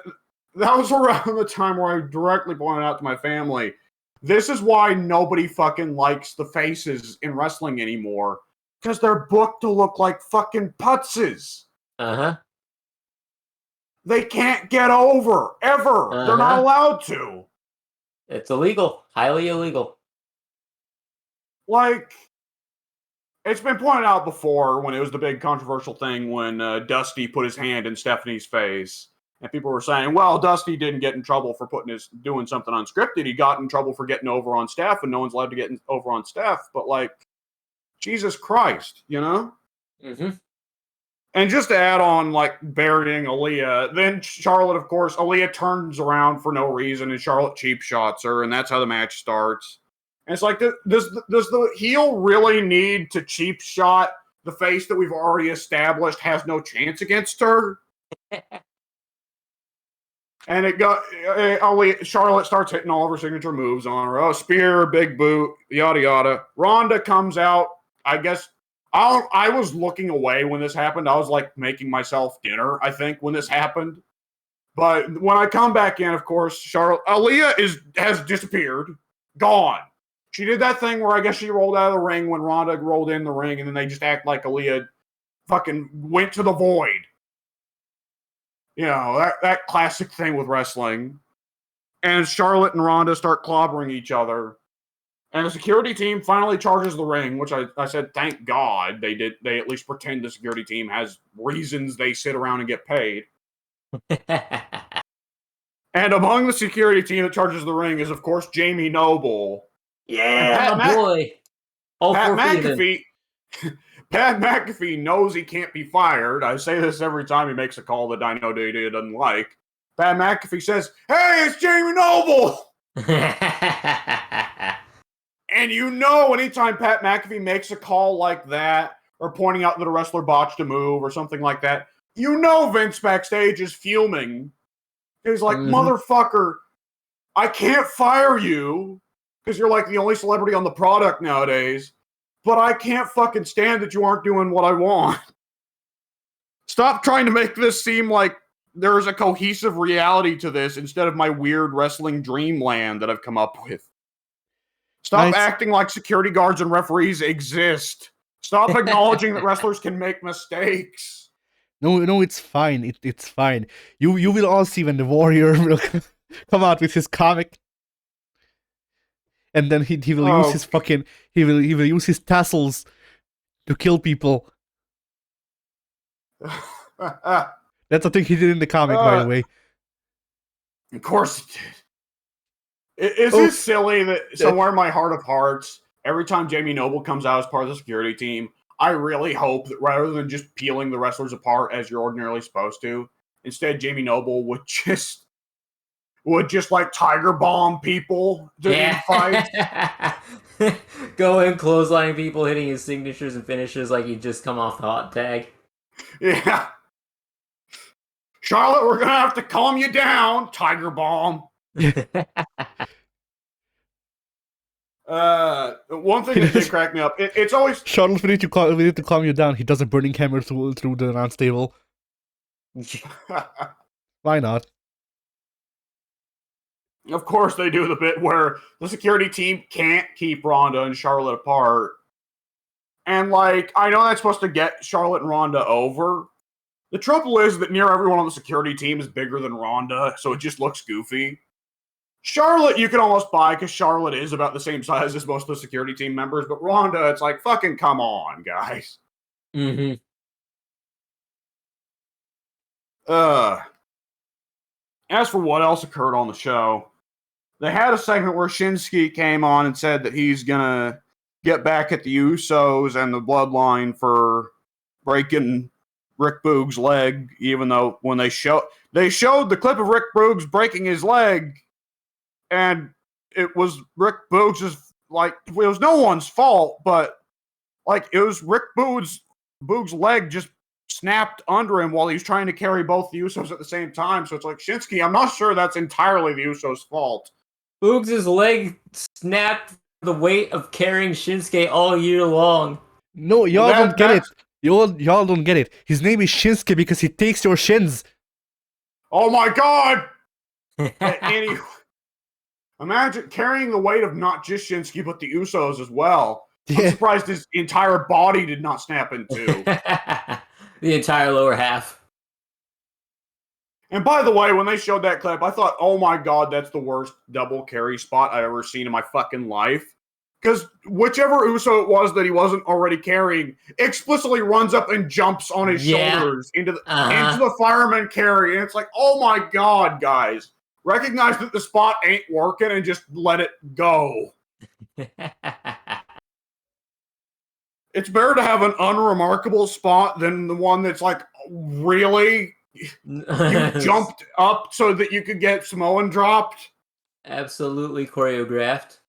that was around the time where I directly pointed out to my family, this is why nobody fucking likes the faces in wrestling anymore. Because they're booked to look like fucking putzes. Uh-huh. They can't get over, ever. They're not allowed to. It's illegal. Highly illegal. Like, it's been pointed out before when it was the big controversial thing when Dusty put his hand in Stephanie's face. And people were saying, well, Dusty didn't get in trouble for doing something unscripted. He got in trouble for getting over on Steph, and no one's allowed to get over on Steph. But, like, Jesus Christ, you know? Mm-hmm. And just to add on, like, burying Aaliyah, then Charlotte, of course, Aaliyah turns around for no reason, and Charlotte cheap shots her, and that's how the match starts. And it's like, does the heel really need to cheap shot the face that we've already established has no chance against her? And Charlotte starts hitting all of her signature moves on her. Oh, spear, big boot, yada, yada. Ronda comes out. I guess I was looking away when this happened. I was like making myself dinner, I think, when this happened. But when I come back in, of course, Aaliyah has disappeared. Gone. She did that thing where I guess she rolled out of the ring when Ronda rolled in the ring, and then they just act like Aaliyah fucking went to the void. You know, that classic thing with wrestling. And Charlotte and Ronda start clobbering each other. And the security team finally charges the ring, which I said, thank God they did. They at least pretend the security team has reasons they sit around and get paid. And among the security team that charges the ring is, of course, Jamie Noble. Yeah, my boy. All Pat 4 feet of him. McAfee, Pat McAfee knows he can't be fired. I say this every time he makes a call that Dino Data doesn't like. Pat McAfee says, "Hey, it's Jamie Noble." And you know, anytime Pat McAfee makes a call like that, or pointing out that a wrestler botched a move or something like that, you know Vince backstage is fuming. He's like, motherfucker, I can't fire you because you're like the only celebrity on the product nowadays, but I can't fucking stand that you aren't doing what I want. Stop trying to make this seem like there's a cohesive reality to this instead of my weird wrestling dreamland that I've come up with. Stop acting like security guards and referees exist. Stop acknowledging that wrestlers can make mistakes. No, it's fine. It's fine. You will all see when the Warrior will come out with his comic, and then he will use his fucking he will use his tassels to kill people. That's a thing he did in the comic, by the way. Of course he did. Is it silly that somewhere in my heart of hearts, every time Jamie Noble comes out as part of the security team, I really hope that rather than just peeling the wrestlers apart as you're ordinarily supposed to, instead Jamie Noble would just like tiger bomb people during fights. Go in, clotheslining people, hitting his signatures and finishes like he just come off the hot tag. Yeah. Charlotte, we're gonna have to calm you down, tiger bomb. One thing that did crack me up, it's always Charlotte, we need to calm you down. He does a burning hammer through the announce table. Why not? Of course they do the bit where the security team can't keep Ronda and Charlotte apart. And like, I know that's supposed to get Charlotte and Ronda over. The trouble is that near everyone on the security team is bigger than Ronda, so it just looks goofy. Charlotte, you can almost buy because Charlotte is about the same size as most of the security team members, but Ronda, it's like, fucking come on, guys. As for what else occurred on the show, they had a segment where Shinsuke came on and said that he's gonna get back at the Usos and the Bloodline for breaking Rick Boog's leg, even though when they showed the clip of Rick Boogs breaking his leg, and it was Rick Boogs' like, it was no one's fault, but like it was Rick Boogs' leg just snapped under him while he was trying to carry both the Usos at the same time. So it's like, Shinsuke, I'm not sure that's entirely the Usos' fault. Boogs' leg snapped the weight of carrying Shinsuke all year long. No, y'all don't get it. Y'all don't get it. His name is Shinsuke because he takes your shins. Oh my god! Anyway, imagine carrying the weight of not just Shinsuke, but the Usos as well. Yeah. I'm surprised his entire body did not snap in two. The entire lower half. And by the way, when they showed that clip, I thought, oh my god, that's the worst double carry spot I've ever seen in my fucking life. Because whichever Uso it was that he wasn't already carrying explicitly runs up and jumps on his shoulders into the fireman carry. And it's like, oh my god, guys. Recognize that the spot ain't working and just let it go. It's better to have an unremarkable spot than the one that's like, really? You jumped up so that you could get Samoan dropped? Absolutely choreographed.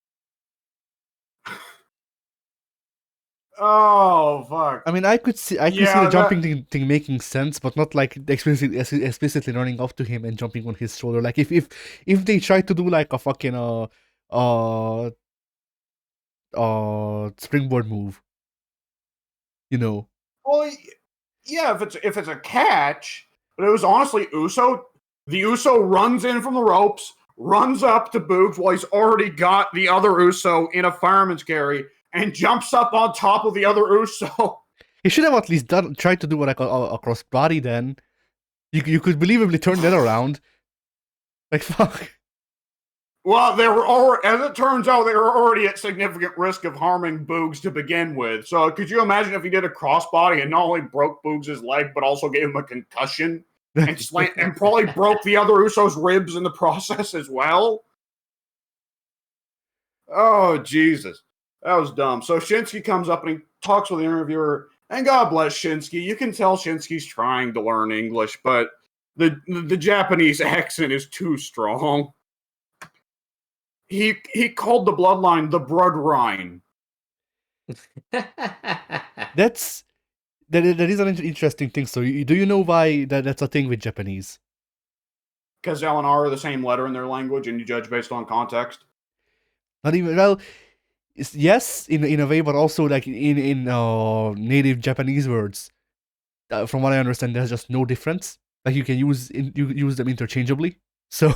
Oh, fuck. I mean, I could see the jumping thing making sense, but not like explicitly running up to him and jumping on his shoulder. Like if they try to do like a fucking springboard move, you know. Well, yeah, if it's a catch, but it was honestly Uso. The Uso runs in from the ropes, runs up to Boogs while he's already got the other Uso in a fireman's carry, and jumps up on top of the other Uso. He should have at least tried to do like a crossbody then. You could believably turn that around. Like, fuck. Well, they were already, as it turns out, they were already at significant risk of harming Boogs to begin with. So could you imagine if he did a crossbody and not only broke Boogs' leg, but also gave him a concussion and probably broke the other Uso's ribs in the process as well? Oh, Jesus. That was dumb. So Shinsky comes up and he talks with the interviewer, and God bless Shinsky. You can tell Shinsky's trying to learn English, but the Japanese accent is too strong. He called the bloodline the Bloodline. That is an interesting thing. So do you know why that's a thing with Japanese? Because L and R are the same letter in their language, and you judge based on context. Not even well. Yes, in a way, but also like in native Japanese words. From what I understand, there's just no difference. Like you can use them interchangeably. So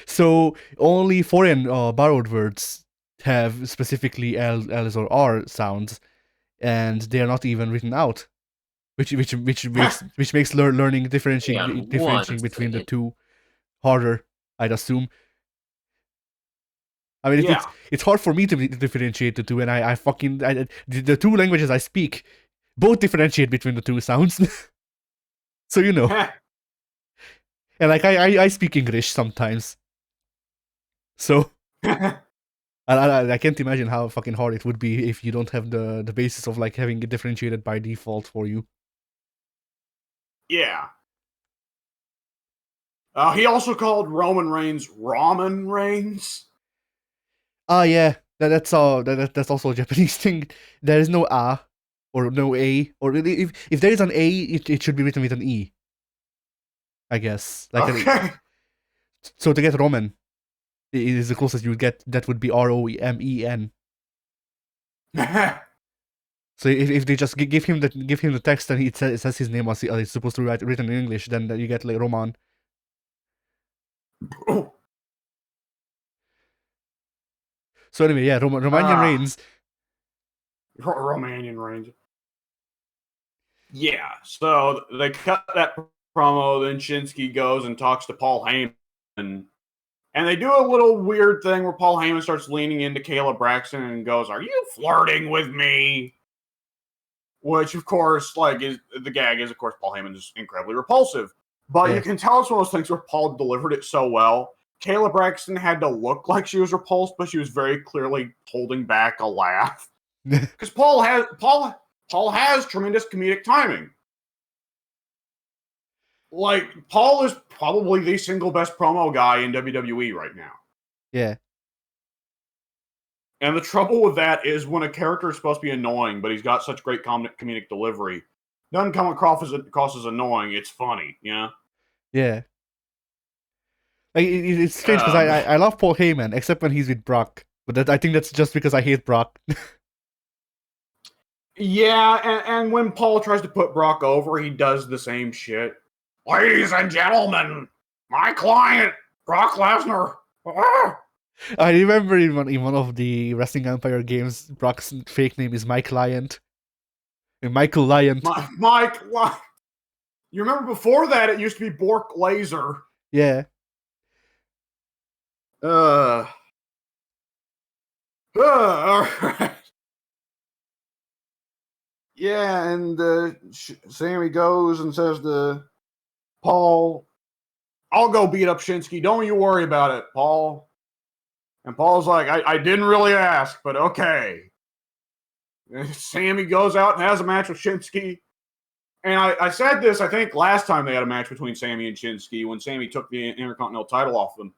so only foreign borrowed words have specifically L's or R sounds, and they are not even written out, which makes learning differentiating between the two harder, I'd assume. I mean, it's hard for me to differentiate the two, and the two languages I speak both differentiate between the two sounds. So you know, and like I speak English sometimes, so I can't imagine how fucking hard it would be if you don't have the basis of like having it differentiated by default for you. Yeah. He also called Roman Reigns Ramen Reigns. Yeah, that's also a Japanese thing. There is no a or no a, or if there is an a, it should be written with an e. I guess Okay. So to get Roman, it is the closest you would get. That would be Romen. So if they just give him the text and it says his name as it's supposed to be written in English, then you get like Roman. Oh. So anyway, yeah, Romanian Reigns. Romanian Reigns. Yeah, so they cut that promo, then Shinsky goes and talks to Paul Heyman. And they do a little weird thing where Paul Heyman starts leaning into Kayla Braxton and goes, "Are you flirting with me?" Which, of course, like, is the gag is, of course, Paul Heyman is incredibly repulsive. But you can tell it's one of those things where Paul delivered it so well. Kayla Braxton had to look like she was repulsed, but she was very clearly holding back a laugh. Because Paul has tremendous comedic timing. Like, Paul is probably the single best promo guy in WWE right now. Yeah. And the trouble with that is when a character is supposed to be annoying, but he's got such great comedic delivery, doesn't come across as annoying. It's funny, you know? Yeah. Like it's strange because I love Paul Heyman except when he's with Brock, but I think that's just because I hate Brock. Yeah, and when Paul tries to put Brock over, he does the same shit. Ladies and gentlemen, my client, Brock Lesnar. Ah! I remember in one of the Wrestling Empire games, Brock's fake name is Mike Lyant. Michael Lyant. Mike. You remember before that, it used to be Bork Laser. Yeah. All right. Yeah, and Sammy goes and says to Paul, "I'll go beat up Shinsky. Don't you worry about it, Paul." And Paul's like, I didn't really ask, but okay. And Sammy goes out and has a match with Shinsky. And I said this, I think, last time they had a match between Sammy and Shinsky when Sammy took the Intercontinental title off them.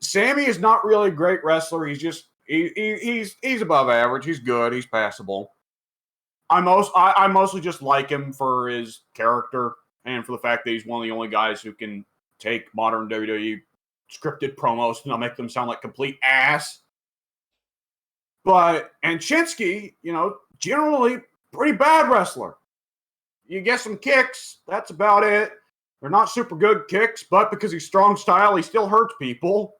Sammy is not really a great wrestler. He's just he's above average. He's good. He's passable. I mostly just like him for his character and for the fact that he's one of the only guys who can take modern WWE scripted promos and not make them sound like complete ass. And Shinsky, generally pretty bad wrestler. You get some kicks, that's about it. They're not super good kicks, but because he's strong style, he still hurts people.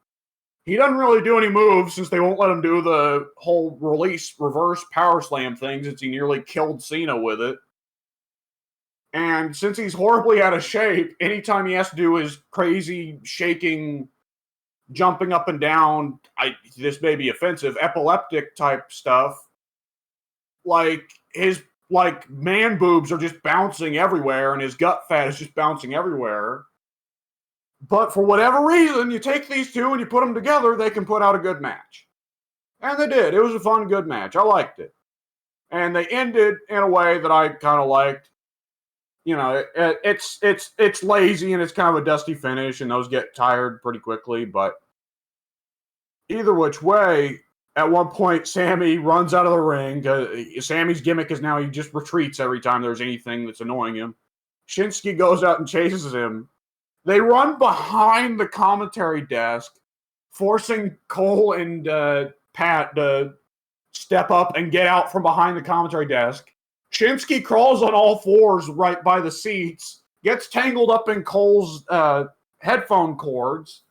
He doesn't really do any moves since they won't let him do the whole reverse power slam thing since he nearly killed Cena with it. And since he's horribly out of shape, anytime he has to do his crazy shaking, jumping up and down, this may be offensive, epileptic type stuff, like his man boobs are just bouncing everywhere and his gut fat is just bouncing everywhere. But for whatever reason, you take these two and you put them together, they can put out a good match. And they did. It was a fun, good match. I liked it. And they ended in a way that I kind of liked. You know, it's lazy and it's kind of a dusty finish, and those get tired pretty quickly. But either which way, at one point, Sammy runs out of the ring. Sammy's gimmick is now he just retreats every time there's anything that's annoying him. Shinsuke goes out and chases him. They run behind the commentary desk, forcing Cole and Pat to step up and get out from behind the commentary desk. Shinsuke crawls on all fours right by the seats, gets tangled up in Cole's headphone cords,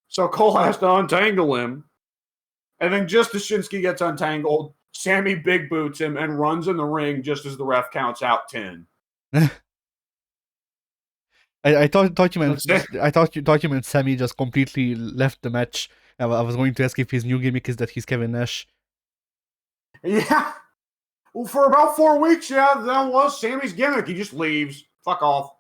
so Cole has to untangle him. And then just as Shinsuke gets untangled, Sammy big boots him and runs in the ring just as the ref counts out 10. I thought you meant Sammy just completely left the match. I was going to ask if his new gimmick is that he's Kevin Nash. Yeah. Well, for about 4 weeks, yeah, that was Sammy's gimmick. He just leaves. Fuck off.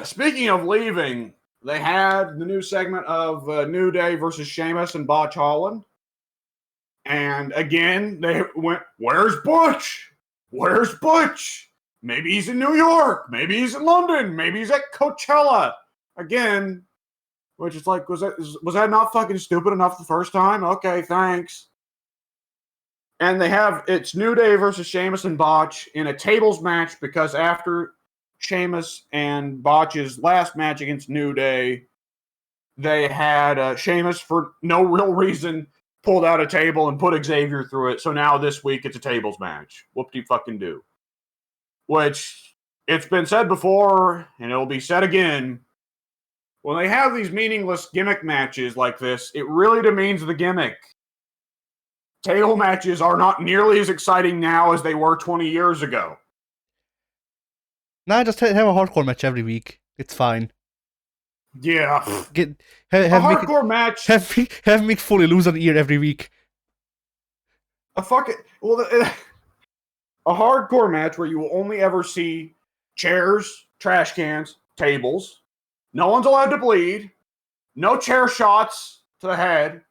Speaking of leaving, they had the new segment of New Day versus Sheamus and Botch Holland. And again, they went, where's Butch? Where's Butch? Maybe he's in New York. Maybe he's in London. Maybe he's at Coachella. Again, which is like, was that not fucking stupid enough the first time? Okay, thanks. And they have, it's New Day versus Sheamus and Botch in a tables match because after Sheamus and Botch's last match against New Day, they had Sheamus, for no real reason, pulled out a table and put Xavier through it. So now this week it's a tables match. Whoop-de-fucking-do. Which, it's been said before, and it'll be said again, when they have these meaningless gimmick matches like this, it really demeans the gimmick. Table matches are not nearly as exciting now as they were 20 years ago. Nah, just have a hardcore match every week. It's fine. Yeah. Have hardcore match. Have Mick Foley lose an ear every week. A hardcore match where you will only ever see chairs, trash cans, tables. No one's allowed to bleed. No chair shots to the head.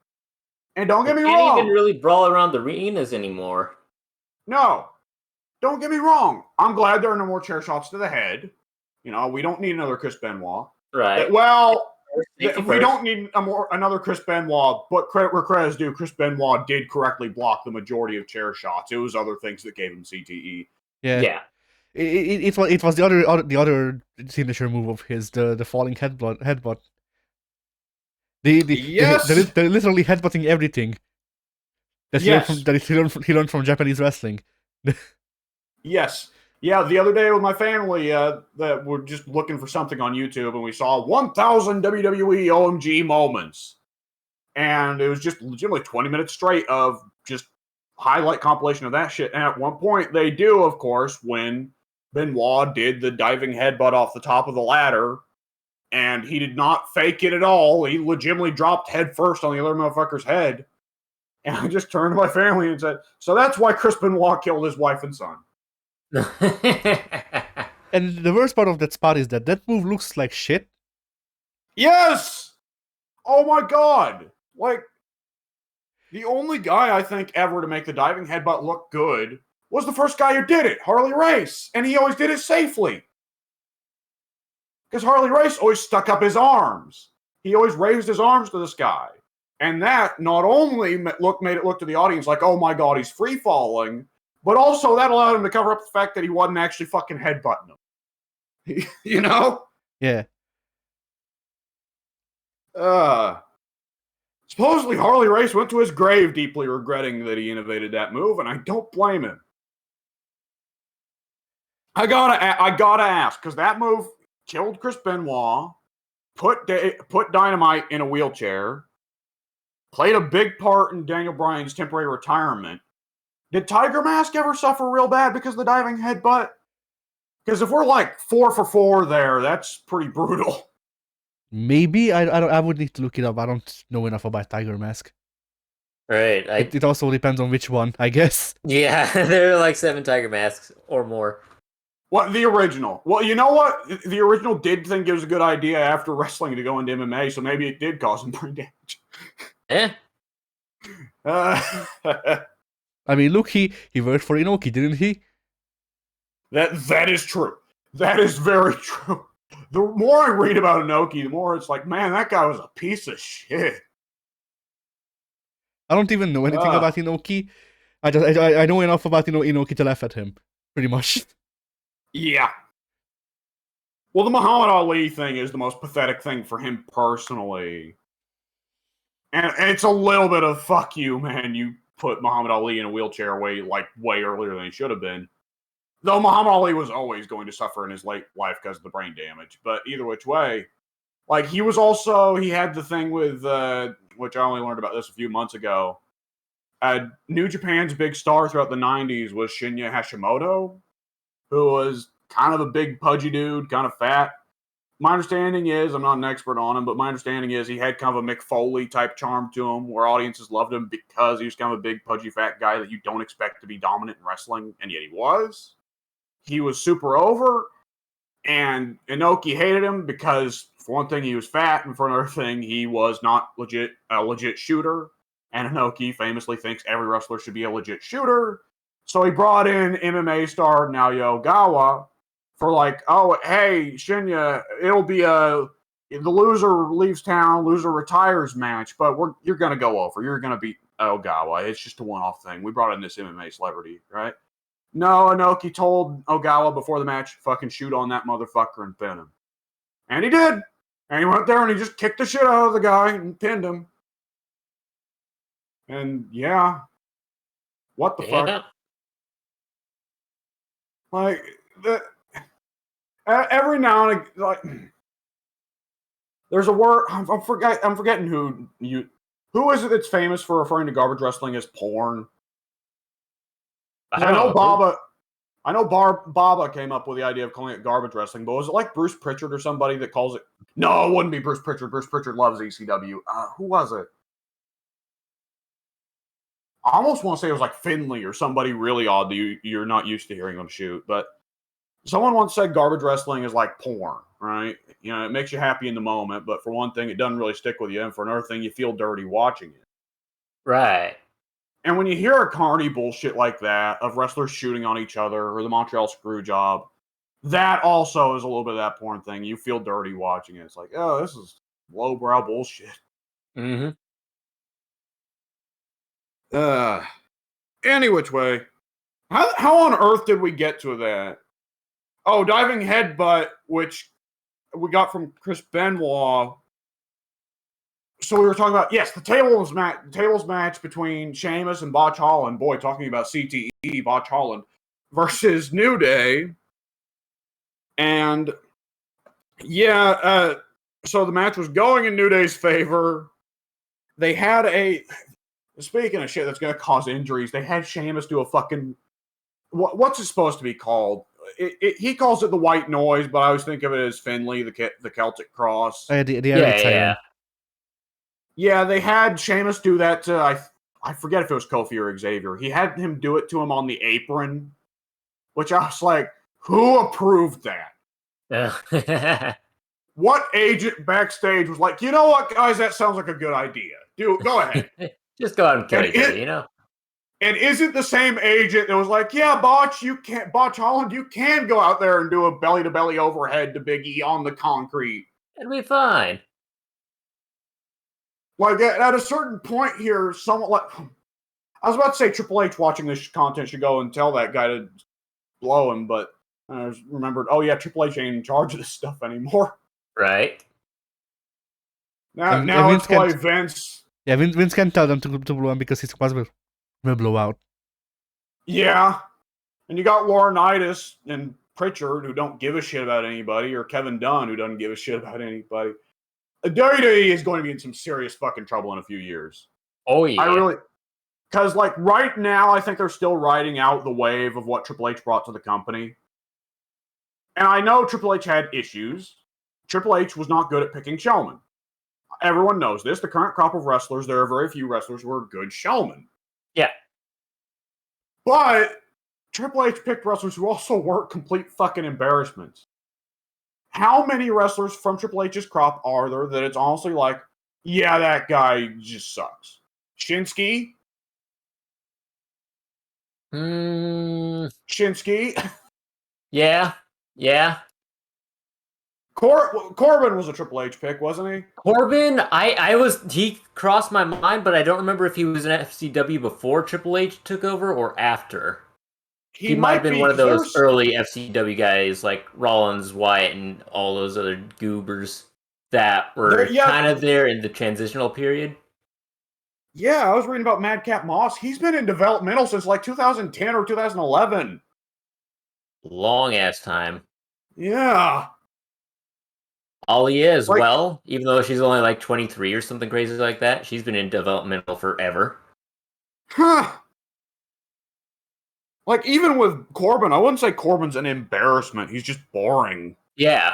And don't get me wrong. Can't even really brawl around the arenas anymore. No. Don't get me wrong. I'm glad there are no more chair shots to the head. You know, we don't need another Chris Benoit. Right. Well, we don't need another Chris Benoit, but credit where credit is due, Chris Benoit did correctly block the majority of chair shots. It was other things that gave him CTE. Yeah. It was the other signature move of his, the falling headbutt. Yes. They're literally headbutting everything. He learned from Japanese wrestling. Yes. Yeah, the other day with my family, that were just looking for something on YouTube, and we saw 1,000 WWE OMG moments. And it was just legitimately 20 minutes straight of just highlight compilation of that shit. And at one point, they do, of course, when Benoit did the diving headbutt off the top of the ladder, and he did not fake it at all. He legitimately dropped head first on the other motherfucker's head. And I just turned to my family and said, so that's why Chris Benoit killed his wife and son. And the worst part of that spot is that move looks like shit. Yes! Oh my god! Like, the only guy I think ever to make the diving headbutt look good was the first guy who did it, Harley Race. And he always did it safely. Because Harley Race always stuck up his arms. He always raised his arms to the sky. And that not only made it look to the audience like, oh my god, he's free falling, but also that allowed him to cover up the fact that he wasn't actually fucking headbutting him. You know? Yeah. Supposedly Harley Race went to his grave deeply regretting that he innovated that move, and I don't blame him. I gotta ask, because that move killed Chris Benoit, put Dynamite in a wheelchair, played a big part in Daniel Bryan's temporary retirement. Did Tiger Mask ever suffer real bad because of the diving headbutt? Because if we're like 4 for 4 there, that's pretty brutal. Maybe I would need to look it up. I don't know enough about Tiger Mask. Right. It also depends on which one, I guess. Yeah, there are like 7 Tiger Masks or more. What, the original? Well, you know what? The original did think it was a good idea after wrestling to go into MMA, so maybe it did cause him brain damage. I mean, look, he worked for Inoki, didn't he? That is true. That is very true. The more I read about Inoki, the more it's like, man, that guy was a piece of shit. I don't even know anything about Inoki. I know enough about Inoki to laugh at him, pretty much. Yeah. Well, the Muhammad Ali thing is the most pathetic thing for him personally. And it's a little bit of fuck you, man. You put Muhammad Ali in a wheelchair way earlier than he should have been. Though Muhammad Ali was always going to suffer in his late life because of the brain damage. But either which way, like he had the thing with, which I only learned about this a few months ago. New Japan's big star throughout the 90s was Shinya Hashimoto, who was kind of a big pudgy dude, kind of fat. My understanding is, I'm not an expert on him, but my understanding is he had kind of a Mick Foley type charm to him where audiences loved him because he was kind of a big pudgy fat guy that you don't expect to be dominant in wrestling, and yet he was. He was super over, and Inoki hated him because, for one thing, he was fat, and for another thing, he was not a legit shooter. And Inoki famously thinks every wrestler should be a legit shooter. So he brought in MMA star Naoya Ogawa for like, oh, hey, Shinya, it'll be the loser leaves town, loser retires match, but you're going to go over. You're going to beat Ogawa. It's just a one-off thing. We brought in this MMA celebrity, right? No, Inoki told Ogawa before the match, fucking shoot on that motherfucker and pin him. And he did. And he went there and he just kicked the shit out of the guy and pinned him. And yeah, what the fuck? Like every now and again, like there's a word I'm forgetting who is it that's famous for referring to garbage wrestling as porn. I know Baba came up with the idea of calling it garbage wrestling, but was it like Bruce Pritchard or somebody that calls it? No, it wouldn't be Bruce Pritchard. Bruce Pritchard loves ECW. Who was it? I almost want to say it was like Finley or somebody really odd that you're not used to hearing them shoot. But someone once said garbage wrestling is like porn, right? You know, it makes you happy in the moment, but for one thing, it doesn't really stick with you. And for another thing, you feel dirty watching it. Right. And when you hear a carny bullshit like that of wrestlers shooting on each other or the Montreal Screwjob, that also is a little bit of that porn thing. You feel dirty watching it. It's like, oh, this is lowbrow bullshit. Mm-hmm. Any which way. How on earth did we get to that? Oh, diving headbutt, which we got from Chris Benoit. So we were talking about, yes, the tables match between Sheamus and Botch Holland. Boy, talking about CTE, Botch Holland versus New Day. And yeah, so the match was going in New Day's favor. They had speaking of shit that's going to cause injuries, they had Sheamus do a fucking, what's it supposed to be called? He calls it the white noise, but I always think of it as Finley, the Celtic cross. Yeah. Yeah, they had Sheamus do that to, I forget if it was Kofi or Xavier. He had him do it to him on the apron, which I was like, who approved that? What agent backstage was like, you know what, guys, that sounds like a good idea. Dude, go ahead. Just go out and kill each other, you know? And isn't the same agent that was like, yeah, Botch Holland, you can go out there and do a belly-to-belly overhead to Big E on the concrete. It'll be fine. Like, at a certain point here, somewhat like... I was about to say Triple H watching this content should go and tell that guy to blow him, but I remembered, oh yeah, Triple H ain't in charge of this stuff anymore. Right. Now it's like Vince... Yeah, Vince can tell them to blow him because his class will blow out. Yeah. And you got Laurinaitis and Pritchard, who don't give a shit about anybody, or Kevin Dunn, who doesn't give a shit about anybody. WWE is going to be in some serious fucking trouble in a few years. Oh, yeah. Because, like, right now, I think they're still riding out the wave of what Triple H brought to the company. And I know Triple H had issues. Triple H was not good at picking showmen. Everyone knows this. The current crop of wrestlers, there are very few wrestlers who are good showmen. Yeah. But Triple H picked wrestlers who also weren't complete fucking embarrassments. How many wrestlers from Triple H's crop are there that it's honestly like, yeah, that guy just sucks? Shinsuke? Shinsuke? Yeah. Corbin was a Triple H pick, wasn't he? Corbin, he crossed my mind, but I don't remember if he was an FCW before Triple H took over or after. He might have been one of those early FCW guys like Rollins, Wyatt, and all those other goobers that were kind of there in the transitional period. Yeah, I was reading about Madcap Moss. He's been in developmental since like 2010 or 2011. Long ass time. Yeah. Ollie as well, even though she's only like 23 or something crazy like that. She's been in developmental forever. Huh. Like, even with Corbin, I wouldn't say Corbin's an embarrassment. He's just boring. Yeah.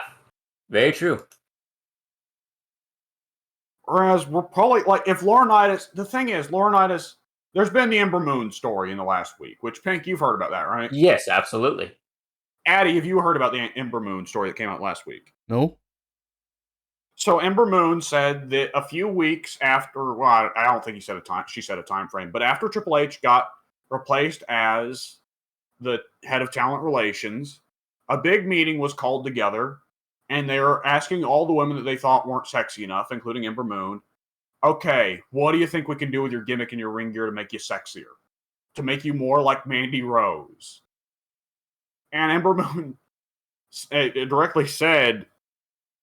Very true. Whereas we're probably, like, if Laurinaitis... The thing is, Laurinaitis... There's been the Ember Moon story in the last week, which, Pink, you've heard about that, right? Yes, absolutely. Addie, have you heard about the Ember Moon story that came out last week? No. So Ember Moon said that a few weeks after... Well, I don't think he said a time... She said a time frame. But after Triple H got replaced as the head of talent relations, a big meeting was called together, and they were asking all the women that they thought weren't sexy enough, including Ember Moon, okay, what do you think we can do with your gimmick and your ring gear to make you sexier? To make you more like Mandy Rose? And Ember Moon directly said,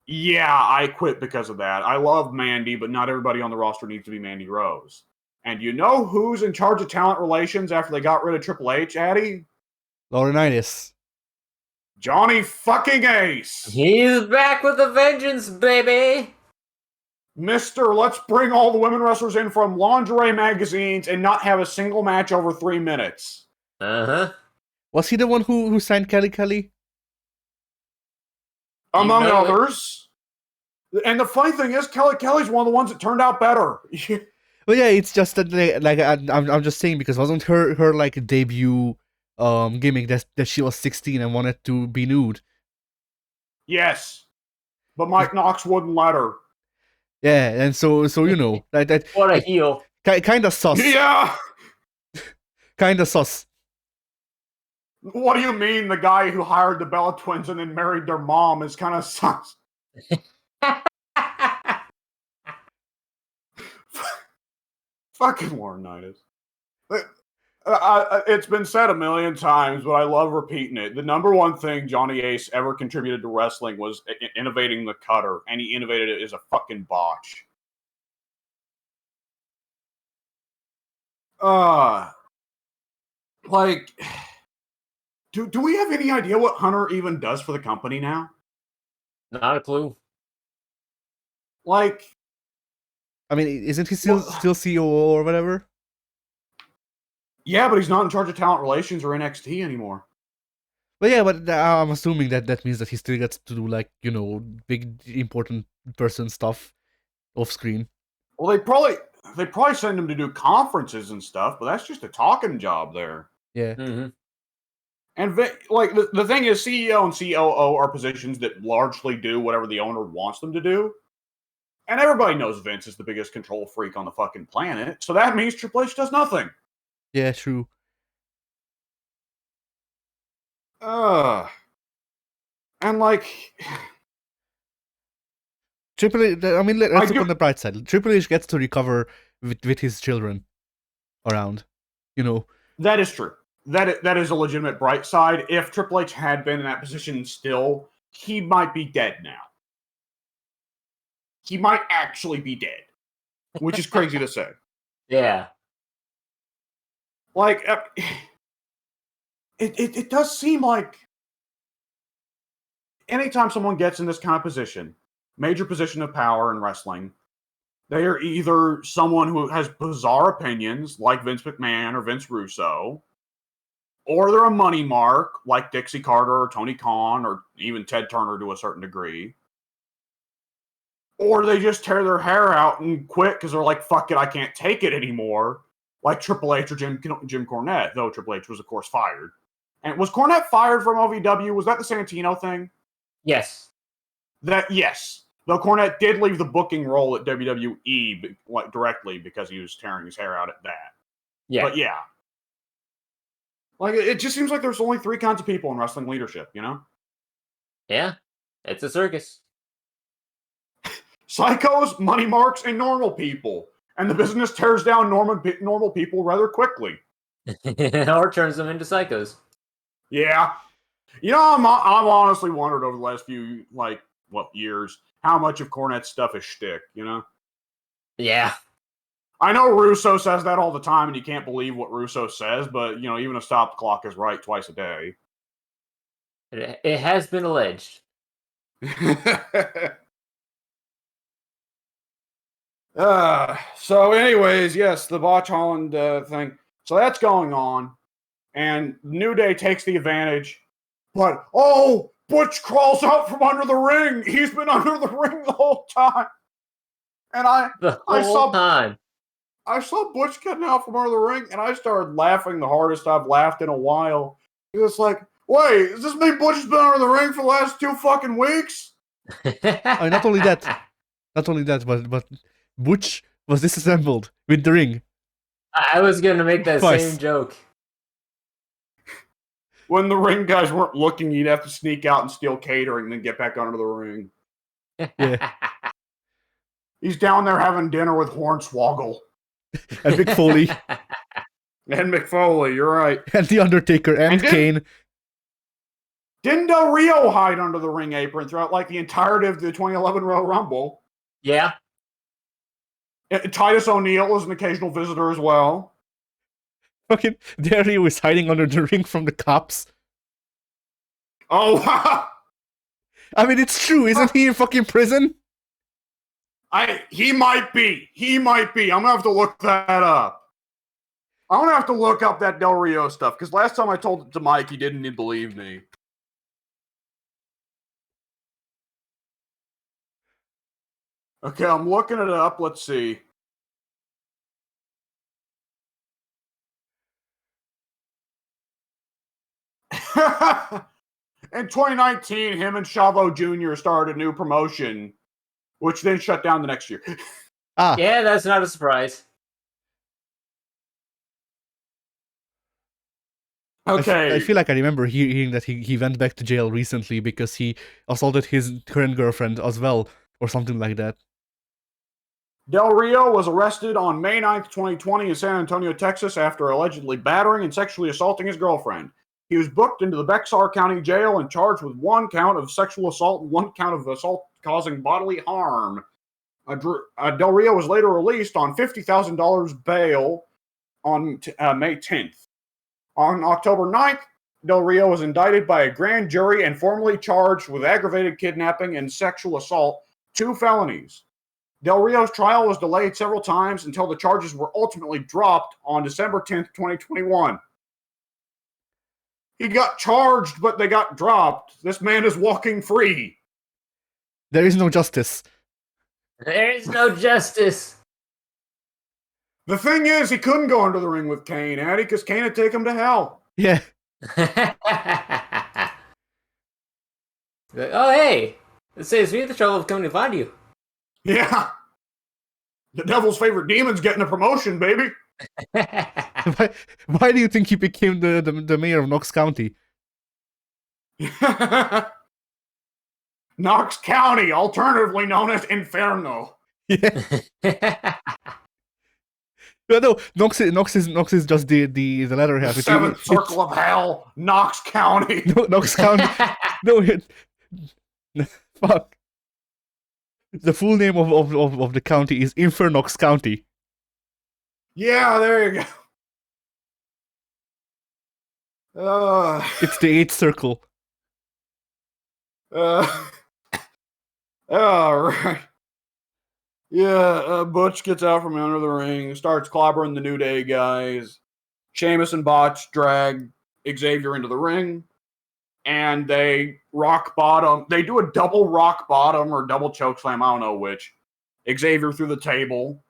yeah, I quit because of that. I love Mandy, but not everybody on the roster needs to be Mandy Rose. And you know who's in charge of talent relations after they got rid of Triple H, Addie? Laurinaitis. Johnny fucking Ace. He's back with a vengeance, baby. Mister, let's bring all the women wrestlers in from lingerie magazines and not have a single match over 3 minutes. Uh-huh. Was he the one who signed Kelly Kelly? Among others. And the funny thing is, Kelly Kelly's one of the ones that turned out better. Well, yeah, it's just that like I'm just saying, because wasn't her like debut gimmick that she was 16 and wanted to be nude? Yes, but Mike Knox wouldn't let her. Yeah, and so you know that what a heel. Kind of sus. Yeah, kind of sus. What do you mean? The guy who hired the Bella Twins and then married their mom is kind of sus. Fucking Laurinaitis. It's been said a million times, but I love repeating it. The number one thing Johnny Ace ever contributed to wrestling was innovating the cutter, and he innovated it as a fucking botch. Like, do we have any idea what Hunter even does for the company now? Not a clue. Like, I mean, isn't he still CEO or whatever? Yeah, but he's not in charge of talent relations or NXT anymore. But yeah, but I'm assuming that means that he still gets to do, like, you know, big important person stuff off screen. Well, they probably send him to do conferences and stuff, but that's just a talking job there. Yeah. Mm-hmm. And like the thing is, CEO and COO are positions that largely do whatever the owner wants them to do. And everybody knows Vince is the biggest control freak on the fucking planet, so that means Triple H does nothing. Yeah, true. And like Triple H, I mean, let's look on the bright side. Triple H gets to recover with his children around, you know. That is true. That is a legitimate bright side. If Triple H had been in that position still, he might be dead now. He might actually be dead, which is crazy to say. Yeah. Like, it does seem like anytime someone gets in this kind of position, major position of power in wrestling, they are either someone who has bizarre opinions, like Vince McMahon or Vince Russo, or they're a money mark, like Dixie Carter or Tony Khan or even Ted Turner to a certain degree. Or they just tear their hair out and quit because they're like, fuck it, I can't take it anymore. Like Triple H or Jim Cornette, though Triple H was, of course, fired. And was Cornette fired from OVW? Was that the Santino thing? Yes. Yes. Though Cornette did leave the booking role at WWE directly because he was tearing his hair out at that. Yeah. But yeah. Like, it just seems like there's only 3 kinds of people in wrestling leadership, you know? Yeah. It's a circus. Psychos, money marks, and normal people. And the business tears down normal people rather quickly. Or turns them into psychos. Yeah. You know, I've honestly wondered over the last few, years, how much of Cornette's stuff is shtick, you know? Yeah. I know Russo says that all the time, and you can't believe what Russo says, but, you know, even a stop clock is right twice a day. It has been alleged. So anyways, yes, the Botch Holland thing. So that's going on, and New Day takes the advantage, but, Butch crawls out from under the ring. He's been under the ring the whole time. And I saw Butch getting out from under the ring, and I started laughing the hardest I've laughed in a while. It's like, wait, does this mean Butch has been under the ring for the last 2 fucking weeks? Not only that, but Butch was disassembled with the ring. I was gonna make that Twice. same joke. When the ring guys weren't looking, you'd have to sneak out and steal catering, then get back under the ring. Yeah. He's down there having dinner with Hornswoggle. And Mick Foley. And Mick Foley, you're right. And The Undertaker and Kane. Didn't Del Rio hide under the ring apron throughout the entirety of the 2011 Royal Rumble? Yeah. Titus O'Neil was an occasional visitor as well. Fucking Del Rio is hiding under the ring from the cops. Oh, I mean, it's true, isn't he in fucking prison? He might be. I'm gonna have to look that up. I'm gonna have to look up that Del Rio stuff, because last time I told it to Mike, he didn't believe me. Okay, I'm looking it up. Let's see. In 2019, him and Chavo Jr. started a new promotion, which then shut down the next year. Yeah, that's not a surprise. Okay. I feel like I remember hearing that he went back to jail recently because he assaulted his current girlfriend as well, or something like that. Del Rio was arrested on May 9th, 2020 in San Antonio, Texas, after allegedly battering and sexually assaulting his girlfriend. He was booked into the Bexar County Jail and charged with 1 count of sexual assault and 1 count of assault causing bodily harm. Del Rio was later released on $50,000 bail on May 10th. On October 9th, Del Rio was indicted by a grand jury and formally charged with aggravated kidnapping and sexual assault, 2 felonies. Del Rio's trial was delayed several times until the charges were ultimately dropped on December 10th, 2021. He got charged, but they got dropped. This man is walking free. There is no justice. There is no justice. The thing is, he couldn't go into the ring with Kane, Addy, because Kane would take him to hell. Yeah. Oh, hey. It saves me the trouble of coming to find you. Yeah. The devil's favorite demon's getting a promotion, baby. Why do you think he became the mayor of Knox County? Knox County, alternatively known as Inferno. Yeah. No, Knox is just the letter half. The 7th circle of hell, Knox County. No, Knox County. No, fuck. The full name of the county is Infernox County. Yeah, there you go. It's the 8th circle. Alright. Yeah, Butch gets out from under the ring, starts clobbering the New Day guys. Sheamus and Botch drag Xavier into the ring, and they rock bottom. They do a double rock bottom or double choke slam, I don't know which. Xavier through the table.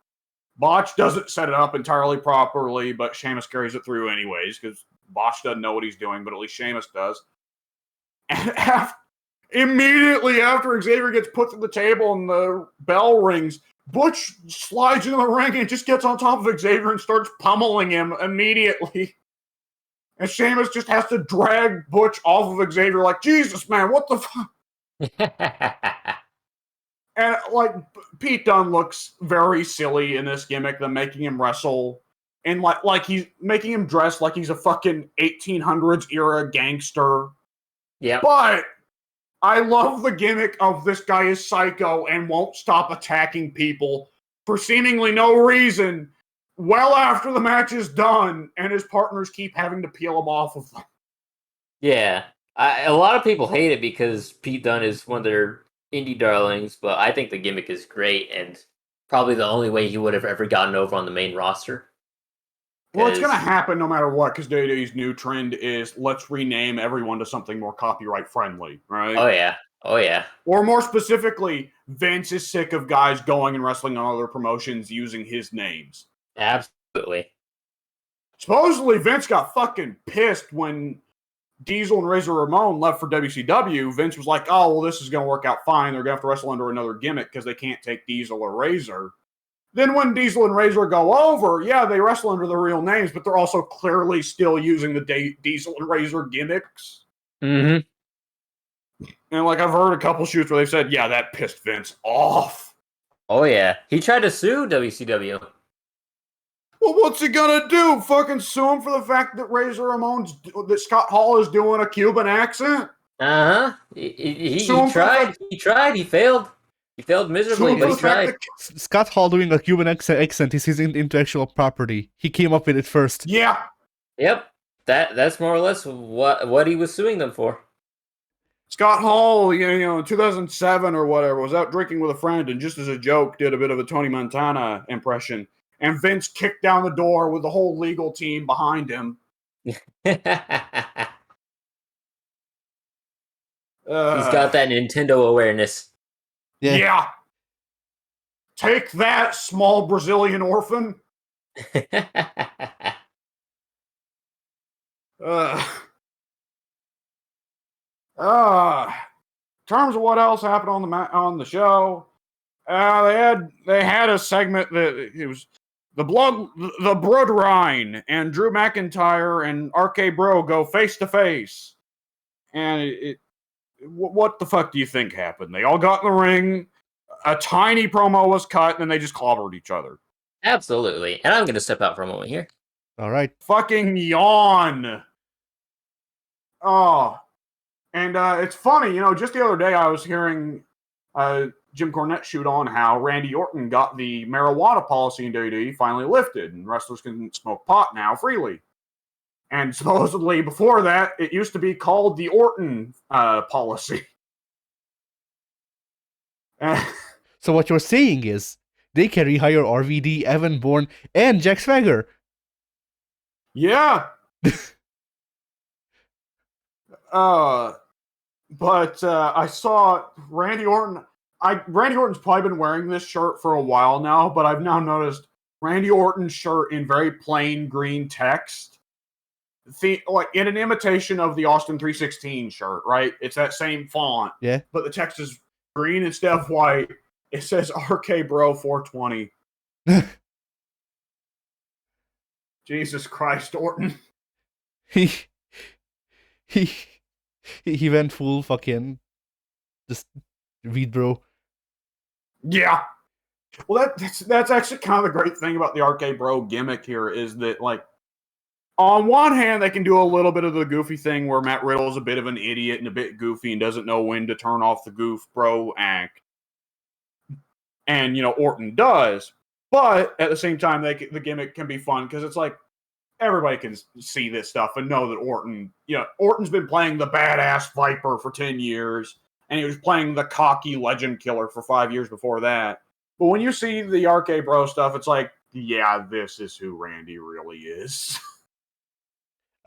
Botch doesn't set it up entirely properly, but Sheamus carries it through anyways, because Botch doesn't know what he's doing, but at least Sheamus does. And immediately after Xavier gets put to the table and the bell rings, Butch slides into the ring and just gets on top of Xavier and starts pummeling him immediately. And Sheamus just has to drag Butch off of Xavier like, Jesus, man, what the fuck? And, like, Pete Dunne looks very silly in this gimmick, them making him wrestle. And, like he's making him dress like he's a fucking 1800s era gangster. Yeah. But I love the gimmick of this guy is psycho and won't stop attacking people for seemingly no reason well after the match is done, and his partners keep having to peel him off of them. Yeah. A lot of people hate it because Pete Dunne is one of their indie darlings, but I think the gimmick is great and probably the only way he would have ever gotten over on the main roster. Well, it's going to happen no matter what, because WWE's new trend is let's rename everyone to something more copyright friendly, right? Oh, yeah. Oh, yeah. Or more specifically, Vince is sick of guys going and wrestling on other promotions using his names. Absolutely. Supposedly, Vince got fucking pissed when Diesel and Razor Ramon left for WCW. Vince was like, oh, well, this is going to work out fine. They're going to have to wrestle under another gimmick because they can't take Diesel or Razor. Then when Diesel and Razor go over, yeah, they wrestle under the real names, but they're also clearly still using the Diesel and Razor gimmicks. Mm-hmm. And, like, I've heard a couple shoots where they've said, yeah, that pissed Vince off. Oh, yeah. He tried to sue WCW. Well, what's he gonna do? Fucking sue him for the fact that that Scott Hall is doing a Cuban accent? Uh-huh. He tried. He tried. He failed. He failed miserably, but he tried. Scott Hall doing a Cuban accent is his intellectual property. He came up with it first. Yeah. Yep. That's more or less what he was suing them for. Scott Hall, you know, in 2007 or whatever, was out drinking with a friend and just as a joke did a bit of a Tony Montana impression. And Vince kicked down the door with the whole legal team behind him. He's got that Nintendo awareness. Yeah. Take that, small Brazilian orphan. In terms of what else happened on the show, they had a segment that it was the Blood Rhine, and Drew McIntyre and RK Bro go face to face, and what the fuck do you think happened? They all got in the ring, a tiny promo was cut, and then they just clobbered each other. Absolutely, and I'm going to step out for a moment here. All right. Fucking yawn. Oh. And it's funny, you know, just the other day I was hearing Jim Cornette shoot on how Randy Orton got the marijuana policy in WWE finally lifted, and wrestlers can smoke pot now freely. And supposedly before that, it used to be called the Orton policy. So what you're saying is they can rehire RVD, Evan Bourne, and Jack Swagger. Yeah. But I saw Randy Orton. Randy Orton's probably been wearing this shirt for a while now, but I've now noticed Randy Orton's shirt in very plain green text. Like in an imitation of the Austin 316 shirt, right? It's that same font. Yeah. But the text is green instead of white. It says RK Bro 420. Jesus Christ, Orton. He went full fucking just read, bro. Yeah. Well, that's actually kind of the great thing about the RK Bro gimmick here is that, like, on one hand, they can do a little bit of the goofy thing where Matt Riddle is a bit of an idiot and a bit goofy and doesn't know when to turn off the goof bro act. And, you know, Orton does. But at the same time, the gimmick can be fun because it's like, everybody can see this stuff and know that Orton's been playing the badass Viper for 10 years, and he was playing the cocky Legend Killer for 5 years before that. But when you see the RK Bro stuff, it's like, yeah, this is who Randy really is.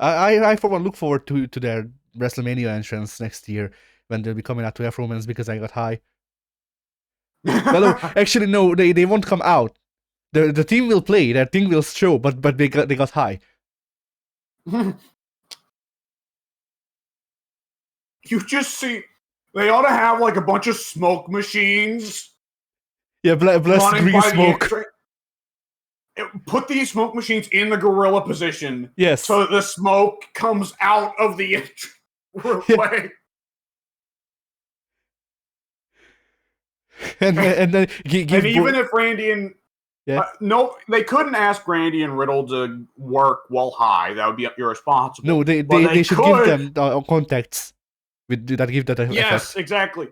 I for one look forward to their WrestleMania entrance next year when they'll be coming out to F Romans because I got high. Well, no, actually, no, they won't come out. The team will play, their team will show, but they got high. You just see they ought to have like a bunch of smoke machines. Yeah, blast green smoke. Put these smoke machines in the gorilla position. Yes. So that the smoke comes out of the way. And then and even if Randy and no, they couldn't ask Randy and Riddle to work while high. That would be irresponsible. No, they should give them contacts with that give that effect. Yes, exactly.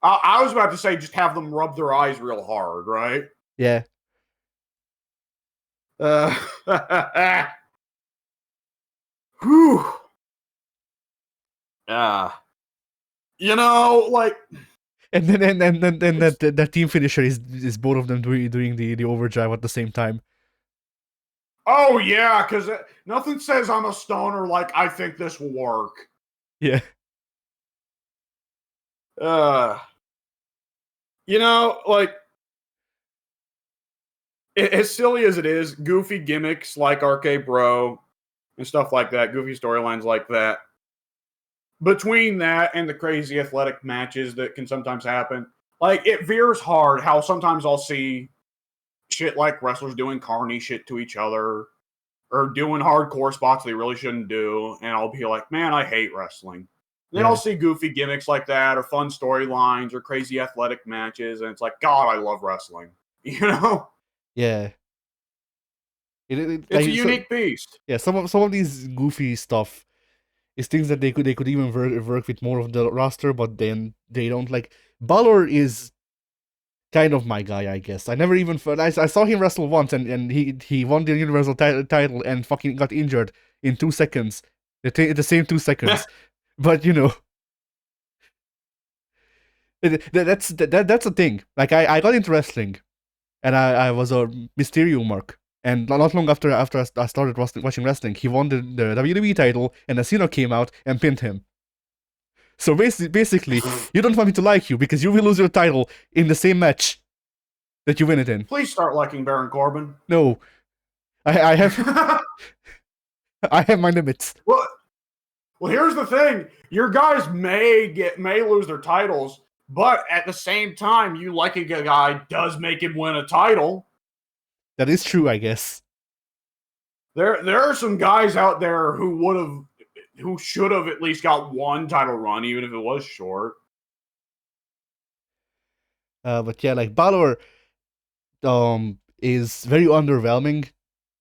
I was about to say just have them rub their eyes real hard, right? Yeah. Whew. You know, like. And then that team finisher is both of them doing the overdrive at the same time. Oh yeah, because nothing says I'm a stoner like I think this will work. Yeah. You know, like as silly as it is, goofy gimmicks like Arcade Bro and stuff like that, goofy storylines like that. Between that and the crazy athletic matches that can sometimes happen, like it veers hard how sometimes I'll see shit like wrestlers doing carny shit to each other or doing hardcore spots they really shouldn't do, and I'll be like, man, I hate wrestling. Then I'll see goofy gimmicks like that or fun storylines or crazy athletic matches, and it's like, God, I love wrestling. You know? Yeah. It's a unique beast. Yeah, some of these goofy stuff is things that they could even work with more of the roster, but then they don't. Like Balor is kind of my guy, I guess. I never even I saw him wrestle once, and he won the Universal title and fucking got injured in 2 seconds. The same 2 seconds. But you know, that's a thing. Like I got into wrestling, and I was a Mysterio mark. And not long after I started watching wrestling, he won the WWE title, and Cena came out and pinned him. So basically, you don't want me to like you because you will lose your title in the same match that you win it in. Please start liking Baron Corbin. No, I have I have my limits. Well, here's the thing: your guys may lose their titles, but at the same time, you liking a guy does make him win a title. That is true, I guess. There are some guys out there who should have at least got one title run, even if it was short. But yeah, like Balor, is very underwhelming.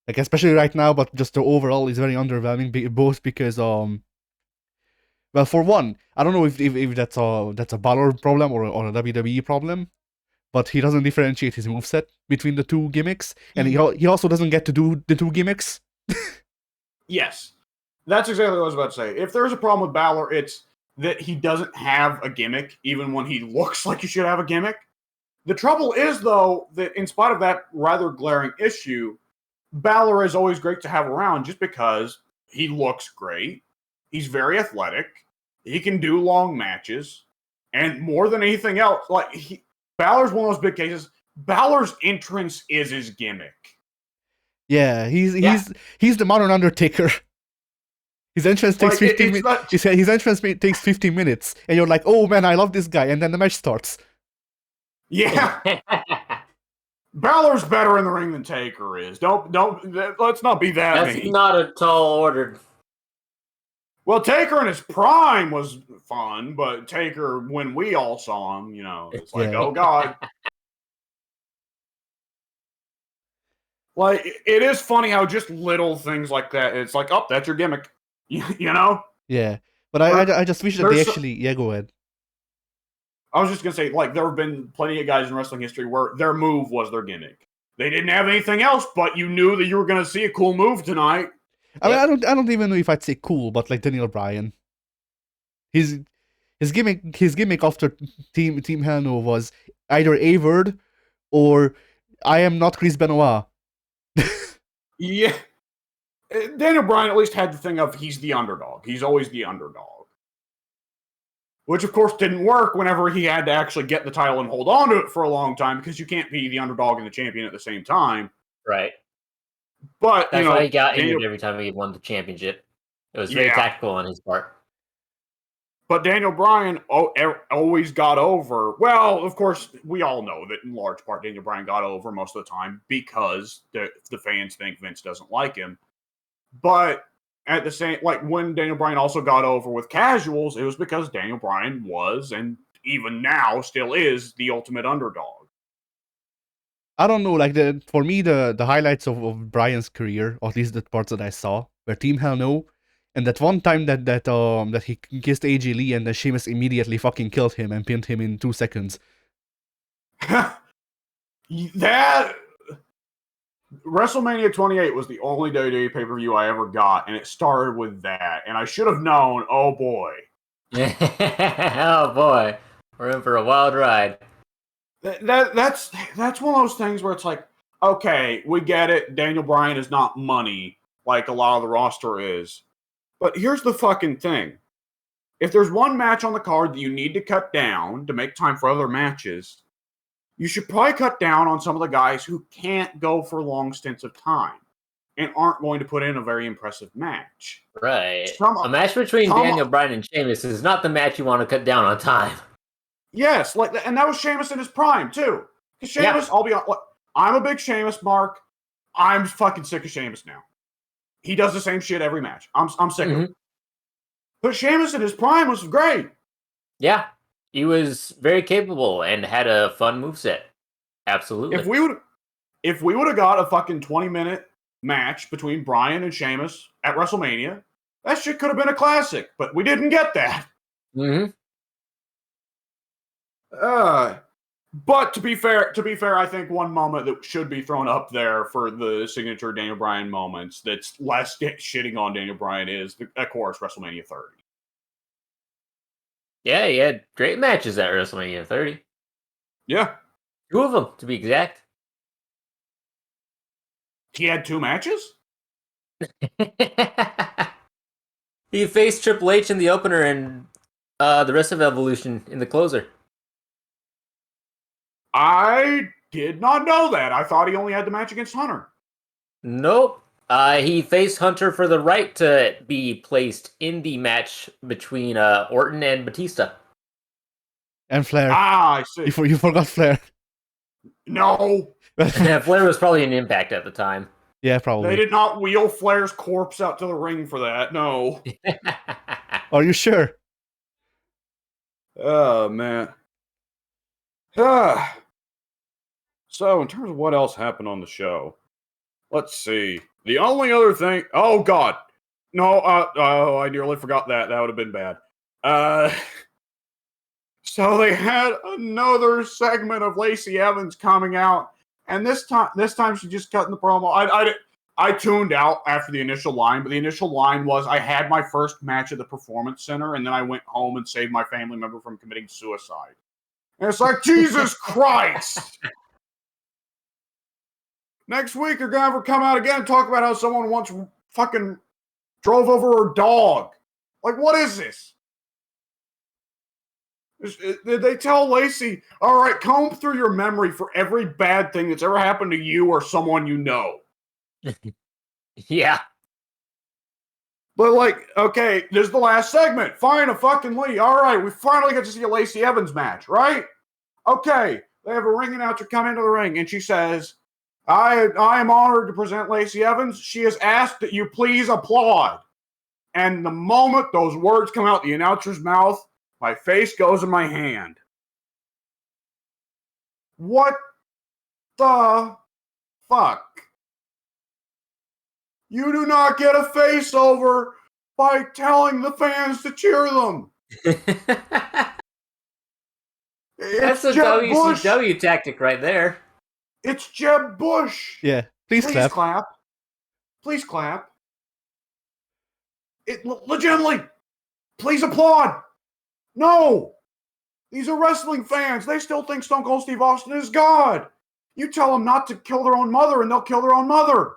Like especially right now, but just the overall is very underwhelming. Both because well, for one, I don't know if that's a Balor problem or a WWE problem, but he doesn't differentiate his moveset between the two gimmicks, and he also doesn't get to do the two gimmicks. Yes, that's exactly what I was about to say. If there's a problem with Balor, it's that he doesn't have a gimmick, even when he looks like he should have a gimmick. The trouble is, though, that in spite of that rather glaring issue, Balor is always great to have around just because he looks great. He's very athletic. He can do long matches. And more than anything else, like Balor's one of those big cases. Balor's entrance is his gimmick. Yeah, he's the modern Undertaker. His entrance takes 15 minutes. His entrance takes 15 minutes, and you're like, "Oh man, I love this guy," and then the match starts. Yeah, Balor's better in the ring than Taker is. Let's not be that. That's not a tall order. Well, Taker in his prime was fun, but Taker when we all saw him, it's like, oh god. Like, it is funny how just little things like that, it's like, oh, that's your gimmick. You know? Yeah. But I just wish that they actually... Yeah, go ahead. I was just going to say, like, there have been plenty of guys in wrestling history where their move was their gimmick. They didn't have anything else, but you knew that you were going to see a cool move tonight. I mean, I don't even know if I'd say cool, but like Daniel Bryan. His gimmick after Team Hell No was either a word or I am not Chris Benoit. Yeah. Daniel Bryan at least had the thing of he's the underdog. He's always the underdog. which of course didn't work whenever he had to actually get the title and hold on to it for a long time because you can't be the underdog and the champion at the same time. Right. But that's why he got injured every time he won the championship. It was very tactical on his part. But Daniel Bryan always got over. Well, of course, we all know that in large part Daniel Bryan got over most of the time because the fans think Vince doesn't like him. But at the same, like when Daniel Bryan also got over with casuals, it was because Daniel Bryan was, and even now still is, the ultimate underdog. I don't know, like for me the highlights of Bryan's career, or at least the parts that I saw, were Team Hell No, and that one time that he kissed AJ Lee and then Sheamus immediately fucking killed him and pinned him in 2 seconds. That WrestleMania 28 was the only WWE pay-per-view I ever got, and it started with that. And I should have known, oh boy. Oh boy. We're in for a wild ride. That's one of those things where it's like, okay, we get it. Daniel Bryan is not money like a lot of the roster is. But here's the fucking thing. If there's one match on the card that you need to cut down to make time for other matches, you should probably cut down on some of the guys who can't go for long stints of time and aren't going to put in a very impressive match. Right. A match between Daniel Bryan and Sheamus is not the match you want to cut down on time. Yes, and that was Sheamus in his prime too. Because Sheamus, I'll be honest, I'm a big Sheamus mark. I'm fucking sick of Sheamus now. He does the same shit every match. I'm sick of it. But Sheamus in his prime was great. Yeah, he was very capable and had a fun moveset. Absolutely. If we would have got a fucking 20-minute match between Bryan and Sheamus at WrestleMania, that shit could have been a classic. But we didn't get that. But to be fair, I think one moment that should be thrown up there for the signature Daniel Bryan moments that's less shitting on Daniel Bryan is, of course, WrestleMania 30. Yeah, he had great matches at WrestleMania 30. Yeah. 2 of them, to be exact. He had 2 matches? He faced Triple H in the opener and the rest of Evolution in the closer. I did not know that. I thought he only had the match against Hunter. Nope. He faced Hunter for the right to be placed in the match between Orton and Batista. And Flair. Ah, I see. You forgot Flair. No. Yeah, Flair was probably an Impact at the time. Yeah, probably. They did not wheel Flair's corpse out to the ring for that. No. Are you sure? Oh, man. So, in terms of what else happened on the show, let's see. The only other thing... Oh, God. No, I nearly forgot that. That would have been bad. So they had another segment of Lacey Evans coming out, and this time she just cut in the promo. I tuned out after the initial line, but the initial line was, I had my first match at the Performance Center, and then I went home and saved my family member from committing suicide. And it's like, Jesus Christ! Next week, you're going to have her come out again and talk about how someone once fucking drove over her dog. Like, what is this? Did they tell Lacey, all right, comb through your memory for every bad thing that's ever happened to you or someone you know? Yeah. But, like, okay, this is the last segment. Fine, a fucking Lee. All right, we finally get to see a Lacey Evans match, right? Okay, they have a ring announcer come into the ring, and she says, I am honored to present Lacey Evans. She has asked that you please applaud. And the moment those words come out the announcer's mouth, my face goes in my hand. What the fuck? You do not get a face over by telling the fans to cheer them. That's a WCW tactic right there. It's Jeb Bush. Yeah, please clap. Please clap. Legitimately, please applaud. No. These are wrestling fans. They still think Stone Cold Steve Austin is God. You tell them not to kill their own mother, and they'll kill their own mother.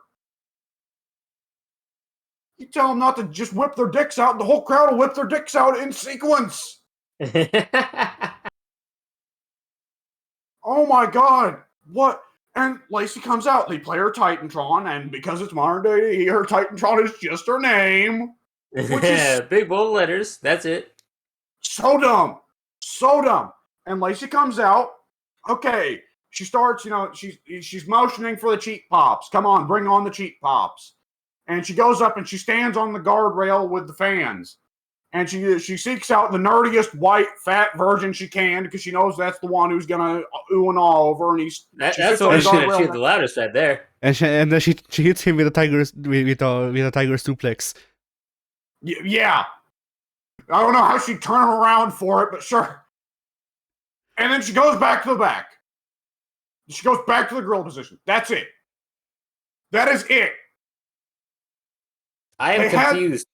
You tell them not to just whip their dicks out, and the whole crowd will whip their dicks out in sequence. Oh my god, what? And Lacey comes out. They play her Titantron, and because it's modern day, her Titantron is just her name, which is Big bold letters. That's it. so dumb, so dumb. And Lacey comes out. Okay, she starts. She's motioning for the cheek pops. Come on, bring on the cheek pops. And she goes up and she stands on the guardrail with the fans. And she seeks out the nerdiest white fat virgin she can because she knows that's the one who's gonna ooh and all over. And that's the one who's gonna cheer the loudest right there. And then she hits him with a tiger with a tiger suplex. Yeah, I don't know how she'd turn him around for it, but sure. And then she goes back to the back. She goes back to the grill position. That's it. That is it. I am confused.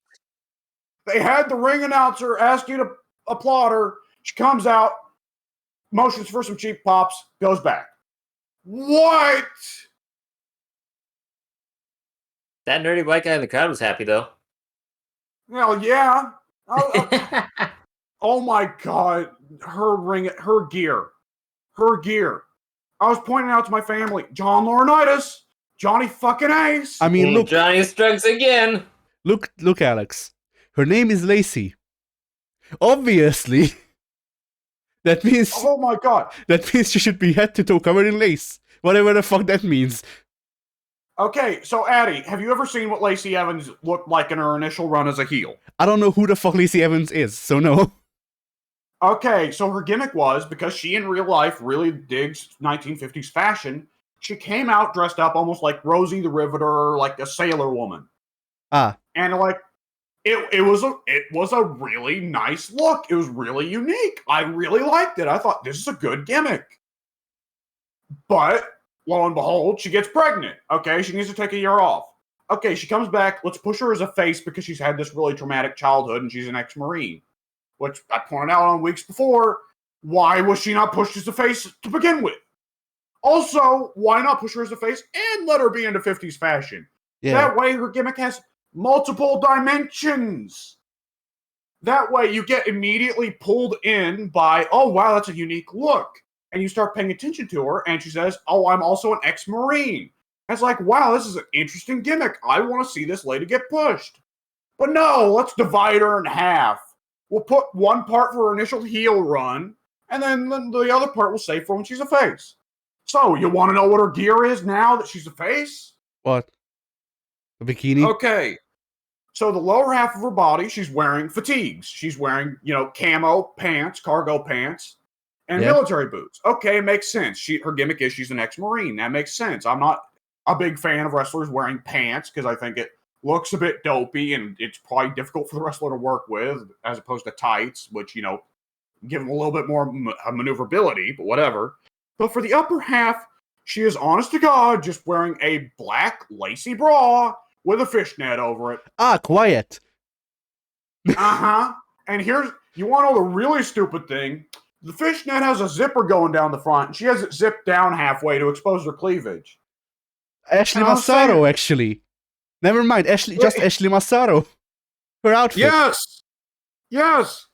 They had the ring announcer ask you to applaud her. She comes out, motions for some cheap pops, goes back. What? That nerdy white guy in the crowd was happy, though. Well, yeah. Oh my god. Her gear. I was pointing out to my family, John Laurinaitis, Johnny fucking Ace. I mean, look. Johnny strikes again. Look, Alex. Her name is Lacey. Obviously. That means. Oh my god. That means she should be head to toe covered in lace. Whatever the fuck that means. Okay, so Addie, have you ever seen what Lacey Evans looked like in her initial run as a heel? I don't know who the fuck Lacey Evans is, so no. Okay, so her gimmick was, because she in real life really digs 1950s fashion, she came out dressed up almost like Rosie the Riveter, like a sailor woman. Ah. And like, it was a really nice look. It was really unique. I really liked it. I thought, this is a good gimmick. But, lo and behold, she gets pregnant. Okay, she needs to take a year off. Okay, she comes back. Let's push her as a face because she's had this really traumatic childhood and she's an ex-Marine. Which I pointed out on weeks before. Why was she not pushed as a face to begin with? Also, why not push her as a face and let her be into 50s fashion? Yeah. That way her gimmick has multiple dimensions. That way you get immediately pulled in by, oh, wow, that's a unique look. And you start paying attention to her, and she says, oh, I'm also an ex-Marine. And it's like, wow, this is an interesting gimmick. I want to see this lady get pushed. But no, let's divide her in half. We'll put one part for her initial heel run, and then the other part we'll save for when she's a face. So, you want to know what her gear is now that she's a face? What? A bikini? Okay. So, the lower half of her body, she's wearing fatigues. She's wearing, camo pants, cargo pants, and military boots. Okay, makes sense. Her gimmick is she's an ex-Marine. That makes sense. I'm not a big fan of wrestlers wearing pants because I think it looks a bit dopey and it's probably difficult for the wrestler to work with as opposed to tights, which, give them a little bit more maneuverability, but whatever. But for the upper half, she is honest to God just wearing a black lacy bra with a fishnet over it. Ah, quiet. Uh-huh. And you want to know the really stupid thing? The fishnet has a zipper going down the front, and she has it zipped down halfway to expose her cleavage. Ashley Massaro, actually. Never mind, Ashley Massaro. Her outfit. Yes.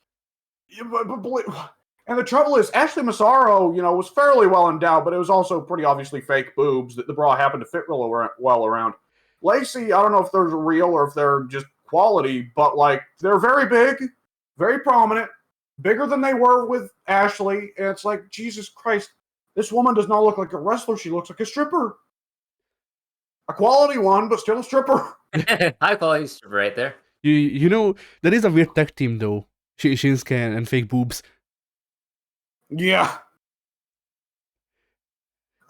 And the trouble is, Ashley Massaro, was fairly well endowed, but it was also pretty obviously fake boobs that the bra happened to fit really well around. Lacey, I don't know if they're real or if they're just quality, but they're very big, very prominent, bigger than they were with Ashley. And it's like, Jesus Christ, this woman does not look like a wrestler. She looks like a stripper. A quality one, but still a stripper. High quality stripper right there. You know, that is a weird tech team, though. Shinsuke and fake boobs. Yeah.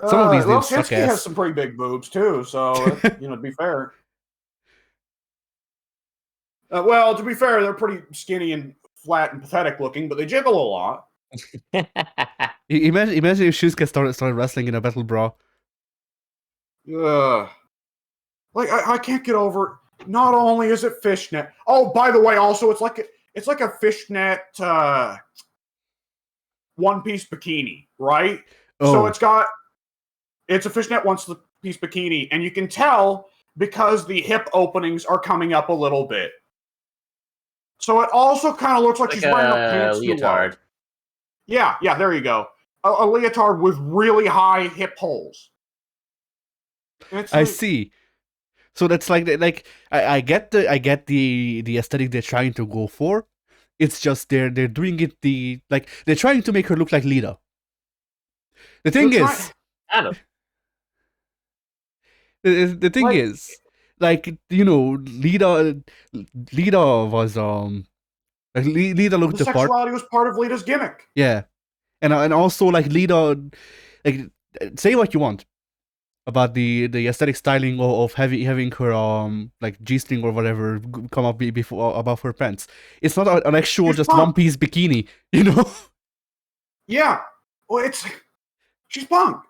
Some of these names suck Shinsuke has some pretty big boobs, too, so, to be fair. Well, to be fair, they're pretty skinny and flat and pathetic looking, but they jiggle a lot. Imagine if Shinsuke started wrestling in a battle bra. I can't get over it. Not only is it fishnet. Oh, by the way, also it's like a fishnet one-piece bikini, right? Oh. So it's a fishnet one-piece bikini, and you can tell because the hip openings are coming up a little bit. So it also kind of looks like she's wearing her pants too low. leotard. Yeah, there you go. A leotard with really high hip holes. I see. So that's like I get the aesthetic they're trying to go for. It's just they're doing it they're trying to make her look like Lita. The thing is, I don't. the thing is, like, you know, Lita was like Lita looked the the part. sexuality was part of Lita's gimmick. Yeah, and also like Lita, like, say what you want about the aesthetic styling of having her like G-string or whatever come up before above her pants. It's not an actual She's just punk. one piece bikini, you know? Yeah, well, she's punk.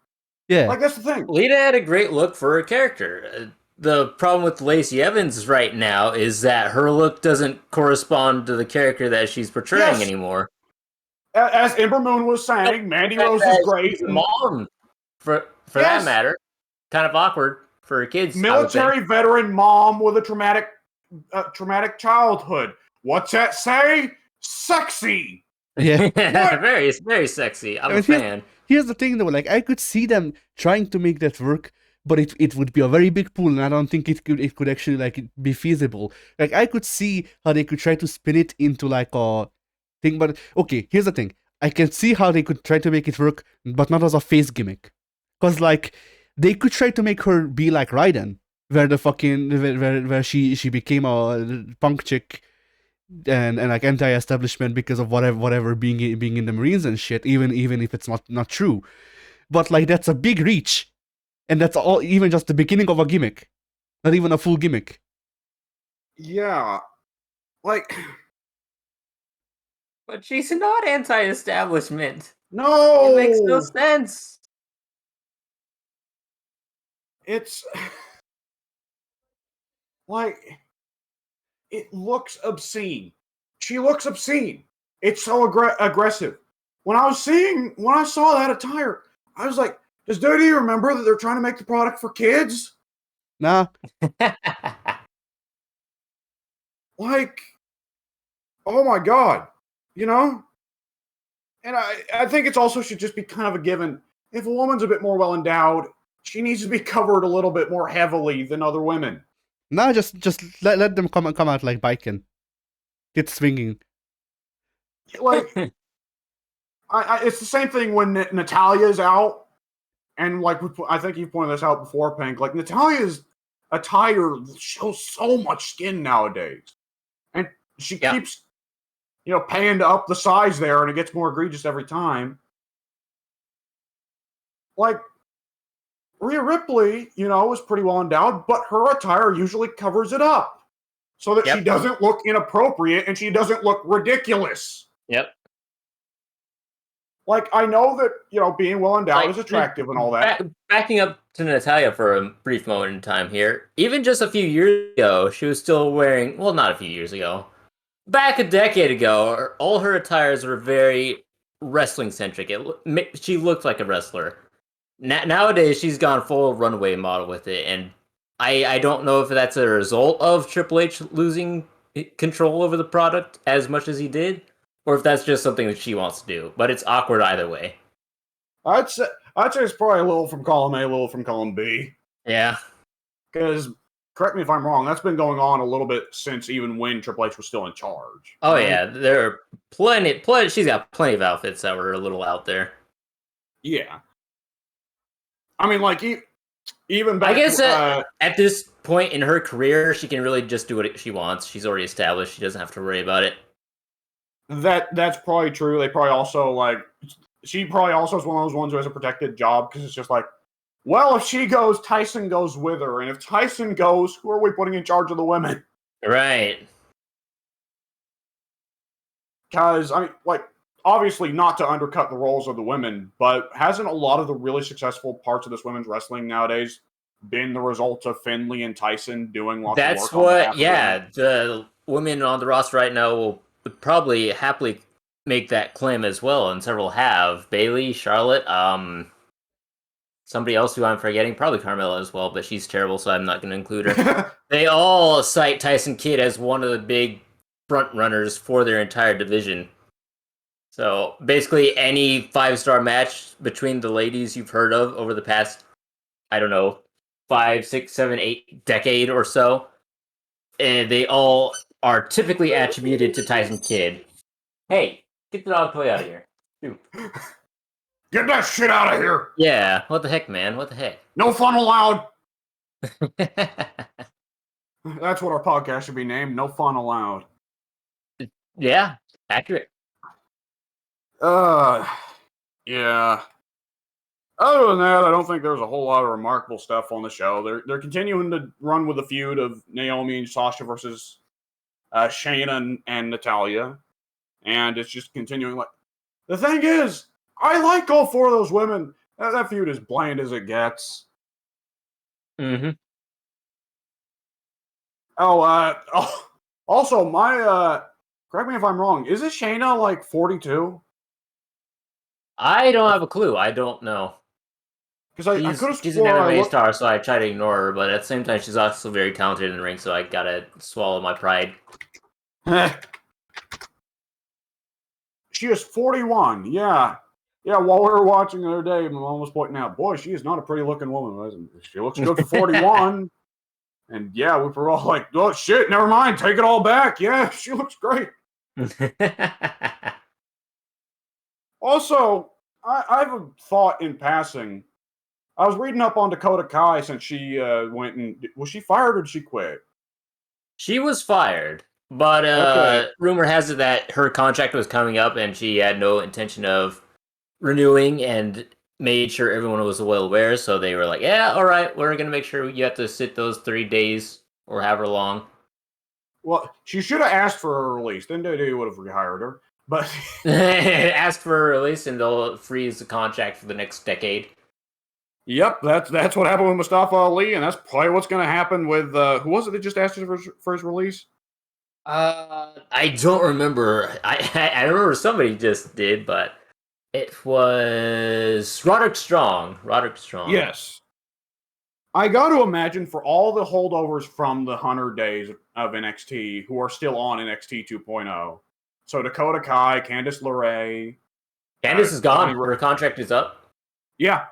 Yeah, Like, that's the thing. Lita had a great look for her character. The problem with Lacey Evans right now is that her look doesn't correspond to the character that she's portraying anymore. As Ember Moon was saying, Mandy Rose is great. She's a mom, for that matter. Kind of awkward for her kids. Military veteran mom with a traumatic childhood. What's that say? Sexy. yeah. very, very sexy. I'm a fan. Here's the thing though, like, I could see them trying to make that work, but it would be a very big pool, and I don't think it could actually like be feasible. Like, I could see how they could try to spin it into like a thing, but okay, here's the thing. I can see how they could try to make it work, but not as a face gimmick. Cause like they could try to make her be like Raiden, where the fucking where she became a punk chick and like anti-establishment because of whatever being in the Marines and shit, even if it's not true. But like, that's a big reach, and that's all even just the beginning of a gimmick, not even a full gimmick. Yeah, like, but she's not anti-establishment. No, it makes no sense. It's like, it looks obscene. She looks obscene. It's so aggressive. When I saw that attire, I was like, does Dodie remember that they're trying to make the product for kids? Nah. Like, oh my god, you know? And I think it's also should just be kind of a given. If a woman's a bit more well endowed, she needs to be covered a little bit more heavily than other women. Nah, just let them come out like biking. Get swinging. Like, it's the same thing when Natalia's out, and like, I think you've pointed this out before, Pink. Like, Natalia's attire shows so much skin nowadays, and she keeps, paying to up the size there, and it gets more egregious every time. Like, Rhea Ripley, is pretty well endowed, but her attire usually covers it up so that she doesn't look inappropriate and she doesn't look ridiculous. Yep. Like, I know that, being well endowed is attractive and all that. Backing up to Natalia for a brief moment in time here, even just a few years ago, she was still wearing, well, not a few years ago, back a decade ago, all her attires were very wrestling-centric. She looked like a wrestler. Nowadays, she's gone full runway model with it, and I don't know if that's a result of Triple H losing control over the product as much as he did, or if that's just something that she wants to do. But it's awkward either way. I'd say it's probably a little from column A, a little from column B. Yeah. Because, correct me if I'm wrong, that's been going on a little bit since even when Triple H was still in charge. Oh, right? Yeah. There are plenty. She's got plenty of outfits that were a little out there. Yeah. I mean, like, even back... I guess at this point in her career, she can really just do what she wants. She's already established. She doesn't have to worry about it. That's probably true. They probably also, like... She probably also is one of those ones who has a protected job, because it's just like, well, if she goes, Tyson goes with her. And if Tyson goes, who are we putting in charge of the women? Right. Because, I mean, like, obviously not to undercut the roles of the women, but hasn't a lot of the really successful parts of this women's wrestling nowadays been the result of Finlay and Tyson doing lots of work? That's what, the women on the roster right now will probably happily make that claim as well, and several have. Bayley, Charlotte, somebody else who I'm forgetting, probably Carmella as well, but she's terrible, so I'm not going to include her. They all cite Tyson Kidd as one of the big front runners for their entire division. So basically, any 5-star match between the ladies you've heard of over the past, I don't know, 5, 6, 7, 8 decade or so, and they all are typically attributed to Tyson Kidd. Hey, get the dog toy out of here. Shoot. Get that shit out of here! Yeah, what the heck, man? What the heck? No fun allowed! That's what our podcast should be named. No fun allowed. Yeah, accurate. Yeah. Other than that, I don't think there's a whole lot of remarkable stuff on the show. They're continuing to run with the feud of Naomi and Sasha versus Shayna and Natalya, and it's just continuing. Like, the thing is, I like all four of those women. That feud is bland as it gets. Mm-hmm. Also, correct me if I'm wrong. Isn't Shayna like 42? I don't have a clue. I don't know. Because I could have she's an MMA star, so I try to ignore her, but at the same time, she's also very talented in the ring, so I gotta swallow my pride. She is 41. Yeah. Yeah, while we were watching the other day, my mom was pointing out, boy, she is not a pretty looking woman. She looks good for 41. And yeah, we were all like, oh shit, never mind, take it all back. Yeah, she looks great. Also, I have a thought in passing. I was reading up on Dakota Kai since she went and was she fired or did she quit? She was fired, but Okay. rumor has it that her contract was coming up and she had no intention of renewing and made sure everyone was well aware. So they were like, yeah, all right, we're going to make sure you have to sit those 3 days or however long. Well, she should have asked for a release. Then they would have rehired her. But ask for a release and they'll freeze the contract for the next decade. Yep, that's what happened with Mustafa Ali, and that's probably what's going to happen with who was it that just asked for his release? I don't remember. I remember somebody just did, but it was Roderick Strong. Roderick Strong. Yes. I got to imagine for all the holdovers from the 100 days of NXT who are still on NXT 2.0. So Dakota Kai, Candice LeRae. Candice is gone. Her contract is up. Yeah,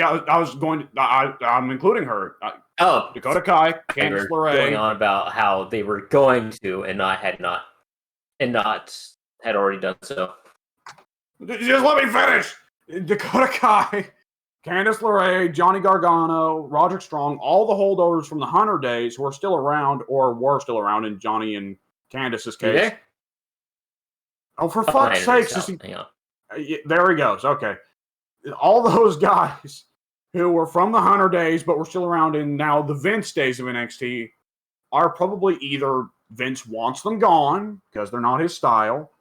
I was going to. I'm including her. Dakota Kai, Candice LeRae. Going on about how they were going to and had already done so. Just let me finish. Dakota Kai, Candice LeRae, Johnny Gargano, Roderick Strong, all the holdovers from the 100 days who are still around or were still around in Johnny and Candice's case. Oh, for fuck's sake. There he goes. Okay. All those guys who were from the 100 days but were still around in now the Vince days of NXT are probably either Vince wants them gone because they're not his style,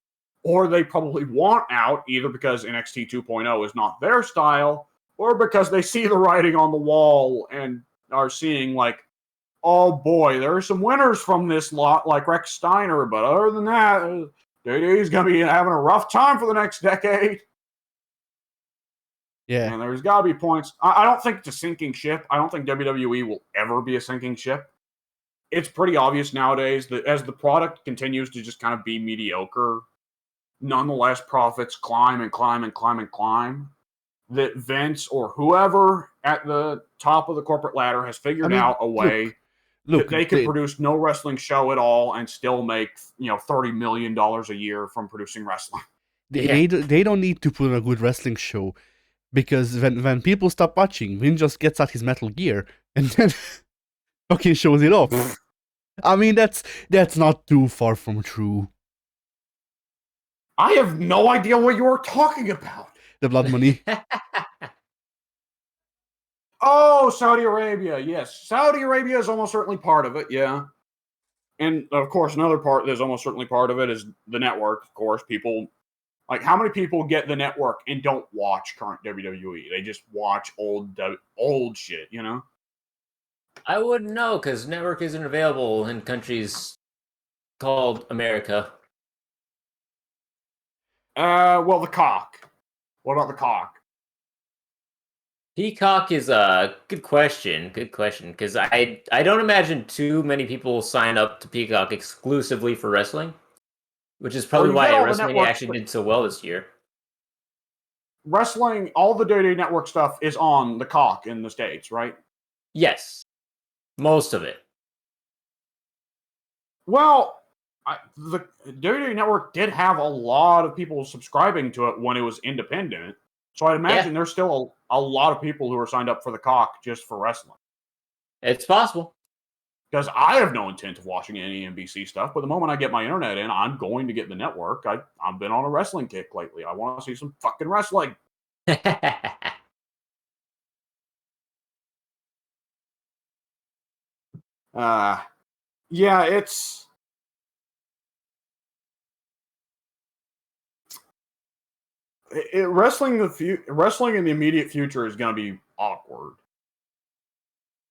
or they probably want out either because NXT 2.0 is not their style, or because they see the writing on the wall and are seeing like, oh boy, there are some winners from this lot like Rex Steiner, but other than that, DD's going to be having a rough time for the next decade. Yeah. And there's got to be points. I don't think it's a sinking ship. I don't think WWE will ever be a sinking ship. It's pretty obvious nowadays that as the product continues to just kind of be mediocre, nonetheless profits climb and climb and climb and climb, that Vince or whoever at the top of the corporate ladder has figured out a way that they can produce no wrestling show at all and still make $30 million a year from producing wrestling. They don't need to put on a good wrestling show. Because when people stop watching, Vin just gets out his Metal Gear and then fucking shows it off. I mean, that's not too far from true. I have no idea what you're talking about. The blood money. Oh, Saudi Arabia. Yes. Saudi Arabia is almost certainly part of it, yeah. And, of course, another part that's almost certainly part of it is the network, of course. People... Like, how many people get the network and don't watch current WWE? They just watch old shit, you know? I wouldn't know, because network isn't available in countries called America. Well, the cock. What about the cock? Peacock is a good question. Good question, because I don't imagine too many people sign up to Peacock exclusively for wrestling. Which is probably you get why all the WrestleMania networks, actually did so well this year. wrestling, all the WWE Network stuff is on the cock in the States, right? Yes. Most of it. Well, the WWE Network did have a lot of people subscribing to it when it was independent. So I'd imagine there's still a lot of people who are signed up for the cock just for wrestling. It's possible. Because I have no intent of watching any NBC stuff, but the moment I get my internet in, I'm going to get the network. I've been on a wrestling kick lately. I want to see some fucking wrestling. Yeah, it's wrestling in the immediate future is going to be awkward.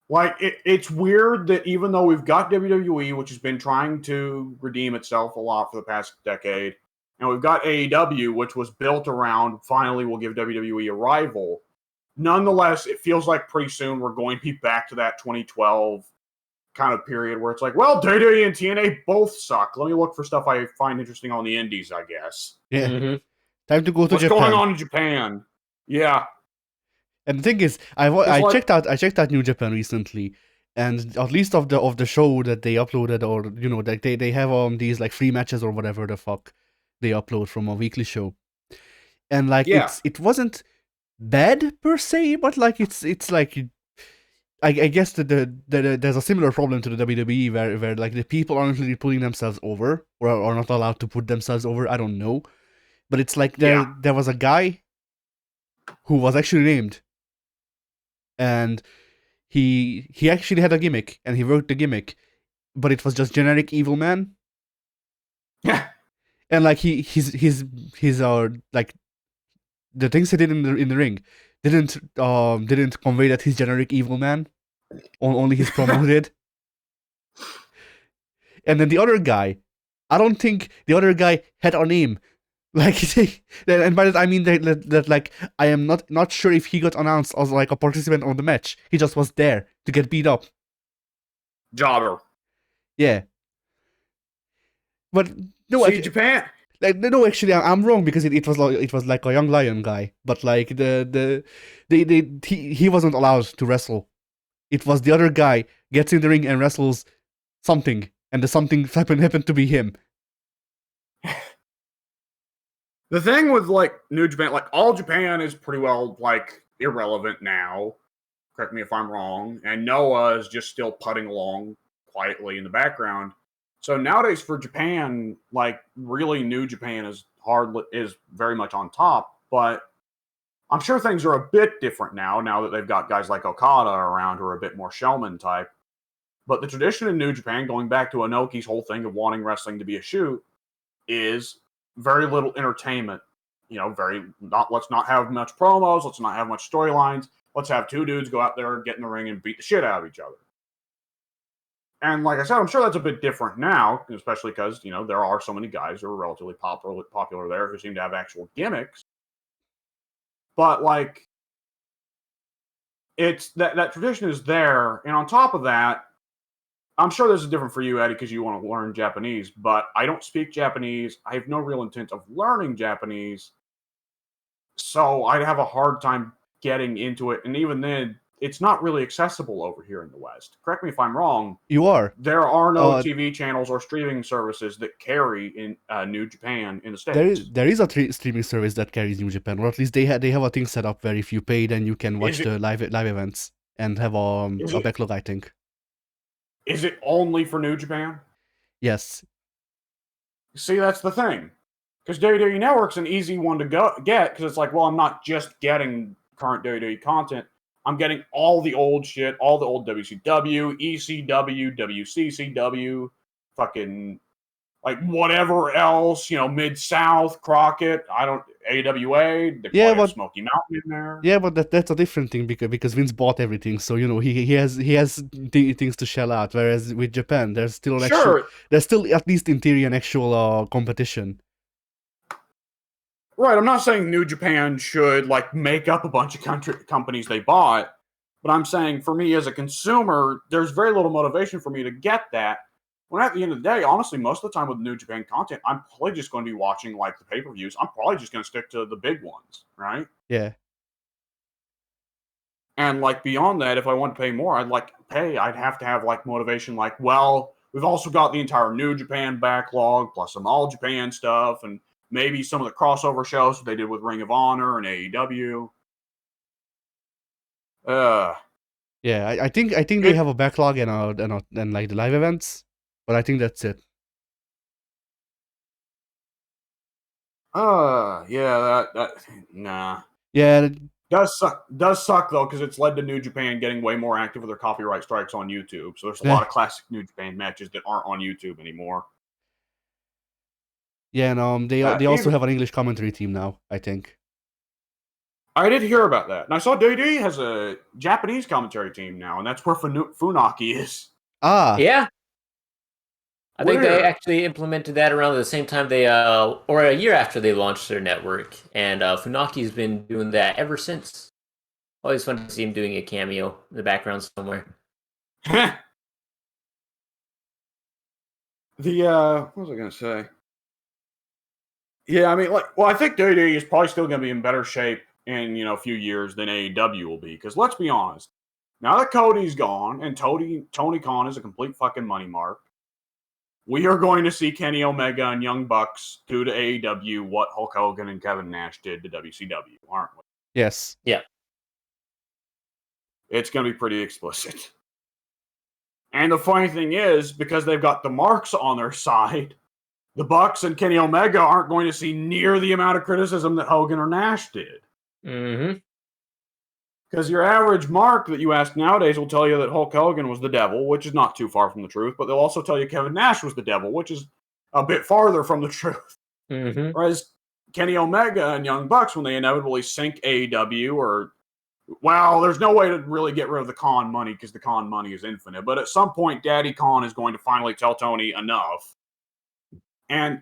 Like, it's weird that even though we've got WWE, which has been trying to redeem itself a lot for the past decade, and we've got AEW, which was built around finally we'll give WWE a rival, nonetheless, it feels like pretty soon we're going to be back to that 2012 kind of period where it's like, well, WWE and TNA both suck. Let me look for stuff I find interesting on the indies, I guess. Yeah. Mm-hmm. Time to go to What's Japan. going on in Japan? Yeah. And the thing is, I checked out New Japan recently, and at least of the show that they uploaded, or like they have these like free matches or whatever the fuck they upload from a weekly show, and like it wasn't bad per se, but like it's like I guess that there's a similar problem to the WWE where like the people aren't really putting themselves over or are not allowed to put themselves over. I don't know, but it's like there was a guy who was actually named. And he actually had a gimmick, and he worked the gimmick, but it was just generic evil man. Yeah. And like his like the things he did in the ring didn't convey that he's generic evil man. Only his promo did. And then the other guy, I don't think the other guy had a name. Like, and by that I mean that like I am not sure if he got announced as like a participant on the match. He just was there to get beat up. Jobber. Yeah. But no, Japan. Like, no, actually, I'm wrong because it was like a young lion guy. But like he wasn't allowed to wrestle. It was the other guy gets in the ring and wrestles something, and the something happened to be him. The thing with like New Japan, like All Japan is pretty well like irrelevant now. Correct me if I'm wrong. And Noah is just still putting along quietly in the background. So nowadays for Japan, like really New Japan is very much on top. But I'm sure things are a bit different now that they've got guys like Okada around who are a bit more showman type. But the tradition in New Japan, going back to Inoki's whole thing of wanting wrestling to be a shoot, is very little entertainment. Let's not have much promos. Let's not have much storylines. Let's have two dudes go out there, get in the ring, and beat the shit out of each other. And like I said, I'm sure that's a bit different now, especially because, there are so many guys who are relatively popular there who seem to have actual gimmicks. But, like, it's that tradition is there. And on top of that, I'm sure this is different for you, Eddie, because you want to learn Japanese, but I don't speak Japanese. I have no real intent of learning Japanese. So I'd have a hard time getting into it. And even then, it's not really accessible over here in the West. Correct me if I'm wrong. You are. There are no TV channels or streaming services that carry in New Japan in the States. There is a streaming service that carries New Japan, or at least they have a thing set up where if you pay, then you can watch the live events and have a backlog, I think. Is it only for New Japan? Yes. See, that's the thing. Because WWE Network's an easy one to get, because it's like, well, I'm not just getting current WWE content. I'm getting all the old shit, all the old WCW, ECW, WCCW, fucking, like, whatever else, Mid-South, Crockett, AWA, but Smoky Mountain in there. Yeah, but that's a different thing because Vince bought everything, so he has things to shell out. Whereas with Japan, there's still there's still at least in theory an actual competition. Right, I'm not saying New Japan should like make up a bunch of companies they bought, but I'm saying for me as a consumer, there's very little motivation for me to get that When at the end of the day, honestly, most of the time with New Japan content, I'm probably just going to be watching like the pay-per-views. I'm probably just going to stick to the big ones, right? Yeah. And like beyond that, if I want to pay more, I'd have to have like motivation, like, well, we've also got the entire New Japan backlog, plus some All Japan stuff, and maybe some of the crossover shows they did with Ring of Honor and AEW. Yeah, I think they have a backlog and like the live events, but I think that's it. Yeah, nah. Yeah, Does suck though, because it's led to New Japan getting way more active with their copyright strikes on YouTube. So there's a lot of classic New Japan matches that aren't on YouTube anymore. Yeah, and they also have an English commentary team now, I think. I did hear about that, and I saw DD has a Japanese commentary team now, and that's where Funaki is. Ah, yeah. I think they actually implemented that around the same time they, or a year after they launched their network, and Funaki's been doing that ever since. Always fun to see him doing a cameo in the background somewhere. What was I gonna say? Yeah, I mean, I think DD is probably still gonna be in better shape in a few years than AEW will be, because let's be honest, now that Cody's gone and Tony Khan is a complete fucking money mark, we are going to see Kenny Omega and Young Bucks do to AEW what Hulk Hogan and Kevin Nash did to WCW, aren't we? yes. Yeah. It's going to be pretty explicit. And the funny thing is, because they've got the marks on their side, the Bucks and Kenny Omega aren't going to see near the amount of criticism that Hogan or Nash did. Mm-hmm. Because your average mark that you ask nowadays will tell you that Hulk Hogan was the devil, which is not too far from the truth, but they'll also tell you Kevin Nash was the devil, which is a bit farther from the truth. Mm-hmm. Whereas Kenny Omega and Young Bucks, when they inevitably sink AEW, there's no way to really get rid of the Khan money because the Khan money is infinite. But at some point, Daddy Khan is going to finally tell Tony enough. And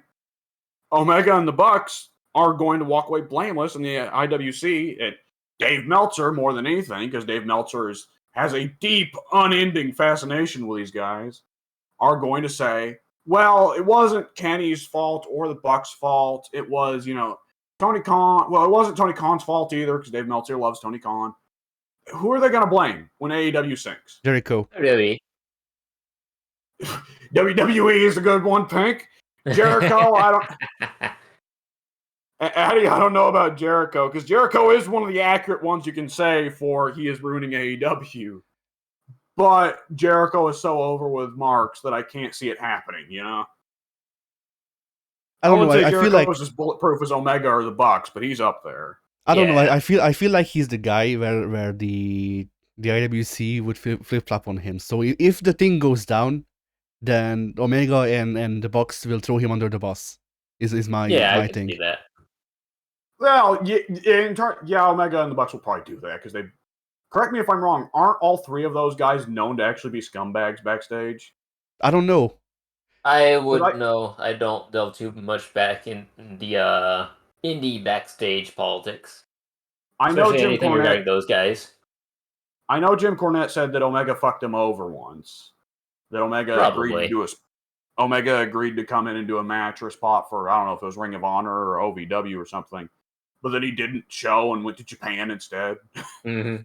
Omega and the Bucks are going to walk away blameless in the IWC. Dave Meltzer, more than anything, because Dave Meltzer has a deep, unending fascination with these guys, are going to say, well, it wasn't Kenny's fault or the Bucks' fault. It was, Tony Khan. Well, it wasn't Tony Khan's fault either, because Dave Meltzer loves Tony Khan. Who are they going to blame when AEW sinks? Jericho. Really? WWE is a good one, Pink. Jericho, Addy, I don't know about Jericho, because Jericho is one of the accurate ones you can say for he is ruining AEW. But Jericho is so over with marks that I can't see it happening, I don't know. Say I Jericho feel like was as bulletproof as Omega or the Bucks, but he's up there. I don't know. I feel like he's the guy where the IWC would flip flop on him. So if the thing goes down, then Omega and the Bucks will throw him under the bus. Is my I thing. can see that. Well, Omega and the Bucks will probably do that because they. Correct me if I'm wrong. Aren't all three of those guys known to actually be scumbags backstage? I don't know. I would know. I don't delve too much back in the indie backstage politics. I know Jim anything Cornette regarding those guys. I know Jim Cornette said that Omega fucked him over once. That Omega agreed to come in and do a match or a spot for, I don't know if it was Ring of Honor or OVW or something, but then he didn't show and went to Japan instead. Mm-hmm.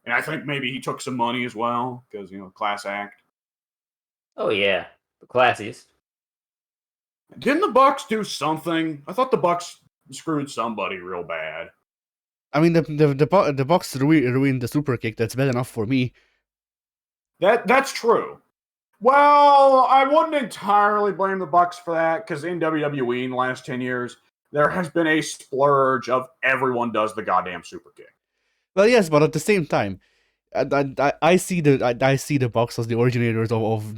And I think maybe he took some money as well because class act. Oh yeah, the classiest. Didn't the Bucks do something? I thought the Bucks screwed somebody real bad. I mean, the Bucks ruined the super kick. That's bad enough for me. That's true. Well, I wouldn't entirely blame the Bucks for that because in WWE in the last 10 years, there has been a splurge of everyone does the goddamn super kick. Well, yes, but at the same time, I see the Bucks as the originators of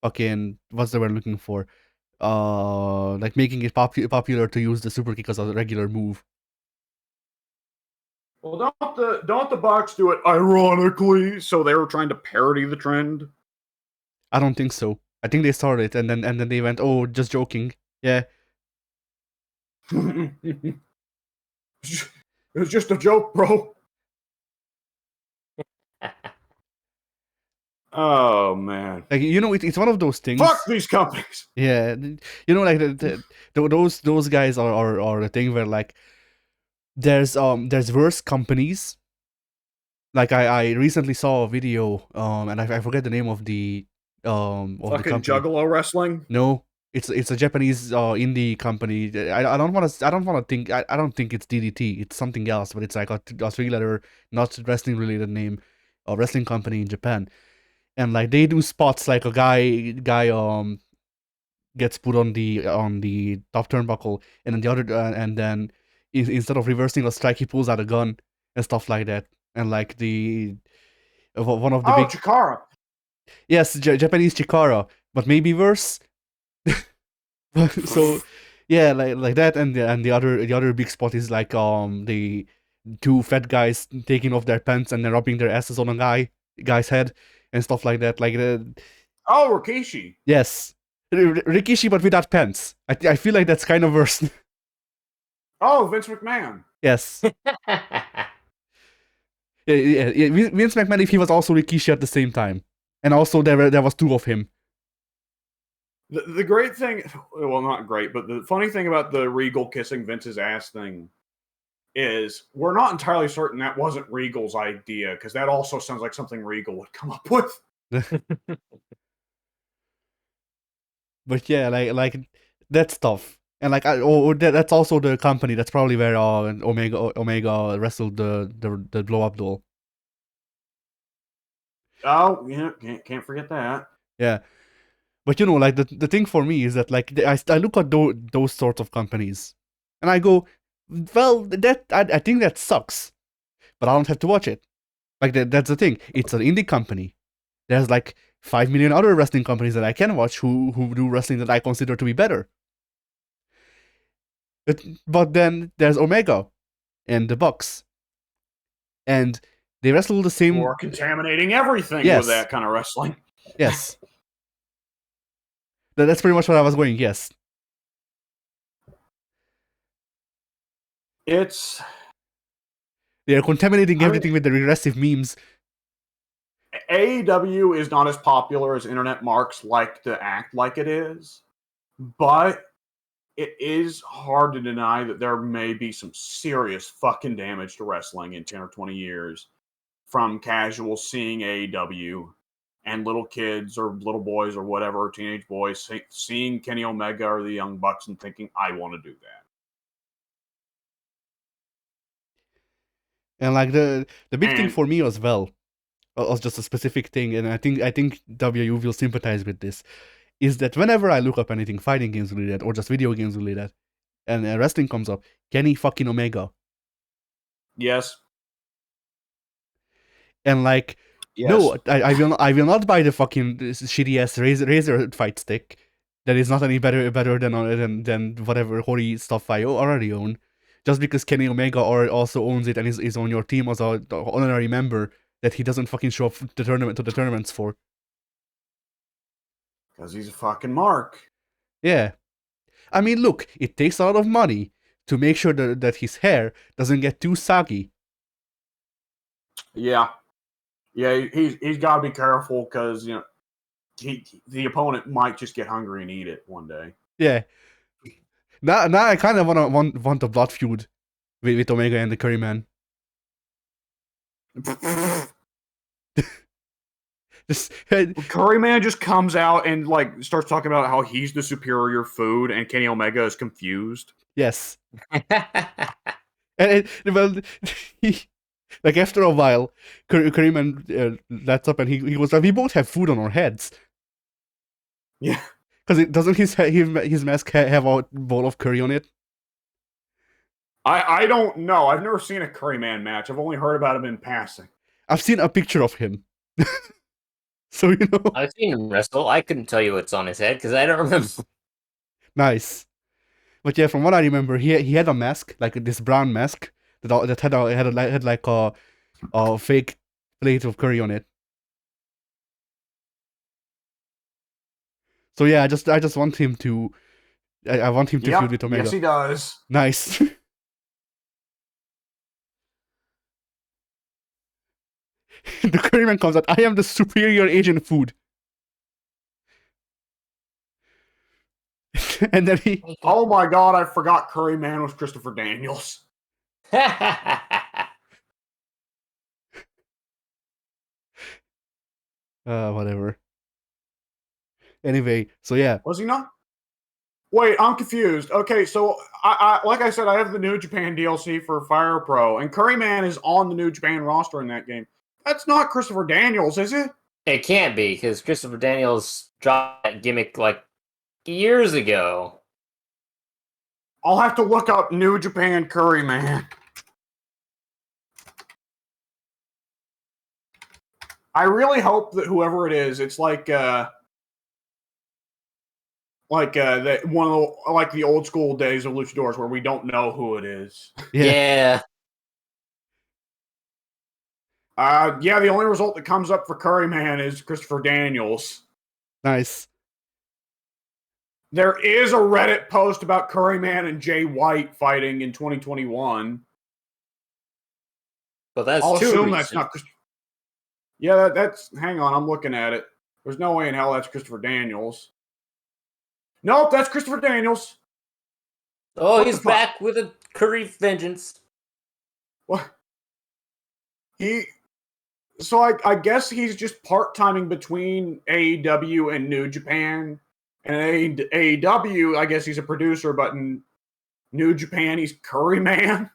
fucking what's the word I'm looking for, like making it popular to use the super kick as a regular move. Well, don't the Bucks do it ironically? So they were trying to parody the trend. I don't think so. I think they started and then they went, oh, just joking. Yeah. It was just a joke, bro. Oh man. Like it's one of those things. Fuck these companies. Yeah, like those guys are a thing where like there's worse companies. Like I recently saw a video and I forget the name of the Fucking company. Juggalo wrestling. No, it's a Japanese indie company. I don't want to think I don't think it's DDT. It's something else, but it's like a 3-letter not wrestling related name, a wrestling company in Japan. And like they do spots like a guy gets put on the top turnbuckle, and then the other and then instead of reversing a strike, he pulls out a gun and stuff like that. And like the one of the big Chikara. yes, Japanese Chikara, but maybe worse. So yeah, like that, and the other big spot is like the two fat guys taking off their pants and then rubbing their asses on a guy's head and stuff like that. Like Rikishi. yes, Rikishi, but without pants. I feel like that's kind of worse. Vince McMahon. Yes. Yeah, Vince McMahon, if he was also Rikishi at the same time, and also there was two of him. The great thing, well, not great, but the funny thing about the Regal kissing Vince's ass thing is we're not entirely certain that wasn't Regal's idea, because that also sounds like something Regal would come up with. But yeah, like that stuff, and like that's also the company that's probably where Omega wrestled the blow up doll. Oh yeah, can't forget that. Yeah, but like the thing for me is that like I look at those sorts of companies, and I go, well, that I think that sucks, but I don't have to watch it. Like that's the thing. It's an indie company. There's like 5 million other wrestling companies that I can watch who do wrestling that I consider to be better. But then there's Omega and the Bucks, and they wrestle the same. Or contaminating everything Yes. with that kind of wrestling. Yes. That's pretty much what I was going. Yes. They're contaminating everything with the regressive memes. AEW is not as popular as internet marks like to act like it is, but it is hard to deny that there may be some serious fucking damage to wrestling in 10 or 20 years from casuals seeing AEW and little kids or little boys or whatever, teenage boys, seeing Kenny Omega or the Young Bucks and thinking, I want to do that. And like the big thing for me as well, was just a specific thing, and I think WU will sympathize with this, is that whenever I look up anything fighting games related or just video games related, and wrestling comes up, Kenny fucking Omega. Yes. And like, yes. No, I will not buy the fucking shitty ass razor fight stick that is not any better than whatever Hori stuff I already own, just because Kenny Omega also owns it and is on your team as an honorary member that he doesn't fucking show up to the tournaments for. Because he's a fucking mark. Yeah. I mean, look, it takes a lot of money to make sure that his hair doesn't get too soggy. Yeah. Yeah, he's got to be careful because, the opponent might just get hungry and eat it one day. Yeah. Now I kind of want a blood feud with Omega and the Curryman. Curryman just comes out and like starts talking about how he's the superior food, and Kenny Omega is confused. Yes. and well, like after a while, Curryman lets up and he goes, "We both have food on our heads." Yeah. Because doesn't his mask have a bowl of curry on it? I don't know. I've never seen a Curryman match. I've only heard about him in passing. I've seen a picture of him. So, I've seen him wrestle. I couldn't tell you what's on his head because I don't remember. Nice. But yeah, from what I remember, he had a mask, like this brown mask, that had like a fake plate of curry on it. So yeah, I just want him to I want him to feud with Omega. Yes, he does. Nice. The curryman comes out. I am the superior Asian food. And then he. Oh my god, I forgot Curry Man was Christopher Daniels. Whatever. Anyway, so yeah. Was he not? Wait, I'm confused. Okay, so I like I said, I have the New Japan DLC for Fire Pro, and Curryman is on the New Japan roster in that game. That's not Christopher Daniels, is it? It can't be, because Christopher Daniels dropped that gimmick like years ago. I'll have to look up New Japan Curryman. I really hope that whoever it is, it's like that one of the, like the old school days of luchadors where we don't know who it is. Yeah. Yeah, the only result that comes up for Curryman is Christopher Daniels. Nice. There is a Reddit post about Curryman and Jay White fighting in 2021. But that's I'll too assume recent. that's not Christopher. Yeah, that's. Hang on, I'm looking at it. There's no way in hell that's Christopher Daniels. Nope, that's Christopher Daniels. Oh, What he's the fuck? back with a curry vengeance. What? So I guess he's just part-timing between AEW and New Japan. And AEW, I guess he's a producer, but in New Japan, he's Curry Man.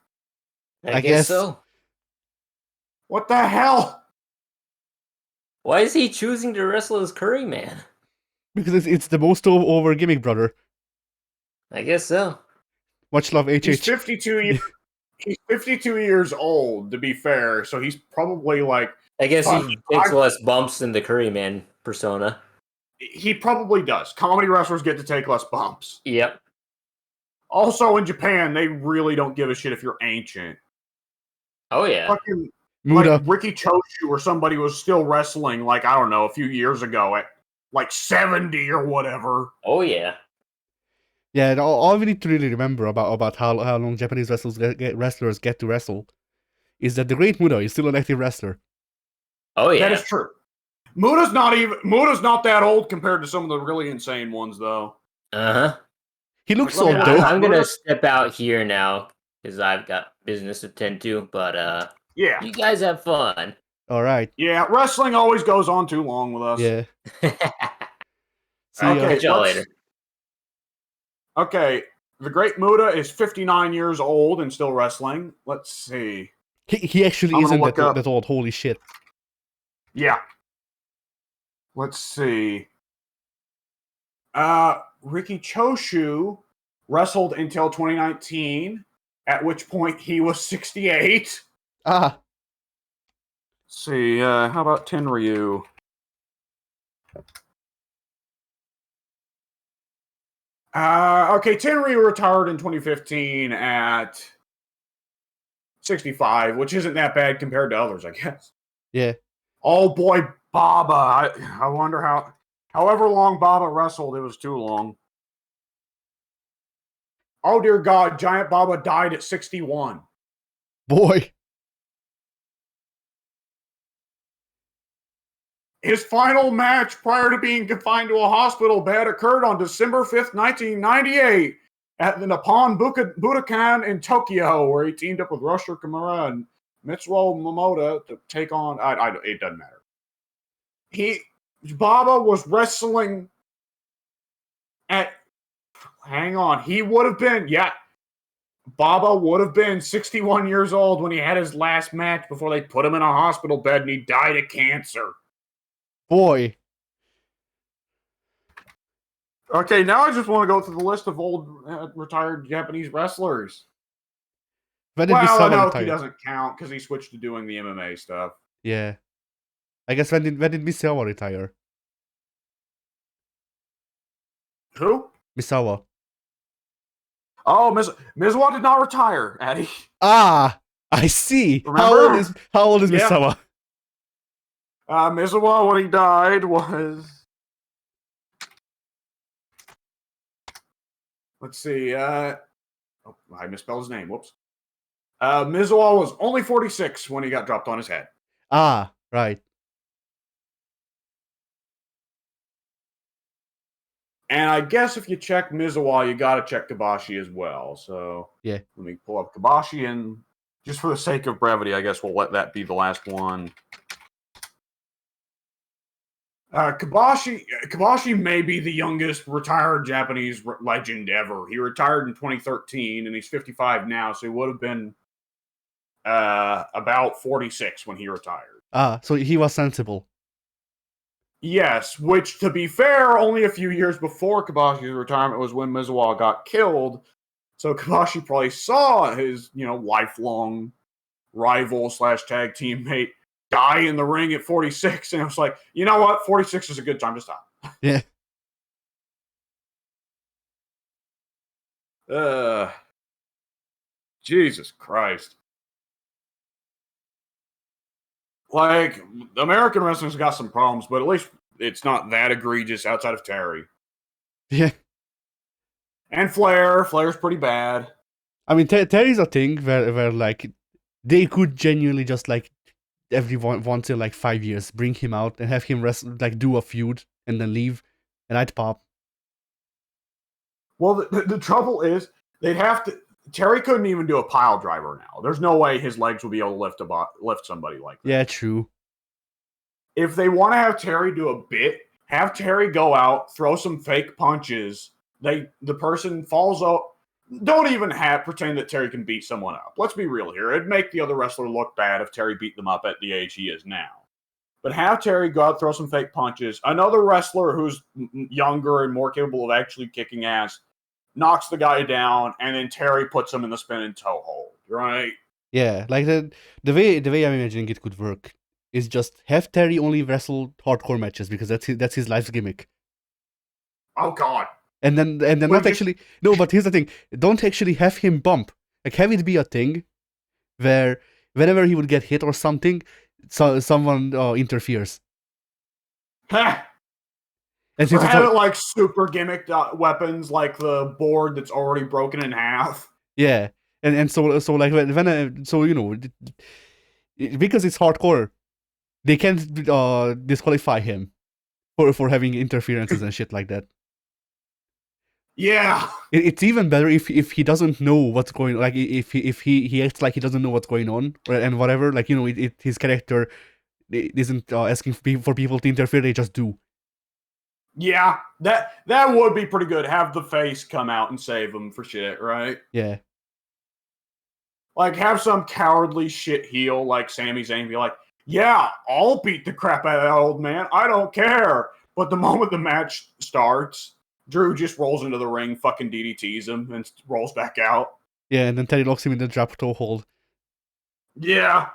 I guess so. What the hell? Why is he choosing to wrestle as Curry Man? Because it's the most over gimmick, brother. I guess so. Much love, HH. He's 52 he's 52 years old, to be fair, so he's probably like... I guess he takes less bumps than the Curry Man persona. He probably does. Comedy wrestlers get to take less bumps. Yep. Also, in Japan, they really don't give a shit if you're ancient. Oh, yeah. Fucking, Muda. like Ricky Choshu or somebody was still wrestling, like, I don't know, a few years ago at like 70 or whatever. Oh, yeah. Yeah, all we need to really remember about how long Japanese wrestlers get to wrestle is that the Great Muda is still an active wrestler. Oh, yeah. That is true. Muda's not that old compared to some of the really insane ones, though. Uh-huh. He looks Like, old, let me- though. I'm gonna step out here now, because I've got business to tend to, but Yeah. you guys have fun. Alright. Yeah, wrestling always goes on too long with us. Yeah. See Okay, ya. Catch y'all later. Okay, the Great Muda is 59 years old and still wrestling. Let's see. He actually I'm gonna isn't look up- that old. Holy shit. Yeah. Let's see. Ricky Choshu wrestled until 2019, at which point he was 68. Ah. Let's see, how about Tenryu? Okay, Tenryu retired in 2015 at 65, which isn't that bad compared to others, I guess. Yeah. Oh boy, Baba. I wonder however long Baba wrestled, it was too long. Oh dear God, Giant Baba died at 61. Boy. His final match prior to being confined to a hospital bed occurred on December 5th, 1998 at the Nippon Budokan in Tokyo, where he teamed up with Rusher Kimura and Mitsuo Momota to take on... it doesn't matter. Baba was wrestling at... Hang on. He would have been... Yeah. Baba would have been 61 years old when he had his last match before they put him in a hospital bed and he died of cancer. Boy. Okay, now I just want to go through the list of old retired Japanese wrestlers. When did Well, Misawa Inoki retire? doesn't count because he switched to doing the MMA stuff. Yeah. I guess when did Misawa retire? Who? Misawa. Oh, Mizawa did not retire, Addy. Ah! I see. Remember? How old is Yeah. Misawa? Mizawa, when he died, was... Let's see. I misspelled his name. Whoops. Mizawa was only 46 when he got dropped on his head. Ah. Right. And I guess if you check Mizawa, you got to check Kabashi as well. So Yeah. let me pull up Kabashi, and just for the sake of brevity, I guess we'll let that be the last one. Kabashi may be the youngest retired Japanese legend ever. He retired in 2013, and he's 55 now, so he would have been about 46 when he retired. So he was sensible. Yes, which, to be fair, only a few years before Kabashi's retirement was when Mizawa got killed. So Kabashi probably saw his, lifelong rival / tag teammate die in the ring at 46, and it was like, you know what, 46 is a good time to stop. Yeah. Jesus Christ. Like, American wrestling's got some problems, but at least it's not that egregious outside of Terry. Yeah. And Flair. Flair's pretty bad. I mean, there is a thing where like they could genuinely just like every once in like 5 years bring him out and have him like do a feud and then leave, and I'd pop. Well, the trouble is they'd have to. Terry couldn't even do a pile driver now. There's no way his legs would be able to lift somebody like that. Yeah, true. If they want to have Terry do a bit, have Terry go out, throw some fake punches. The person falls out. Don't even pretend that Terry can beat someone up. Let's be real here. It'd make the other wrestler look bad if Terry beat them up at the age he is now. But have Terry go out, throw some fake punches. Another wrestler who's younger and more capable of actually kicking ass knocks the guy down, and then Terry puts him in the spin and toe hold, right? Yeah, like the way I'm imagining it could work is just have Terry only wrestle hardcore matches because that's his life's gimmick. Oh God. And then not actually no, but here's the thing: don't actually have him bump. Like have it be a thing where whenever he would get hit or something, someone interferes. And or have it like super gimmicked weapons, like the board that's already broken in half. Yeah, and so like because it's hardcore, they can't disqualify him for having interferences and shit like that. Yeah, it's even better if he doesn't know what's going on. Like if he acts like he doesn't know what's going on and whatever. Like his character isn't asking for people to interfere. They just do. Yeah, that would be pretty good. Have the face come out and save him for shit, right? Yeah. Like, have some cowardly shit heel like Sami Zayn be like, yeah, I'll beat the crap out of that old man. I don't care. But the moment the match starts, Drew just rolls into the ring, fucking DDTs him, and rolls back out. Yeah, and then Teddy locks him in the drop toe hold. Yeah.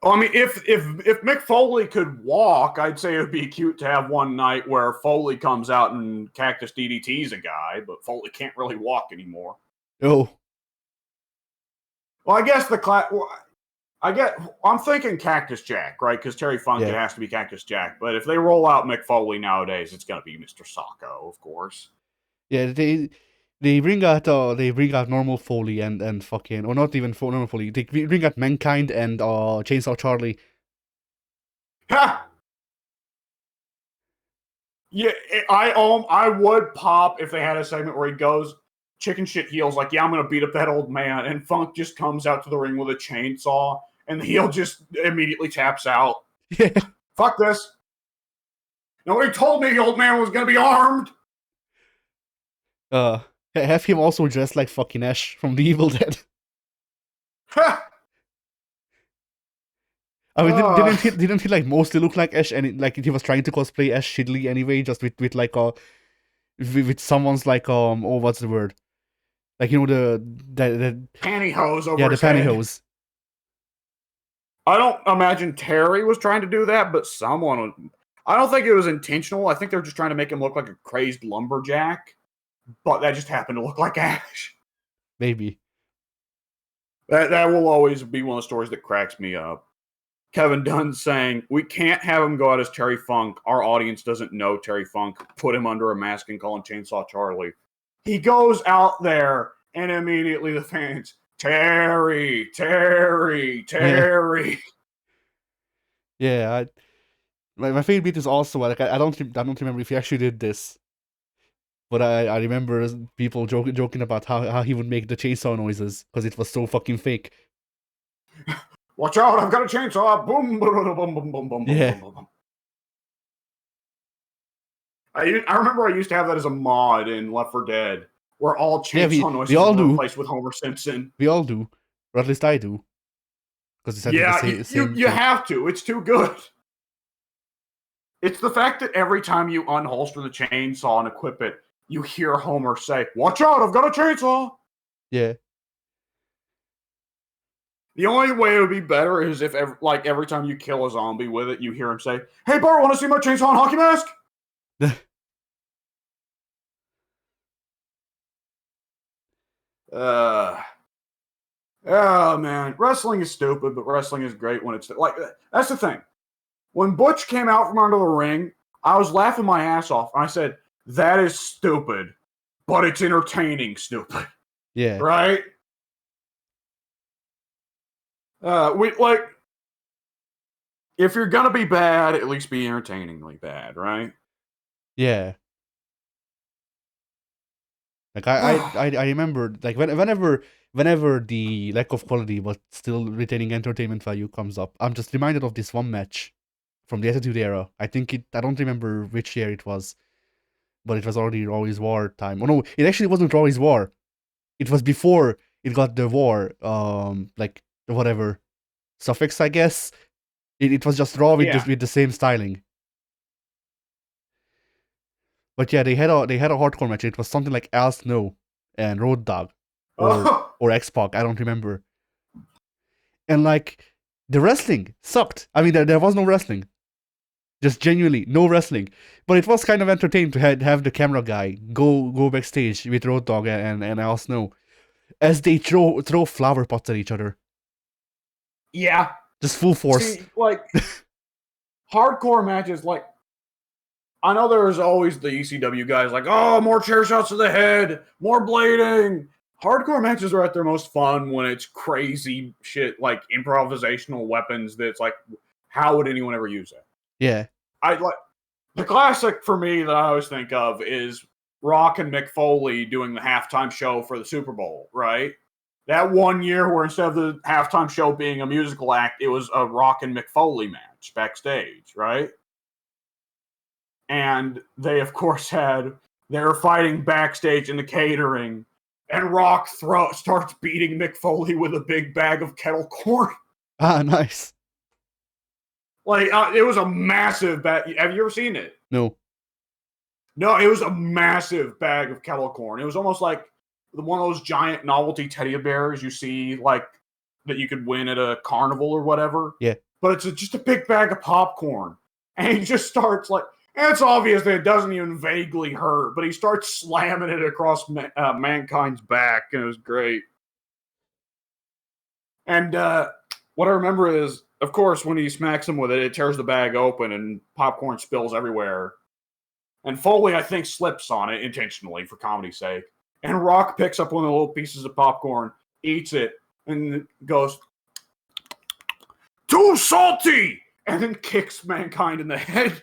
I mean, if Mick Foley could walk, I'd say it would be cute to have one night where Foley comes out and Cactus DDTs a guy, but Foley can't really walk anymore. Oh. Well, I guess I'm thinking Cactus Jack, right? Because Terry Funk, It has to be Cactus Jack. But if they roll out Mick Foley nowadays, it's gonna be Mr. Sacco, of course. Yeah, they bring out normal Foley and fucking, or not even normal Foley. They bring out Mankind and Chainsaw Charlie. Ha! Yeah, I would pop if they had a segment where he goes chicken shit heels like, yeah, I'm gonna beat up that old man, and Funk just comes out to the ring with a chainsaw, and the heel just immediately taps out. Yeah. Fuck this. Nobody told me the old man was gonna be armed. Have him also dressed like fucking Ash from The Evil Dead. I mean, didn't he like mostly look like Ash, and like he was trying to cosplay Ash shittily anyway, just with like with someone's like what's the word? Like the pantyhose over his the pantyhose. Head. I don't imagine Terry was trying to do that, but someone. I don't think it was intentional. I think they're just trying to make him look like a crazed lumberjack, but that just happened to look like Ash. Maybe. That will always be one of the stories that cracks me up. Kevin Dunn saying, we can't have him go out as Terry Funk. Our audience doesn't know Terry Funk. Put him under a mask and call him Chainsaw Charlie. He goes out there, and immediately the fans, Terry. Yeah, my favorite bit is also like I don't remember if he actually did this, but I remember people joking about how he would make the chainsaw noises because it was so fucking fake. Watch out! I've got a chainsaw! Boom! Boom! Boom! Boom! Boom! Boom! Boom! Yeah. Boom! Boom! I remember I used to have that as a mod in Left 4 Dead, where all chainsaw noises we all were do. replaced with Homer Simpson. We all do, or at least I do, because it's Yeah, the same. you have to. It's too good. It's the fact that every time you unholster the chainsaw and equip it, you hear Homer say, "Watch out! I've got a chainsaw." Yeah. The only way it would be better is if, every time you kill a zombie with it, you hear him say, "Hey, Bart, want to see my chainsaw and hockey mask?" Oh man, wrestling is stupid, but wrestling is great when it's like that's the thing. When Butch came out from under the ring, I was laughing my ass off, and I said, "That is stupid, but it's entertaining stupid." Yeah. Right? If you're gonna be bad, at least be entertainingly bad, right? Yeah. Like I remember like whenever the lack of quality but still retaining entertainment value comes up, I'm just reminded of this one match from the Attitude Era. I don't remember which year it was, but it was already Raw's War time. Oh no, it actually wasn't Raw's War. It was before it got the war, like whatever suffix, I guess. It was just Raw with the same styling. But yeah, they had a hardcore match. It was something like Al Snow and Road Dogg or X-Pac. I don't remember. And like the wrestling sucked. I mean, there was no wrestling. Just genuinely no wrestling. But it was kind of entertaining to have the camera guy go backstage with Road Dogg and Al Snow as they throw flower pots at each other. Yeah. Just full force. See, hardcore matches, I know there's always the ECW guys like, oh, more chair shots to the head, more blading. Hardcore matches are at their most fun when it's crazy shit, like improvisational weapons that's like, how would anyone ever use it? Yeah. The classic for me that I always think of is Rock and Mick Foley doing the halftime show for the Super Bowl, right? That one year where instead of the halftime show being a musical act, it was a Rock and Mick Foley match backstage, right? And they, of course, they were fighting backstage in the catering, and Rock starts beating Mick Foley with a big bag of kettle corn. Ah, nice. It was a massive bag. Have you ever seen it? No. No, it was a massive bag of kettle corn. It was almost like one of those giant novelty teddy bears you see, that you could win at a carnival or whatever. Yeah. But it's just a big bag of popcorn. And he just starts, and it's obvious that it doesn't even vaguely hurt, but he starts slamming it across Mankind's back, and it was great. And what I remember is, of course, when he smacks him with it, it tears the bag open, and popcorn spills everywhere. And Foley, I think, slips on it intentionally for comedy's sake. And Rock picks up one of the little pieces of popcorn, eats it, and goes, "Too salty!" And then kicks Mankind in the head.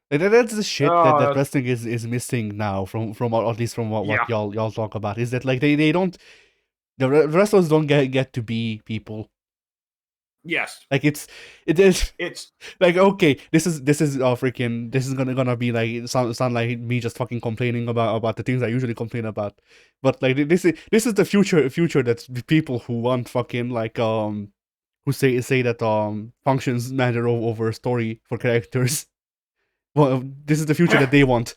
That's the shit that wrestling is missing now from at least from what y'all talk about, is that they don't, the wrestlers don't get to be people. Yes. It's like, okay, this is freaking, this is gonna be like sound like me just fucking complaining about the things I usually complain about, but this is the future that's people who want fucking who say that functions matter over story for characters. Well, this is the future that they want.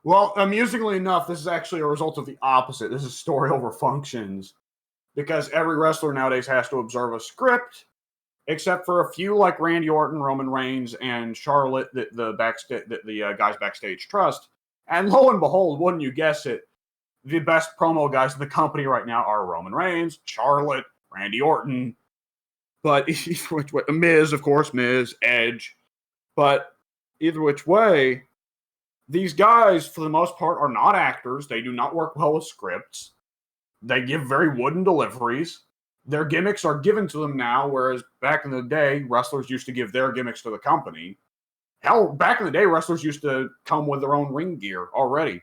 Well, amusingly enough, this is actually a result of the opposite. This is story over functions. Because every wrestler nowadays has to observe a script, except for a few like Randy Orton, Roman Reigns, and Charlotte, the guys backstage trust. And lo and behold, wouldn't you guess it, the best promo guys in the company right now are Roman Reigns, Charlotte, Randy Orton, but which way, Miz, of course, Edge. But either which way, these guys, for the most part, are not actors. They do not work well with scripts. They give very wooden deliveries. their gimmicks are given to them now, whereas back in the day, wrestlers used to give their gimmicks to the company. Hell, back in the day, wrestlers used to come with their own ring gear already.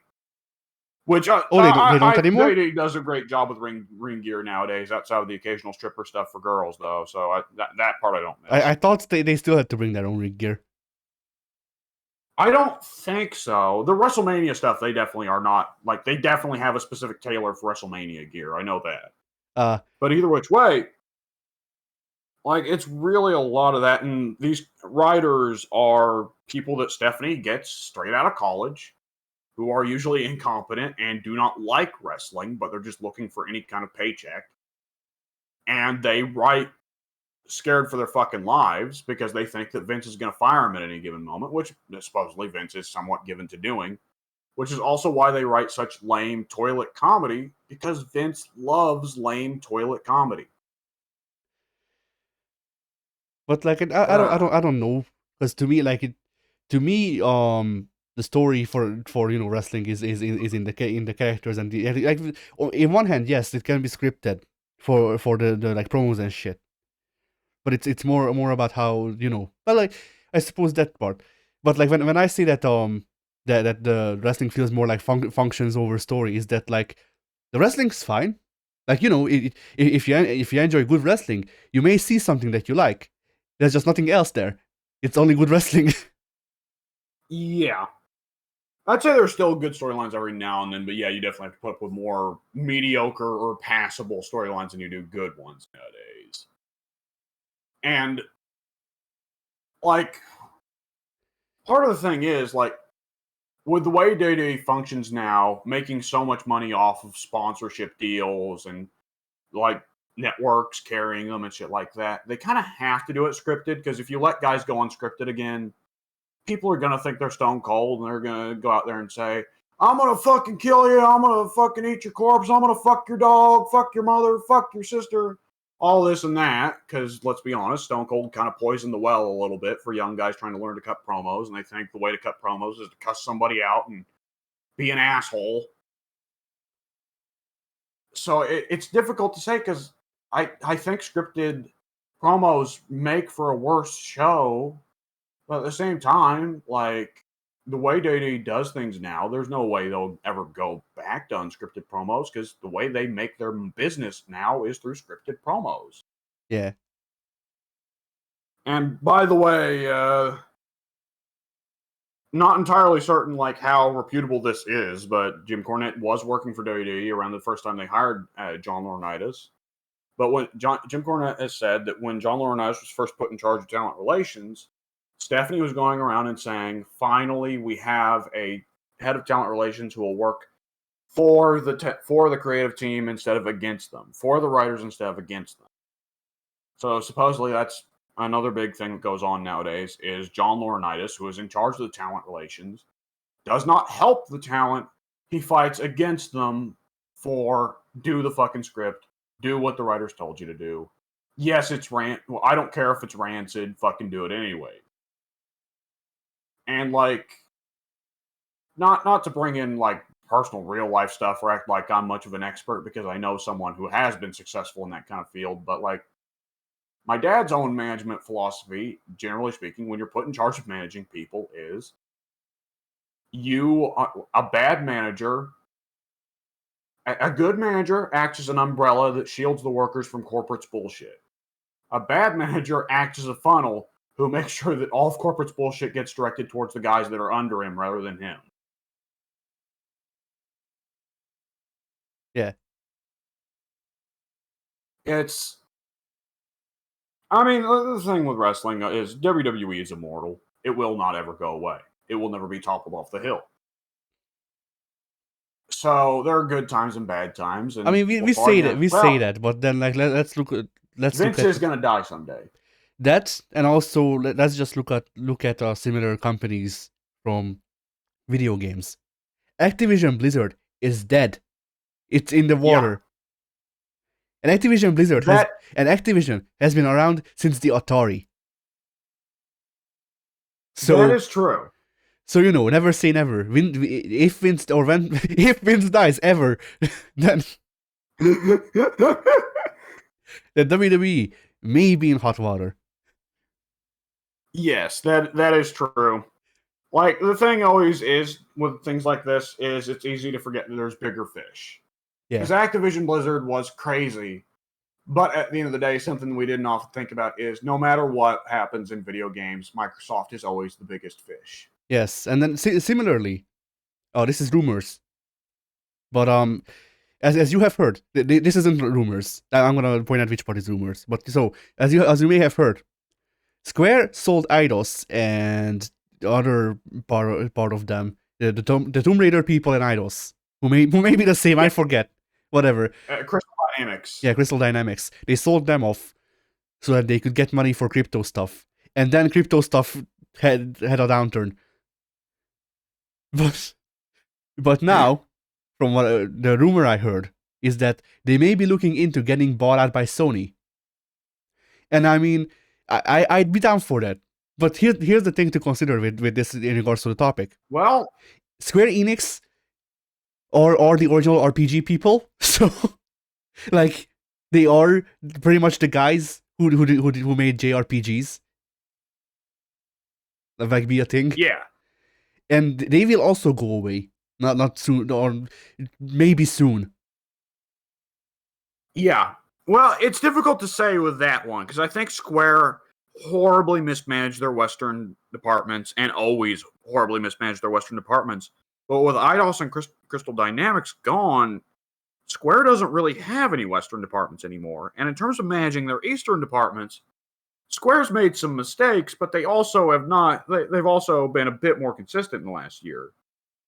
Which they don't anymore. WWE does a great job with ring gear nowadays, outside of the occasional stripper stuff for girls, though. So that part I don't miss. I thought they still had to bring their own ring gear. I don't think so. The WrestleMania stuff, they definitely are not like they definitely have a specific tailor for WrestleMania gear. I know that. But either which way, like it's really a lot of that. And these writers are people that Stephanie gets straight out of college, who are usually incompetent and do not like wrestling, but they're just looking for any kind of paycheck. And they write scared for their fucking lives because they think that Vince is going to fire them at any given moment, which supposedly Vince is somewhat given to doing, which is also why they write such lame toilet comedy, because Vince loves lame toilet comedy. But like I don't know, because to me the story for wrestling is in the characters and the like. In one hand, yes, it can be scripted for the like promos and shit, but it's more about how But like I suppose that part, but like when I see that that the wrestling feels more like functions over story, is that like the wrestling's fine, like if you enjoy good wrestling, you may see something that you like. There's just nothing else there. It's only good wrestling. Yeah. I'd say there's still good storylines every now and then, but yeah, you definitely have to put up with more mediocre or passable storylines than you do good ones nowadays. And, like, part of the thing is, like, with the way WWE functions now, making so much money off of sponsorship deals and, like, networks carrying them and shit like that, they kind of have to do it scripted, because if you let guys go unscripted again, people are going to think they're stone cold, and they're going to go out there and say, I'm going to fucking kill you, I'm going to fucking eat your corpse, I'm going to fuck your dog, fuck your mother, fuck your sister, all this and that, because let's be honest, Stone Cold kind of poisoned the well a little bit for young guys trying to learn to cut promos, and they think the way to cut promos is to cuss somebody out and be an asshole. So it's difficult to say, because I think scripted promos make for a worse show, but at the same time, like, the way WWE does things now, there's no way they'll ever go back to unscripted promos, because the way they make their business now is through scripted promos. Yeah. And by the way, not entirely certain like how reputable this is, but Jim Cornette was working for WWE around the first time they hired John Laurinaitis. But when Jim Cornette has said that when John Laurinaitis was first put in charge of talent relations, Stephanie was going around and saying, finally, we have a head of talent relations who will work for the creative team instead of against them, for the writers instead of against them. So supposedly that's another big thing that goes on nowadays, is John Laurinaitis, who is in charge of the talent relations, does not help the talent. He fights against them for do the fucking script, do what the writers told you to do. Yes, it's well, I don't care if it's rancid, fucking do it anyway. And like, not to bring in like personal real life stuff or act like I'm much of an expert, because I know someone who has been successful in that kind of field, but like my dad's own management philosophy, generally speaking, when you're put in charge of managing people, is a bad manager, a good manager acts as an umbrella that shields the workers from corporate's bullshit. A bad manager acts as a funnel who makes sure that all of corporate's bullshit gets directed towards the guys that are under him rather than him. Yeah. I mean, the thing with wrestling is WWE is immortal. It will not ever go away. It will never be toppled off the hill. So there are good times and bad times. And I mean, we say that, but then like let's look at Vince is gonna die someday. That, and also let's just look at similar companies from video games. Activision Blizzard is dead. It's in the water. Yeah. And Activision has been around since the Atari. So that is true. So never say never. If Vince dies ever, then that WWE may be in hot water. Yes, that is true. Like, the thing always is with things like this is it's easy to forget that there's bigger fish. Yeah. Because Activision Blizzard was crazy. But at the end of the day, something we didn't often think about is no matter what happens in video games, Microsoft is always the biggest fish. Yes, and then similarly, this is rumors, but as you have heard, this isn't rumors. I'm gonna point out which part is rumors. But so as you may have heard, Square sold Eidos and the other part of them, the Tomb Raider people and Eidos, who may be the same. I forget. Whatever. Crystal Dynamics. Yeah, Crystal Dynamics. They sold them off so that they could get money for crypto stuff, and then crypto stuff had a downturn. But now, from what the rumor I heard is that they may be looking into getting bought out by Sony. And I mean, I'd be down for that. But here's the thing to consider with this in regards to the topic. Well, Square Enix or the original RPG people, so like they are pretty much the guys who made JRPGs, like be a thing. yeah. And they will also go away. Not soon, or maybe soon. Yeah. Well, it's difficult to say with that one because I think Square horribly mismanaged their Western departments and always horribly mismanaged their Western departments. But with Eidos and Crystal Dynamics gone, Square doesn't really have any Western departments anymore. And in terms of managing their Eastern departments, Square's made some mistakes, but they also have not. They've also been a bit more consistent in the last year.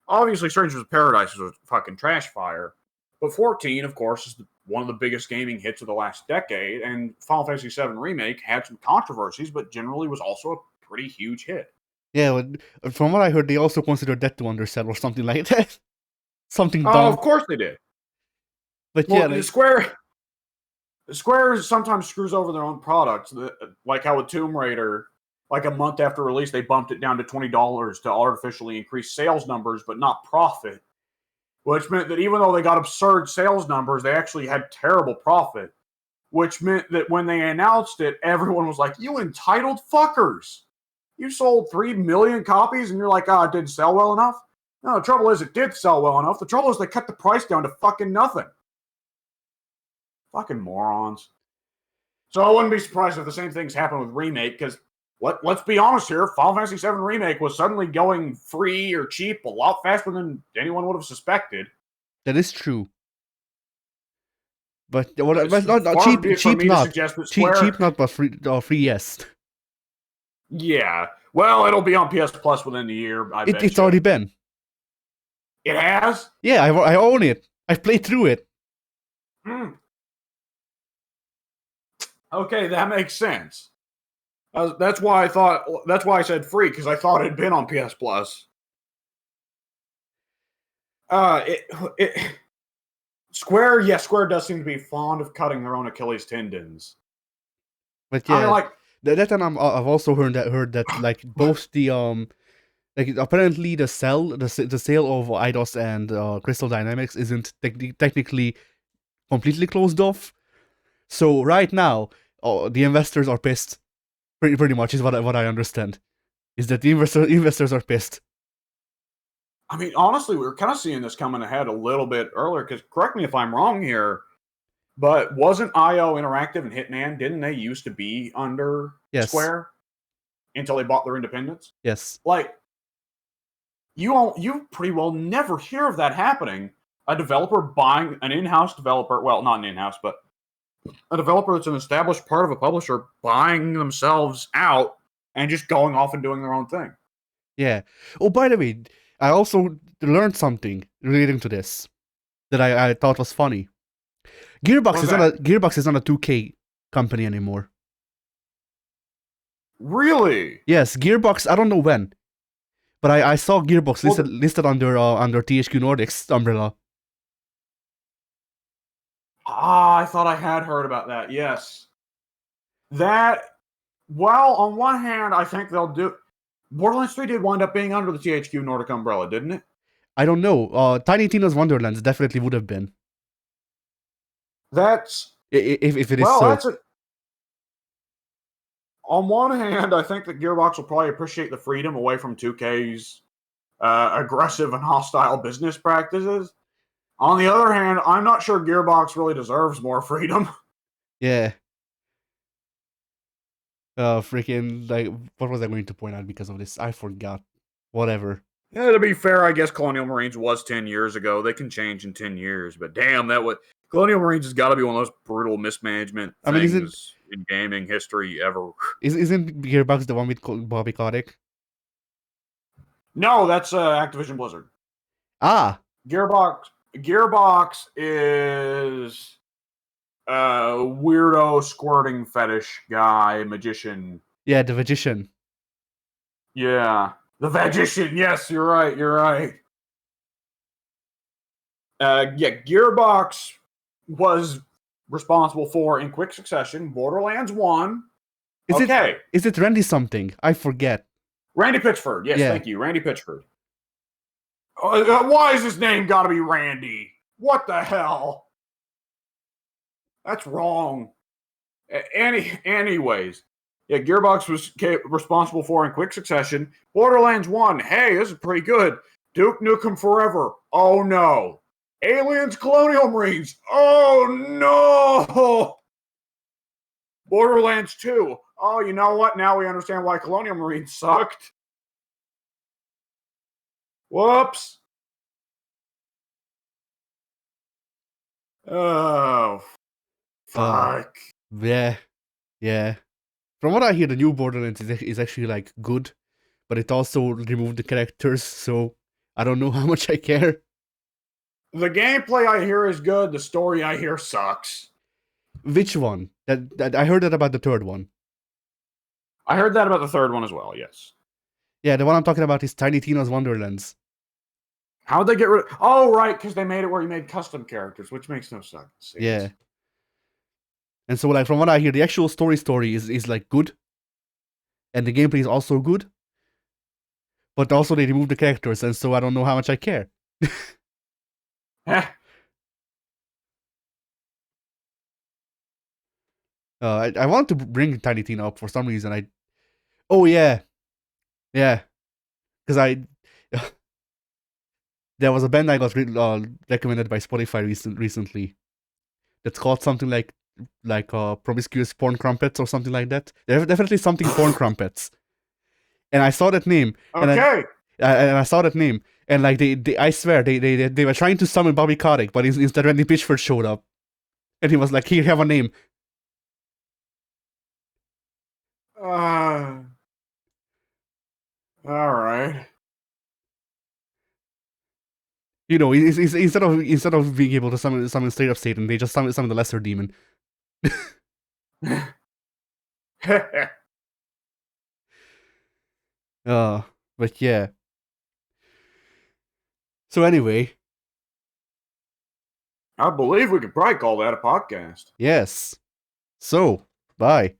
Obviously, Strangers of Paradise was a fucking trash fire, but 14, of course, is one of the biggest gaming hits of the last decade, and Final Fantasy VII Remake had some controversies, but generally was also a pretty huge hit. Yeah, from what I heard, they also considered that to undersell or something like that. Something dumb. Oh, of course they did. But well, yeah, Square sometimes screws over their own products, like how with Tomb Raider, like a month after release, they bumped it down to $20 to artificially increase sales numbers, but not profit. Which meant that even though they got absurd sales numbers, they actually had terrible profit. Which meant that when they announced it, everyone was like, "You entitled fuckers! You sold 3 million copies and you're like, it didn't sell well enough?" No, the trouble is it did sell well enough. The trouble is they cut the price down to fucking nothing. Fucking morons. So I wouldn't be surprised if the same things happen with Remake, because let's be honest here, Final Fantasy VII Remake was suddenly going free or cheap a lot faster than anyone would have suspected. That is true. But not cheap, but free, yes. Yeah. Well, it'll be on PS Plus within the year. It's already been. It has? Yeah, I own it. I've played through it. Okay, that makes sense. That's why I said free, because I thought it had been on PS Plus. Square does seem to be fond of cutting their own Achilles tendons. But yeah, that time I've also heard that like both the like apparently the sale of Eidos and Crystal Dynamics isn't technically completely closed off. So right now, the investors are pissed. Pretty much is what I understand. Is that the investors are pissed. I mean, honestly, we were kind of seeing this coming ahead a little bit earlier, because correct me if I'm wrong here, but wasn't IO Interactive and Hitman, didn't they used to be under Square until they bought their independence? Yes. Like, you pretty well never hear of that happening. A developer buying an in-house developer, well, not an in-house, but a developer that's an established part of a publisher buying themselves out and just going off and doing their own thing. Yeah. Oh, by the way, I also learned something relating to this that I thought was funny. Gearbox is not a 2K company anymore. Really? Yes, Gearbox. I don't know when, but I saw Gearbox listed under THQ Nordic's umbrella. I thought I had heard about that. Yes. Well, on one hand, I think they'll do. Borderlands 3 did wind up being under the THQ Nordic umbrella, didn't it? I don't know. Tiny Tina's Wonderlands definitely would have been. That's If it is Well, so. that's it. On one hand, I think that Gearbox will probably appreciate the freedom away from 2K's aggressive and hostile business practices. On the other hand, I'm not sure Gearbox really deserves more freedom. Yeah. Freaking, like, what was I going to point out because of this? I forgot. Whatever. Yeah, to be fair, I guess Colonial Marines was 10 years ago. They can change in 10 years, but damn, Colonial Marines has got to be one of those brutal mismanagement I mean, things in gaming history ever. isn't Gearbox the one with Bobby Kotick? No, that's Activision Blizzard. Ah, Gearbox is weirdo squirting fetish guy, magician. yeah, the Magician. Yeah. The Magician, yes, you're right. Yeah, Gearbox was responsible for, in quick succession, Borderlands 1. Is it Randy something? I forget. Randy Pitchford. Yes, Yeah. thank you. Randy Pitchford. Why is his name got to be Randy? What the hell? That's wrong. Anyways, yeah, Gearbox was responsible for, in quick succession, Borderlands 1. Hey, this is pretty good. Duke Nukem Forever. Oh no. Aliens Colonial Marines. Oh no. Borderlands 2. Oh, you know what? Now we understand why Colonial Marines sucked. Whoops. Oh, fuck. Yeah. From what I hear, the new Borderlands is actually like good, but it also removed the characters, so I don't know how much I care. The gameplay I hear is good. The story I hear sucks. Which one? That I heard that about the third one. I heard that about the third one as well, yes. Yeah, the one I'm talking about is Tiny Tina's Wonderlands. How'd they get rid of... Oh, right, because they made it where you made custom characters, which makes no sense. Yeah. And so, like, from what I hear, the actual story is like good, and the gameplay is also good, but also they removed the characters, and so I don't know how much I care. I wanted to bring Tiny Tina up for some reason. Oh yeah, because there was a band I got recommended by Spotify recently. That's called something like promiscuous porn crumpets or something like that. There's definitely something porn crumpets. And I saw that name. Okay. And I saw that name, and like I swear they were trying to summon Bobby Kotick, but instead Randy Pitchford showed up, and he was like, "Here, have a name." All right. You know, instead of being able to summon straight up Satan, they just summon the lesser demon. But yeah. So anyway, I believe we could probably call that a podcast. yes. So, bye.